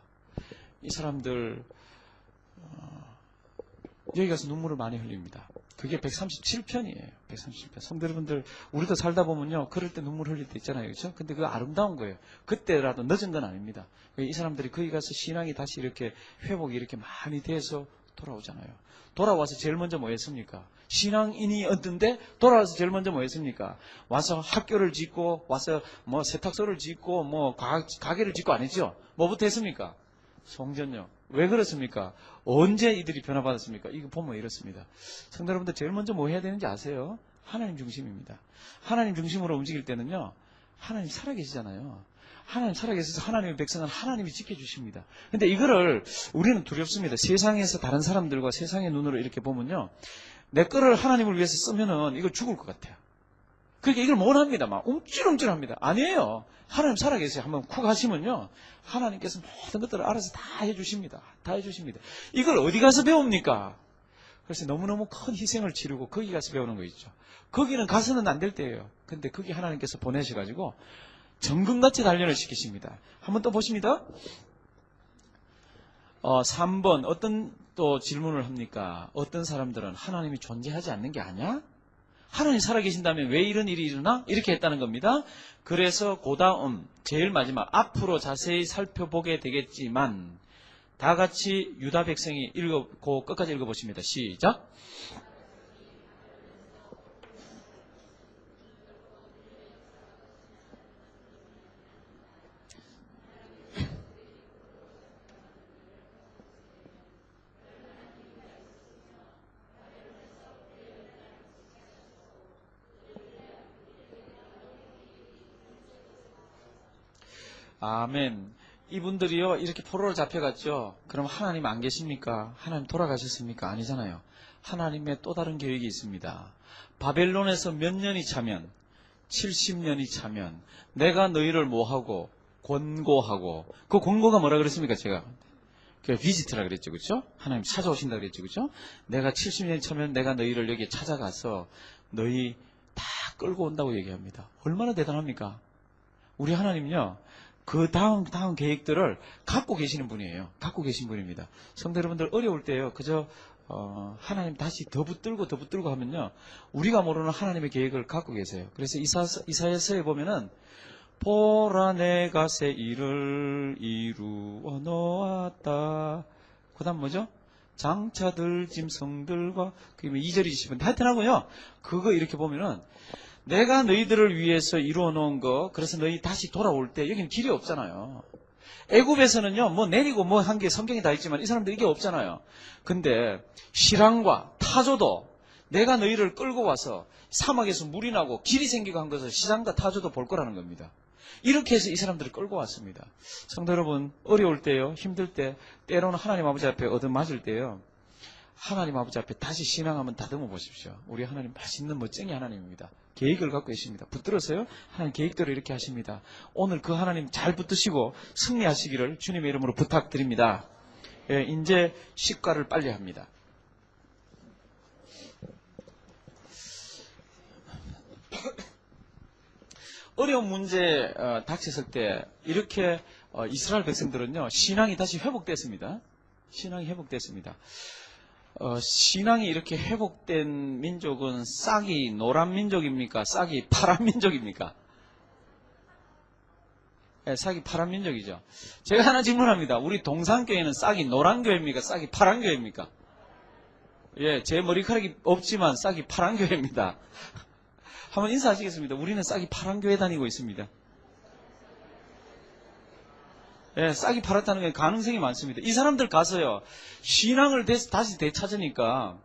이 사람들 여기 가서 눈물을 많이 흘립니다. 그게 137편이에요. 137편. 성도 여러분들, 우리도 살다 보면요, 그럴 때 눈물 흘릴 때 있잖아요. 그렇죠? 근데 그거 아름다운 거예요. 그때라도 늦은 건 아닙니다. 이 사람들이 거기 가서 신앙이 다시 이렇게 회복이 이렇게 많이 돼서 돌아오잖아요. 돌아와서 제일 먼저 뭐 했습니까? 신앙인이 어떤데 돌아와서 제일 먼저 뭐 했습니까? 와서 학교를 짓고 와서 뭐 세탁소를 짓고 뭐 가게를 짓고 안 했죠? 뭐부터 했습니까? 성전요. 왜 그렇습니까? 언제 이들이 변화받았습니까? 이거 보면 이렇습니다. 성도 여러분들, 제일 먼저 뭐 해야 되는지 아세요? 하나님 중심입니다. 하나님 중심으로 움직일 때는요, 하나님 살아계시잖아요. 하나님 살아계셔서 하나님의 백성은 하나님이 지켜주십니다. 근데 이거를 우리는 두렵습니다. 세상에서 다른 사람들과 세상의 눈으로 이렇게 보면요, 내 거를 하나님을 위해서 쓰면은 이거 죽을 것 같아요. 그러니까 이걸 못 합니다. 막 움찔움찔합니다. 아니에요. 하나님 살아계세요. 한번 쿡 하시면요, 하나님께서 모든 것들을 알아서 다 해주십니다. 다 해주십니다. 이걸 어디 가서 배웁니까? 그래서 너무너무 큰 희생을 치르고 거기 가서 배우는 거 있죠. 거기는 가서는 안 될 때예요. 근데 거기 하나님께서 보내셔가지고 정금같이 단련을 시키십니다. 한번 또 보십니다. 3번 어떤 또 질문을 합니까? 어떤 사람들은 하나님이 존재하지 않는 게 아니야? 하나님 살아계신다면 왜 이런 일이 일어나? 이렇게 했다는 겁니다. 그래서 그 다음 제일 마지막 앞으로 자세히 살펴보게 되겠지만 다 같이 유다 백성이 읽고 끝까지 읽어보십니다. 시작. 아멘. 이분들이요, 이렇게 포로로 잡혀갔죠. 그럼 하나님 안 계십니까? 하나님 돌아가셨습니까? 아니잖아요. 하나님의 또 다른 계획이 있습니다. 바벨론에서 몇 년이 차면, 70년이 차면 내가 너희를 뭐하고 권고하고, 그 권고가 뭐라 그랬습니까? 제가 그 비지트라 그랬죠. 그렇죠? 하나님 찾아오신다 그랬죠. 그렇죠? 내가 70년이 차면 내가 너희를 여기에 찾아가서 너희 다 끌고 온다고 얘기합니다. 얼마나 대단합니까? 우리 하나님은요, 그 다음 계획들을 갖고 계시는 분이에요. 갖고 계신 분입니다. 성도 여러분들, 어려울 때요, 그저 하나님 다시 더 붙들고 하면요, 우리가 모르는 하나님의 계획을 갖고 계세요. 그래서 이사야서에 보면은 보라 내가 새 일을 이루어 놓았다. 그 다음 뭐죠? 장차들 짐승들과, 그게 2절이시면 하여튼 하고요, 그거 이렇게 보면은 내가 너희들을 위해서 이루어 놓은 거, 그래서 너희 다시 돌아올 때 여기는 길이 없잖아요. 애굽에서는요, 뭐 내리고 뭐 한 게 성경에 다 있지만 이 사람들 이게 없잖아요. 근데 시랑과 타조도 내가 너희를 끌고 와서 사막에서 물이 나고 길이 생기고 한 것을 시랑과 타조도 볼 거라는 겁니다. 이렇게 해서 이 사람들을 끌고 왔습니다. 성도 여러분, 어려울 때요, 힘들 때, 때로는 하나님 아버지 앞에 얻어맞을 때요, 하나님 아버지 앞에 다시 신앙하면 다듬어 보십시오. 우리 하나님 맛있는 멋쟁이 하나님입니다. 계획을 갖고 계십니다. 붙들어서요, 하나님 계획대로 이렇게 하십니다. 오늘 그 하나님 잘 붙드시고 승리하시기를 주님의 이름으로 부탁드립니다. 예, 이제 식과를 빨리 합니다. 어려운 문제 닥쳤을 때 이렇게 이스라엘 백성들은요, 신앙이 다시 회복됐습니다. 신앙이 회복됐습니다. 신앙이 이렇게 회복된 민족은 싹이 노란 민족입니까? 싹이 파란 민족입니까? 예, 싹이 파란 민족이죠. 제가 하나 질문합니다. 우리 동산교회는 싹이 노란 교회입니까? 싹이 파란 교회입니까? 예, 제 머리카락이 없지만 싹이 파란 교회입니다. 한번 인사하시겠습니다. 우리는 싹이 파란 교회 다니고 있습니다. 예, 싹이 파랗다는 게 가능성이 많습니다. 이 사람들 가서요, 신앙을 다시 되찾으니까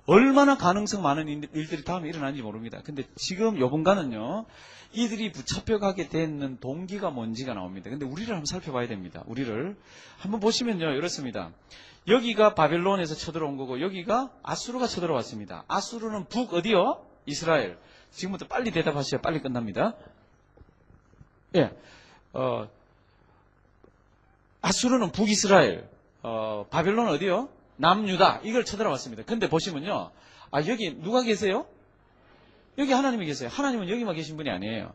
얼마나 가능성 많은 일들이 다음에 일어나는지 모릅니다. 근데 지금 요번가는요, 이들이 붙잡혀가게 되는 동기가 뭔지가 나옵니다. 근데 우리를 한번 살펴봐야 됩니다. 우리를 한번 보시면요, 이렇습니다. 여기가 바벨론에서 쳐들어온 거고, 여기가 아수르가 쳐들어왔습니다. 아수르는 북 어디요? 이스라엘. 지금부터 빨리 대답하셔야 빨리 끝납니다. 예, 아수르는 북이스라엘, 바벨론은 어디요? 남유다. 이걸 쳐들어왔습니다. 근데 보시면요, 여기 누가 계세요? 여기 하나님이 계세요. 하나님은 여기만 계신 분이 아니에요.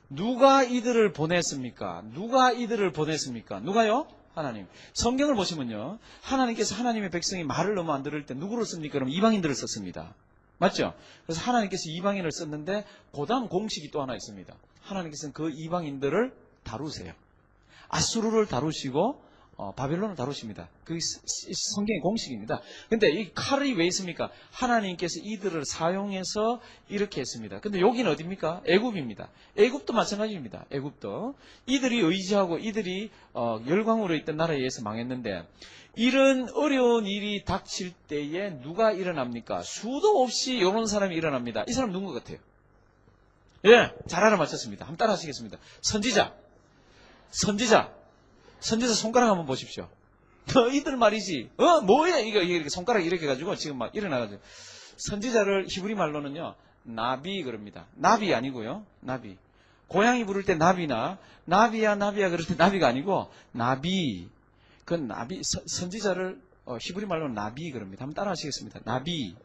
누가 이들을 보냈습니까? 누가 이들을 보냈습니까? 누가요? 하나님. 성경을 보시면요, 하나님께서 하나님의 백성이 말을 너무 안 들을 때 누구를 씁니까? 그럼 이방인들을 썼습니다. 맞죠? 그래서 하나님께서 이방인을 썼는데 그 다음 공식이 또 하나 있습니다. 하나님께서는 그 이방인들을 다루세요. 아수르를 다루시고 바벨론을 다루십니다. 그게 성경의 공식입니다. 근데 이 칼이 왜 있습니까? 하나님께서 이들을 사용해서 이렇게 했습니다. 근데 여기는 어디입니까? 애굽입니다. 애굽도 마찬가지입니다. 애굽도 이들이 의지하고 이들이 열광으로 있던 나라에 의해서 망했는데, 이런 어려운 일이 닥칠 때에 누가 일어납니까? 수도 없이 이런 사람이 일어납니다. 이 사람 누군 것 같아요? 예, 잘 알아맞혔습니다. 한번 따라 하시겠습니다. 선지자 손가락 한번 보십시오. 이들 말이지. 뭐야 이거 이렇게 손가락 이렇게 가지고 지금 막 일어나가지고. 선지자를 히브리 말로는요, 나비 그럽니다. 나비 아니고요, 나비. 고양이 부를 때 나비나 나비야 그럴 때 나비가 아니고 나비. 그 나비 선지자를 히브리 말로는 나비 그럽니다. 한번 따라 하시겠습니다. 나비.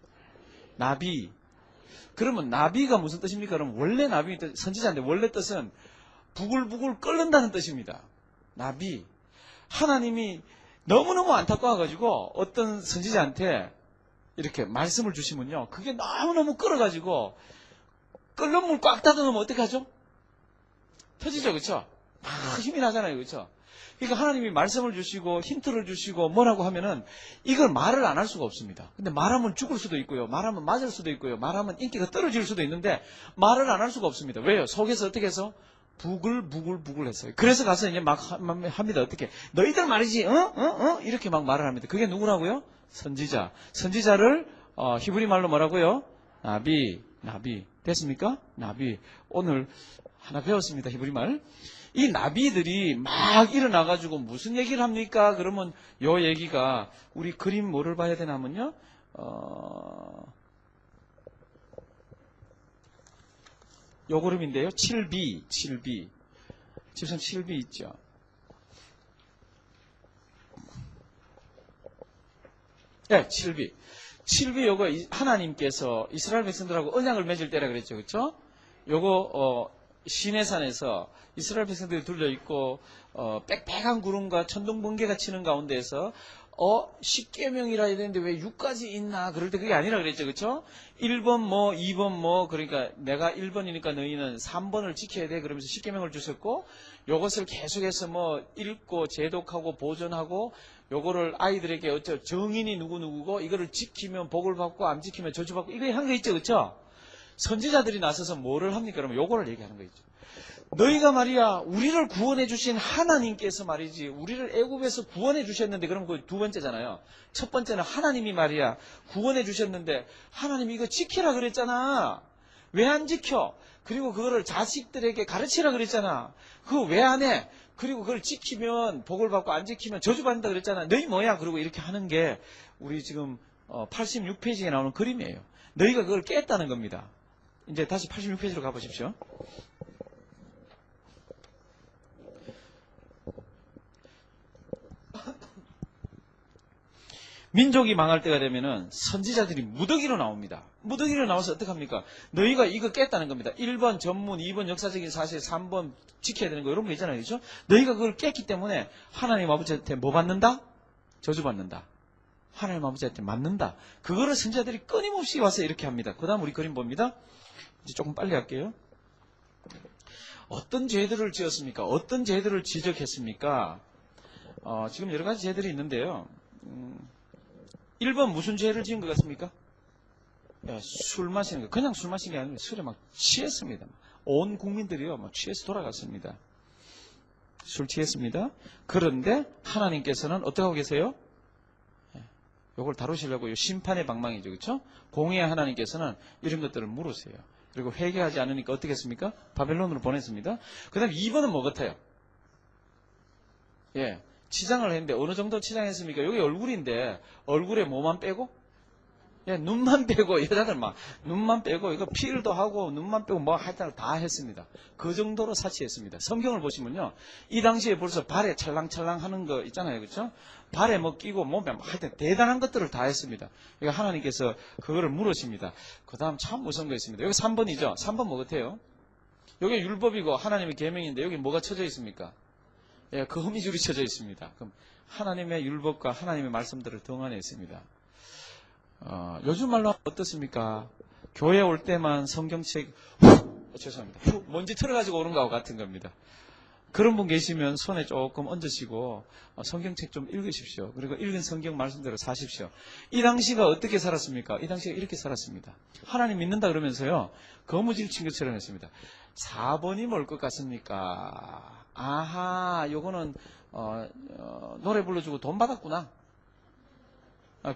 그러면 나비가 무슨 뜻입니까? 그러면 원래 나비 선지자인데 원래 뜻은 부글부글 끓는다는 뜻입니다. 나비. 하나님이 너무너무 안타까워가지고 어떤 선지자한테 이렇게 말씀을 주시면요, 그게 너무너무 끓어가지고 끓는 물 꽉 닫아놓으면 어떻게 하죠? 터지죠, 그렇죠? 막 힘이 나잖아요, 그렇죠? 그러니까 하나님이 말씀을 주시고 힌트를 주시고 뭐라고 하면은 이걸 말을 안 할 수가 없습니다. 근데 말하면 죽을 수도 있고요, 말하면 맞을 수도 있고요, 말하면 인기가 떨어질 수도 있는데 말을 안 할 수가 없습니다. 왜요? 속에서 어떻게 해서 부글부글 했어요. 그래서 가서 이제 막 합니다. 어떻게? 너희들 말이지, 이렇게 막 말을 합니다. 그게 누구라고요? 선지자. 선지자를, 히브리 말로 뭐라고요? 나비. 됐습니까? 나비. 오늘 하나 배웠습니다. 히브리 말. 이 나비들이 막 일어나가지고 무슨 얘기를 합니까? 그러면 요 얘기가, 우리 그림 뭐를 봐야 되나 하면요, 요 그림인데요. 7B. 집사님 7B 있죠. 네, 7B. 7B 요거 하나님께서 이스라엘 백성들하고 언약을 맺을 때라 그랬죠. 그렇죠? 요거 시내산에서 이스라엘 백성들이 둘러있고 빽빽한 구름과 천둥 번개가 치는 가운데에서 10계명이라 해야 되는데 왜 6까지 있나? 그럴 때 그게 아니라 그랬죠. 그렇죠? 1번 2번 그러니까 내가 1번이니까 너희는 3번을 지켜야 돼. 그러면서 10계명을 주셨고, 요것을 계속해서 읽고 제독하고 보존하고, 요거를 아이들에게 정인이 누구누구고, 이거를 지키면 복을 받고 안 지키면 저주받고, 이거 한 거 있죠. 그렇죠? 선지자들이 나서서 뭐를 합니까? 그러면 요거를 얘기하는 거 있죠. 너희가 말이야, 우리를 구원해 주신 하나님께서 말이지, 우리를 애굽에서 구원해 주셨는데, 그럼 그 두 번째잖아요. 첫 번째는 하나님이 말이야, 구원해 주셨는데 하나님이 이거 지키라 그랬잖아. 왜 안 지켜? 그리고 그거를 자식들에게 가르치라 그랬잖아. 그거 왜 안 해? 그리고 그걸 지키면 복을 받고 안 지키면 저주받는다 그랬잖아. 너희 뭐야? 그리고 이렇게 하는 게 우리 지금 86페이지에 나오는 그림이에요. 너희가 그걸 깼다는 겁니다. 이제 다시 86페이지로 가보십시오. 민족이 망할 때가 되면은 선지자들이 무더기로 나옵니다. 무더기로 나와서 어떡합니까? 너희가 이거 깼다는 겁니다. 1번 전문, 2번 역사적인 사실, 3번 지켜야 되는 거 이런 거 있잖아요. 그렇죠? 너희가 그걸 깼기 때문에 하나님 아버지한테 뭐 받는다? 저주받는다. 하나님 아버지한테 맞는다. 그거를 선지자들이 끊임없이 와서 이렇게 합니다. 그 다음 우리 그림 봅니다. 이제 조금 빨리 할게요. 어떤 죄들을 지었습니까? 어떤 죄들을 지적했습니까? 지금 여러 가지 죄들이 있는데요. 1번 무슨 죄를 지은 것 같습니까? 예, 술 마시는 거. 그냥 술 마신 게 아니라 술에 막 취했습니다. 온 국민들이요, 막 취해서 돌아갔습니다. 술 취했습니다. 그런데 하나님께서는 어떻게 하고 계세요? 이걸 다루시려고 심판의 방망이죠. 그렇죠? 공의의 하나님께서는 이런 것들을 물으세요. 그리고 회개하지 않으니까 어떻게 했습니까? 바벨론으로 보냈습니다. 그 다음에 2번은 뭐 같아요? 예, 치장을 했는데 어느 정도 치장했습니까? 여기 얼굴인데 얼굴에 뭐만 빼고? 예, 눈만 빼고 여자들 막 눈만 빼고 이거 필도 하고 눈만 빼고 뭐 하여튼 다 했습니다. 그 정도로 사치했습니다. 성경을 보시면요, 이 당시에 벌써 발에 찰랑찰랑 하는 거 있잖아요, 그렇죠? 발에 뭐 끼고 몸에 막 하여튼 대단한 것들을 다 했습니다. 그러니까 하나님께서 그거를 물으십니다. 그 다음 참 무서운 거 있습니다. 여기 3번이죠. 3번 뭐 같아요? 여기 율법이고 하나님의 계명인데 여기 뭐가 쳐져 있습니까? 예, 그 거미줄이 쳐져 있습니다. 그럼 하나님의 율법과 하나님의 말씀들을 등한했습니다. 요즘 말로 어떻습니까? 교회 올 때만 성경책, 죄송합니다. 먼지 털어가지고 오는 거하고 같은 겁니다. 그런 분 계시면 손에 조금 얹으시고 성경책 좀 읽으십시오. 그리고 읽은 성경 말씀대로 사십시오. 이 당시가 어떻게 살았습니까? 이 당시가 이렇게 살았습니다. 하나님 믿는다 그러면서요, 거무줄 친 것처럼 했습니다. 4번이 뭘 것 같습니까? 아하, 요거는 노래 불러주고 돈 받았구나.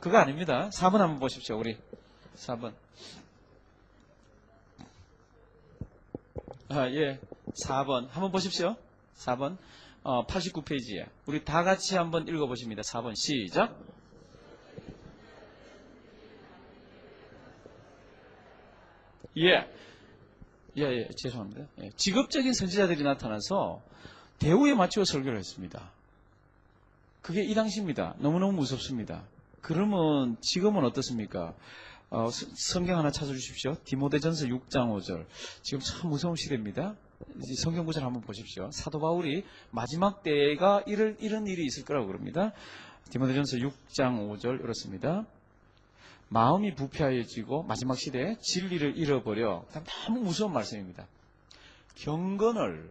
그거 아닙니다. 4번 한번 보십시오. 우리 4번. 예, 4번 한번 보십시오. 4번 89페이지에 우리 다 같이 한번 읽어보십니다. 4번 시작. 예, 죄송합니다. 예, 직업적인 선지자들이 나타나서 대우에 맞추어 설교를 했습니다. 그게 이 당시입니다. 너무너무 무섭습니다. 그러면 지금은 어떻습니까? 성경 하나 찾아주십시오. 디모데전서 6장 5절. 지금 참 무서운 시대입니다. 성경 구절 한번 보십시오. 사도 바울이 마지막 때가 이런 일이 있을 거라고 그럽니다. 디모데전서 6장 5절 이렇습니다. 마음이 부패하여지고 마지막 시대에 진리를 잃어버려. 너무 무서운 말씀입니다. 경건을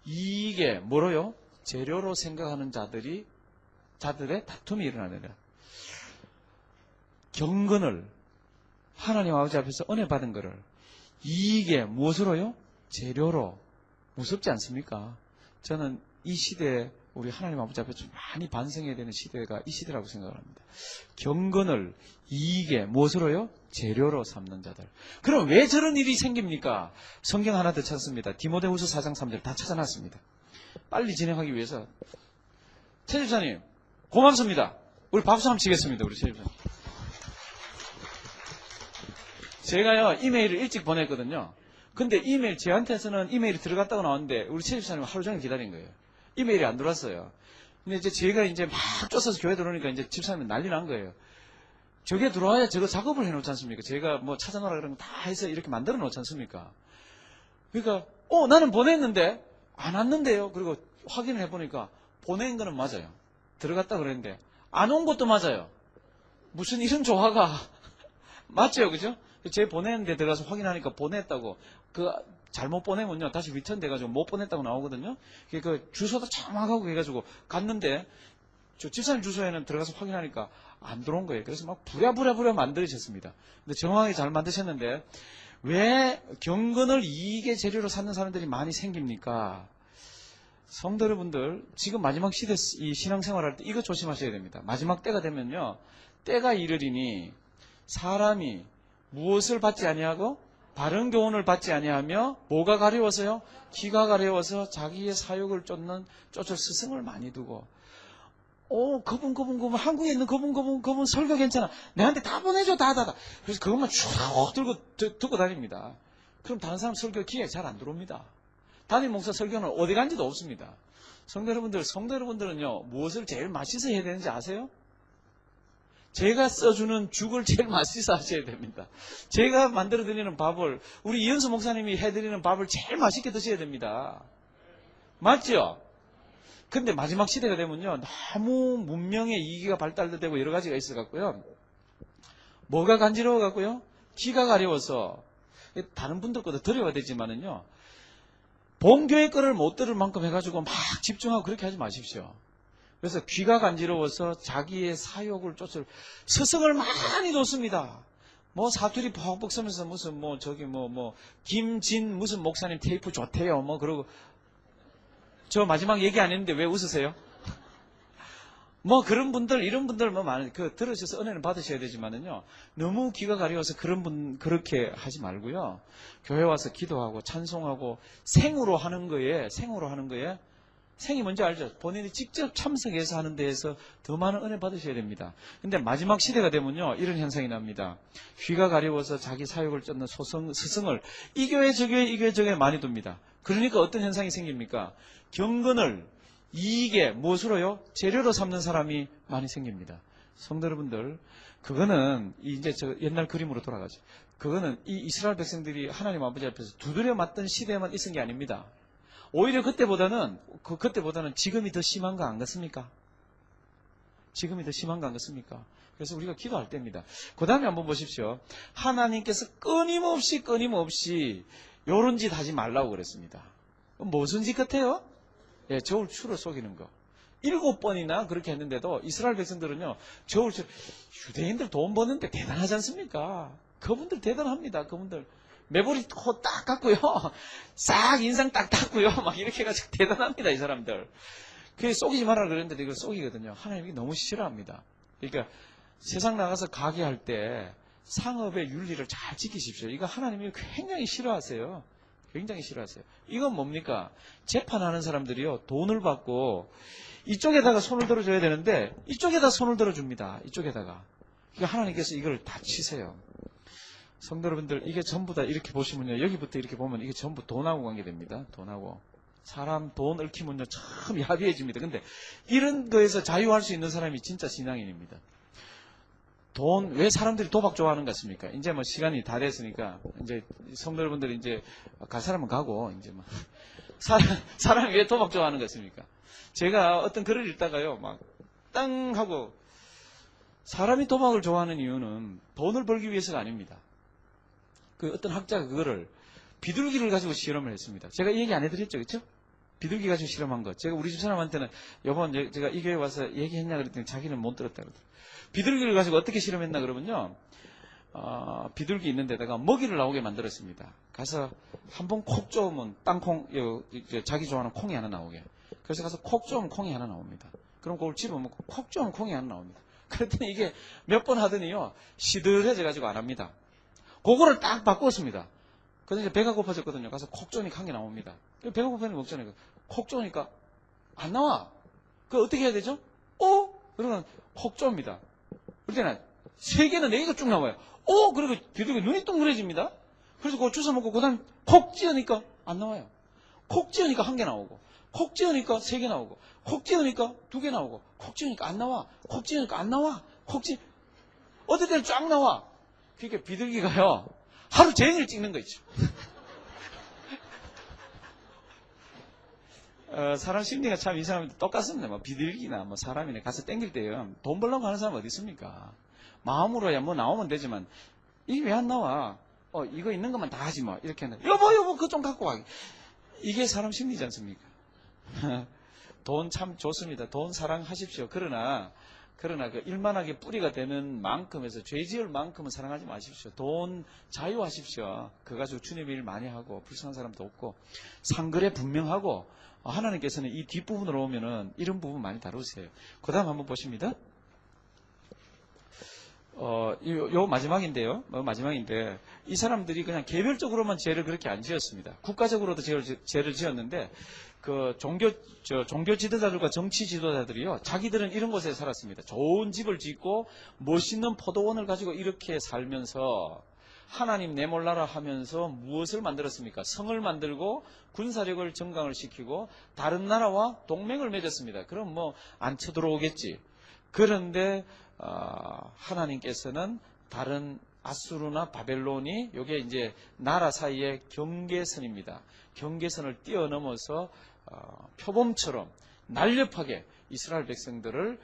이익에 뭐로요? 재료로 생각하는 자들의 다툼이 일어나느라. 경건을 하나님 아버지 앞에서 은혜 받은 것을 이익에 무엇으로요? 재료로. 무섭지 않습니까? 저는 이 시대에 우리 하나님 아버지 앞에 좀 많이 반성해야 되는 시대가 이 시대라고 생각을 합니다. 경건을 이익에 무엇으로요? 재료로 삼는 자들. 그럼 왜 저런 일이 생깁니까? 성경 하나 더 찾습니다. 디모데후서 4장 3절 다 찾아놨습니다. 빨리 진행하기 위해서. 최 집사님 고맙습니다. 우리 박수 한번 치겠습니다. 우리 최 집사님. 제가요 이메일을 일찍 보냈거든요. 근데 이메일 저한테서는 이메일이 들어갔다고 나왔는데 우리 최 집사님은 하루 종일 기다린 거예요. 이메일이 안 들어왔어요. 근데 이제 제가 이제 막 쫓아서 교회 들어오니까 이제 집사님은 난리 난 거예요. 저게 들어와야 저거 작업을 해놓지 않습니까? 제가 뭐 찾아놓으라 그러면 다 해서 이렇게 만들어 놓지 않습니까? 그러니까 나는 보냈는데 안 왔는데요. 그리고 확인을 해보니까 보낸 거는 맞아요. 들어갔다 그랬는데 안 온 것도 맞아요. 무슨 이런 조화가 맞죠, 그죠? 제 보냈는데 들어가서 확인하니까 보냈다고. 잘못 보내면요 다시 리턴 돼가지고 못 보냈다고 나오거든요. 그 주소도 정확하고 해가지고 갔는데 저 집사님 주소에는 들어가서 확인하니까 안 들어온 거예요. 그래서 막 부랴부랴 만드셨습니다. 근데 정확하게 잘 만드셨는데 왜 경건을 이익의 재료로 삼는 사람들이 많이 생깁니까? 성도 여러분들, 지금 마지막 시대 이 신앙생활할 때 이거 조심하셔야 됩니다. 마지막 때가 되면요, 때가 이르리니 사람이 무엇을 받지 아니하고 바른 교훈을 받지 아니하며 뭐가 가려워서요? 기가 가려워서 자기의 사욕을 쫓을 스승을 많이 두고, 그분 한국에 있는 그분 설교 괜찮아. 내한테 다 보내줘, 다. 그래서 그것만 쭉 듣고 다닙니다. 그럼 다른 사람 설교 기회에 잘 안 들어옵니다. 담임 목사 설교는 어디 간지도 없습니다. 성도 여러분들은요, 무엇을 제일 맛있어 해야 되는지 아세요? 제가 써주는 죽을 제일 맛있어 하셔야 됩니다. 제가 만들어드리는 밥을, 우리 이현수 목사님이 해드리는 밥을 제일 맛있게 드셔야 됩니다. 맞죠? 근데 마지막 시대가 되면요, 너무 문명의 이기가 발달되고 여러 가지가 있어갖고요, 뭐가 간지러워갖고요, 기가 가려워서, 다른 분들 것도 드려야 되지만은요, 본교회 거를 못 들을 만큼 해가지고 막 집중하고 그렇게 하지 마십시오. 그래서 귀가 간지러워서 자기의 사욕을 쫓을 스승을 많이 놓습니다. 뭐 사투리 벅벅 쓰면서 무슨 뭐 저기 뭐 김진 무슨 목사님 테이프 좋대요. 뭐 그러고 저 마지막 얘기 안 했는데 왜 웃으세요? 뭐 그런 분들 이런 분들 뭐 많은 그 들으셔서 은혜는 받으셔야 되지만은요 너무 귀가 가려워서 그런 분 그렇게 하지 말고요 교회 와서 기도하고 찬송하고 생으로 하는 거에 생이 뭔지 알죠? 본인이 직접 참석해서 하는 데에서 더 많은 은혜 받으셔야 됩니다. 근데 마지막 시대가 되면요 이런 현상이 납니다. 귀가 가려워서 자기 사욕을 쫓는 스승을 이 교회 저 교회 많이 둡니다. 그러니까 어떤 현상이 생깁니까? 경건을 이익에 무엇으로요? 재료로 삼는 사람이 많이 생깁니다. 성도 여러분들, 그거는 이제 저 옛날 그림으로 돌아가죠. 그거는 이 이스라엘 백성들이 하나님 아버지 앞에서 두드려 맞던 시대에만 있은 게 아닙니다. 오히려 그때보다는 지금이 더 심한 거 안 같습니까? 지금이 더 심한 거 안 같습니까? 그래서 우리가 기도할 때입니다. 그 다음에 한번 보십시오. 하나님께서 끊임없이 요런 짓 하지 말라고 그랬습니다. 무슨 짓 같아요? 예, 저울 추를 속이는 거. 7번이나 그렇게 했는데도 이스라엘 백성들은요, 저울 추, 유대인들 돈 버는데 대단하지 않습니까? 그분들 대단합니다, 그분들. 매부리 코 딱 깎고요, 싹 인상 딱 닦고요, 막 이렇게 해가지고 대단합니다, 이 사람들. 그게 속이지 말라 그랬는데 이걸 속이거든요. 하나님이 너무 싫어합니다. 그러니까 세상 나가서 가게 할 때 상업의 윤리를 잘 지키십시오. 이거 하나님이 굉장히 싫어하세요. 굉장히 싫어하세요. 이건 뭡니까? 재판하는 사람들이요, 돈을 받고 이쪽에다가 손을 들어줘야 되는데 이쪽에다 손을 들어줍니다. 이쪽에다가. 그러니까 하나님께서 이걸 다 치세요. 성도 여러분들, 이게 전부 다 이렇게 보시면요, 여기부터 이렇게 보면 이게 전부 돈하고 관계됩니다. 돈하고. 사람 돈 얽히면요 참 야비해집니다. 근데 이런 거에서 자유할 수 있는 사람이 진짜 신앙인입니다. 돈, 왜 사람들이 도박 좋아하는 것 같습니까? 이제 뭐 시간이 다 됐으니까, 이제 성도 여러분들이 이제 갈 사람은 가고, 이제 뭐. 사람이 왜 도박 좋아하는 것 같습니까? 제가 어떤 글을 읽다가요, 막, 땅 하고, 사람이 도박을 좋아하는 이유는 돈을 벌기 위해서가 아닙니다. 그 어떤 학자가 그거를 비둘기를 가지고 실험을 했습니다. 제가 이 얘기 안 해드렸죠, 그렇죠? 비둘기 가지고 실험한 거. 제가 우리 집 사람한테는 요번 제가 이 교회 와서 얘기했냐 그랬더니 자기는 못 들었다 그러더라고요. 비둘기를 가지고 어떻게 실험했나 그러면요, 비둘기 있는 데다가 먹이를 나오게 만들었습니다. 가서 한번 콕 쪼으면 땅콩, 자기 좋아하는 콩이 하나 나오게. 그래서 가서 콕 쪼으면 콩이 하나 나옵니다. 그럼 그걸 집어먹고 콕 쪼으면 콩이 하나 나옵니다. 그랬더니 이게 몇 번 하더니요, 시들해져가지고 안 합니다. 그거를 딱 바꾸었습니다. 그래서 이제 배가 고파졌거든요. 가서 콕 쪼니까 한 개 나옵니다. 배가 고파는 거 없잖아요. 콕 쪼니까 안 나와. 그거 어떻게 해야 되죠? 그러면 콕 쪼입니다. 그럴 때는 3개는 4개가 쭉 나와요. 그리고 비둘기 눈이 둥그레집니다. 그래서 그거 주워 먹고, 그 다음에 콕 찌으니까 안 나와요. 콕 찌으니까 1개 나오고, 콕 찌으니까 3개 나오고, 콕 찌으니까 2개 나오고, 콕 찌으니까 안 나와. 콕 찌으니까 안 나와. 어떨 때는 쫙 나와. 그러니까 비둘기가요, 하루 종일 찍는 거 있죠. 사람 심리가 참 이 사람들 똑같습니다. 뭐 비둘기나 뭐 사람이나 가서 땡길 때요, 돈 벌려고 하는 사람 어디 있습니까? 마음으로야 뭐 나오면 되지만, 이게 왜 안 나와? 이거 있는 것만 다 하지 뭐. 이렇게 하는. 여보, 그거 좀 갖고 와. 이게 사람 심리지 않습니까? 돈 참 좋습니다. 돈 사랑하십시오. 그러나 그 일만하게 뿌리가 되는 만큼에서 죄 지을 만큼은 사랑하지 마십시오. 돈 자유하십시오. 그거 가지고 주님의 일 많이 하고 불쌍한 사람도 없고 상글에 분명하고, 하나님께서는 이 뒷부분으로 오면은 이런 부분 많이 다루세요. 그 다음 한번 보십니다. 요 마지막인데요. 마지막인데, 이 사람들이 그냥 개별적으로만 죄를 그렇게 안 지었습니다. 국가적으로도 죄를 지었는데, 그 종교 지도자들과 정치 지도자들이요, 자기들은 이런 곳에 살았습니다. 좋은 집을 짓고 멋있는 포도원을 가지고 이렇게 살면서 하나님 내 몰라라 하면서 무엇을 만들었습니까? 성을 만들고 군사력을 증강을 시키고 다른 나라와 동맹을 맺었습니다. 그럼 뭐 안 쳐들어오겠지. 그런데 하나님께서는 다른 아수르나 바벨론이, 요게 이제 나라 사이의 경계선입니다. 경계선을 뛰어넘어서 표범처럼 날렵하게 이스라엘 백성들을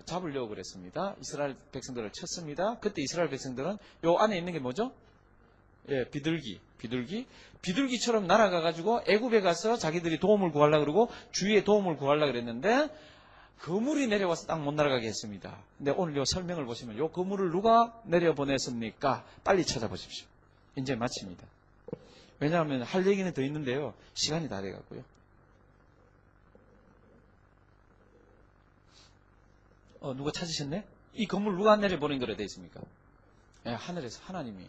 잡으려고 그랬습니다. 이스라엘 백성들을 쳤습니다. 그때 이스라엘 백성들은 요 안에 있는 게 뭐죠? 예, 비둘기처럼 날아가가지고 애굽에 가서 자기들이 도움을 구하려고 그러고 주위에 도움을 구하려고 그랬는데 그물이 내려와서 딱 못 날아가게 했습니다. 근데 오늘 요 설명을 보시면 요 그물을 누가 내려보냈습니까? 빨리 찾아보십시오. 이제 마칩니다. 왜냐하면 할 얘기는 더 있는데요. 시간이 다 돼가고요. 누가 찾으셨네? 이 건물 누가 내려보낸 거라 되어 있습니까? 예, 하늘에서 하나님이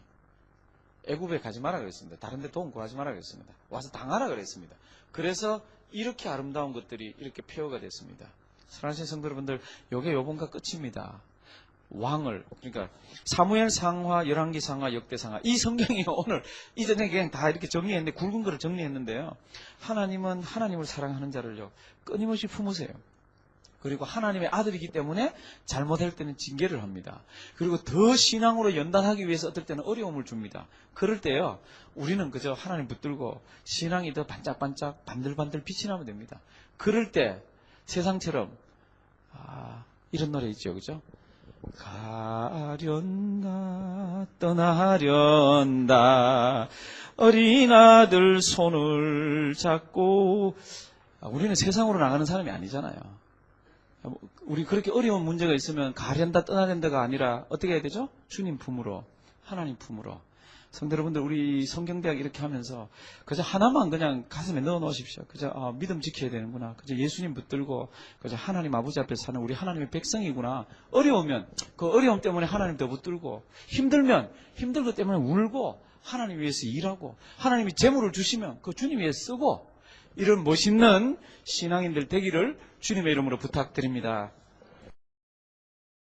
애굽에 가지 마라 그랬습니다. 다른 데 도움 구하지 마라 그랬습니다. 와서 당하라 그랬습니다. 그래서 이렇게 아름다운 것들이 이렇게 폐허가 됐습니다. 사랑하시는 성도 여러분들, 요게 요번가 끝입니다. 왕을, 그러니까 사무엘 상하, 열왕기 상하, 역대 상하, 이 성경이 오늘 이전에 그냥 다 이렇게 정리했는데, 굵은 거를 정리했는데요. 하나님은 하나님을 사랑하는 자를요 끊임없이 품으세요. 그리고 하나님의 아들이기 때문에 잘못할 때는 징계를 합니다. 그리고 더 신앙으로 연단하기 위해서 어떨 때는 어려움을 줍니다. 그럴 때요, 우리는 그저 하나님 붙들고 신앙이 더 반짝반짝 반들반들 빛이 나면 됩니다. 그럴 때 세상처럼 이런 노래 있죠, 그죠? 가련다 떠나련다 어린 아들 손을 잡고. 우리는 세상으로 나가는 사람이 아니잖아요. 우리 그렇게 어려운 문제가 있으면 가련다 떠나련다가 아니라 어떻게 해야 되죠? 주님 품으로, 하나님 품으로. 성도 여러분들, 우리 성경대학 이렇게 하면서 그저 하나만 그냥 가슴에 넣어 놓으십시오. 그저 믿음 지켜야 되는구나. 그저 예수님 붙들고 그저 하나님 아버지 앞에 사는 우리 하나님의 백성이구나. 어려우면 그 어려움 때문에 하나님 더 붙들고, 힘들면 힘들 것 때문에 울고 하나님 위해서 일하고, 하나님이 재물을 주시면 그 주님 위해 쓰고, 이런 멋있는 신앙인들 되기를 주님의 이름으로 부탁드립니다.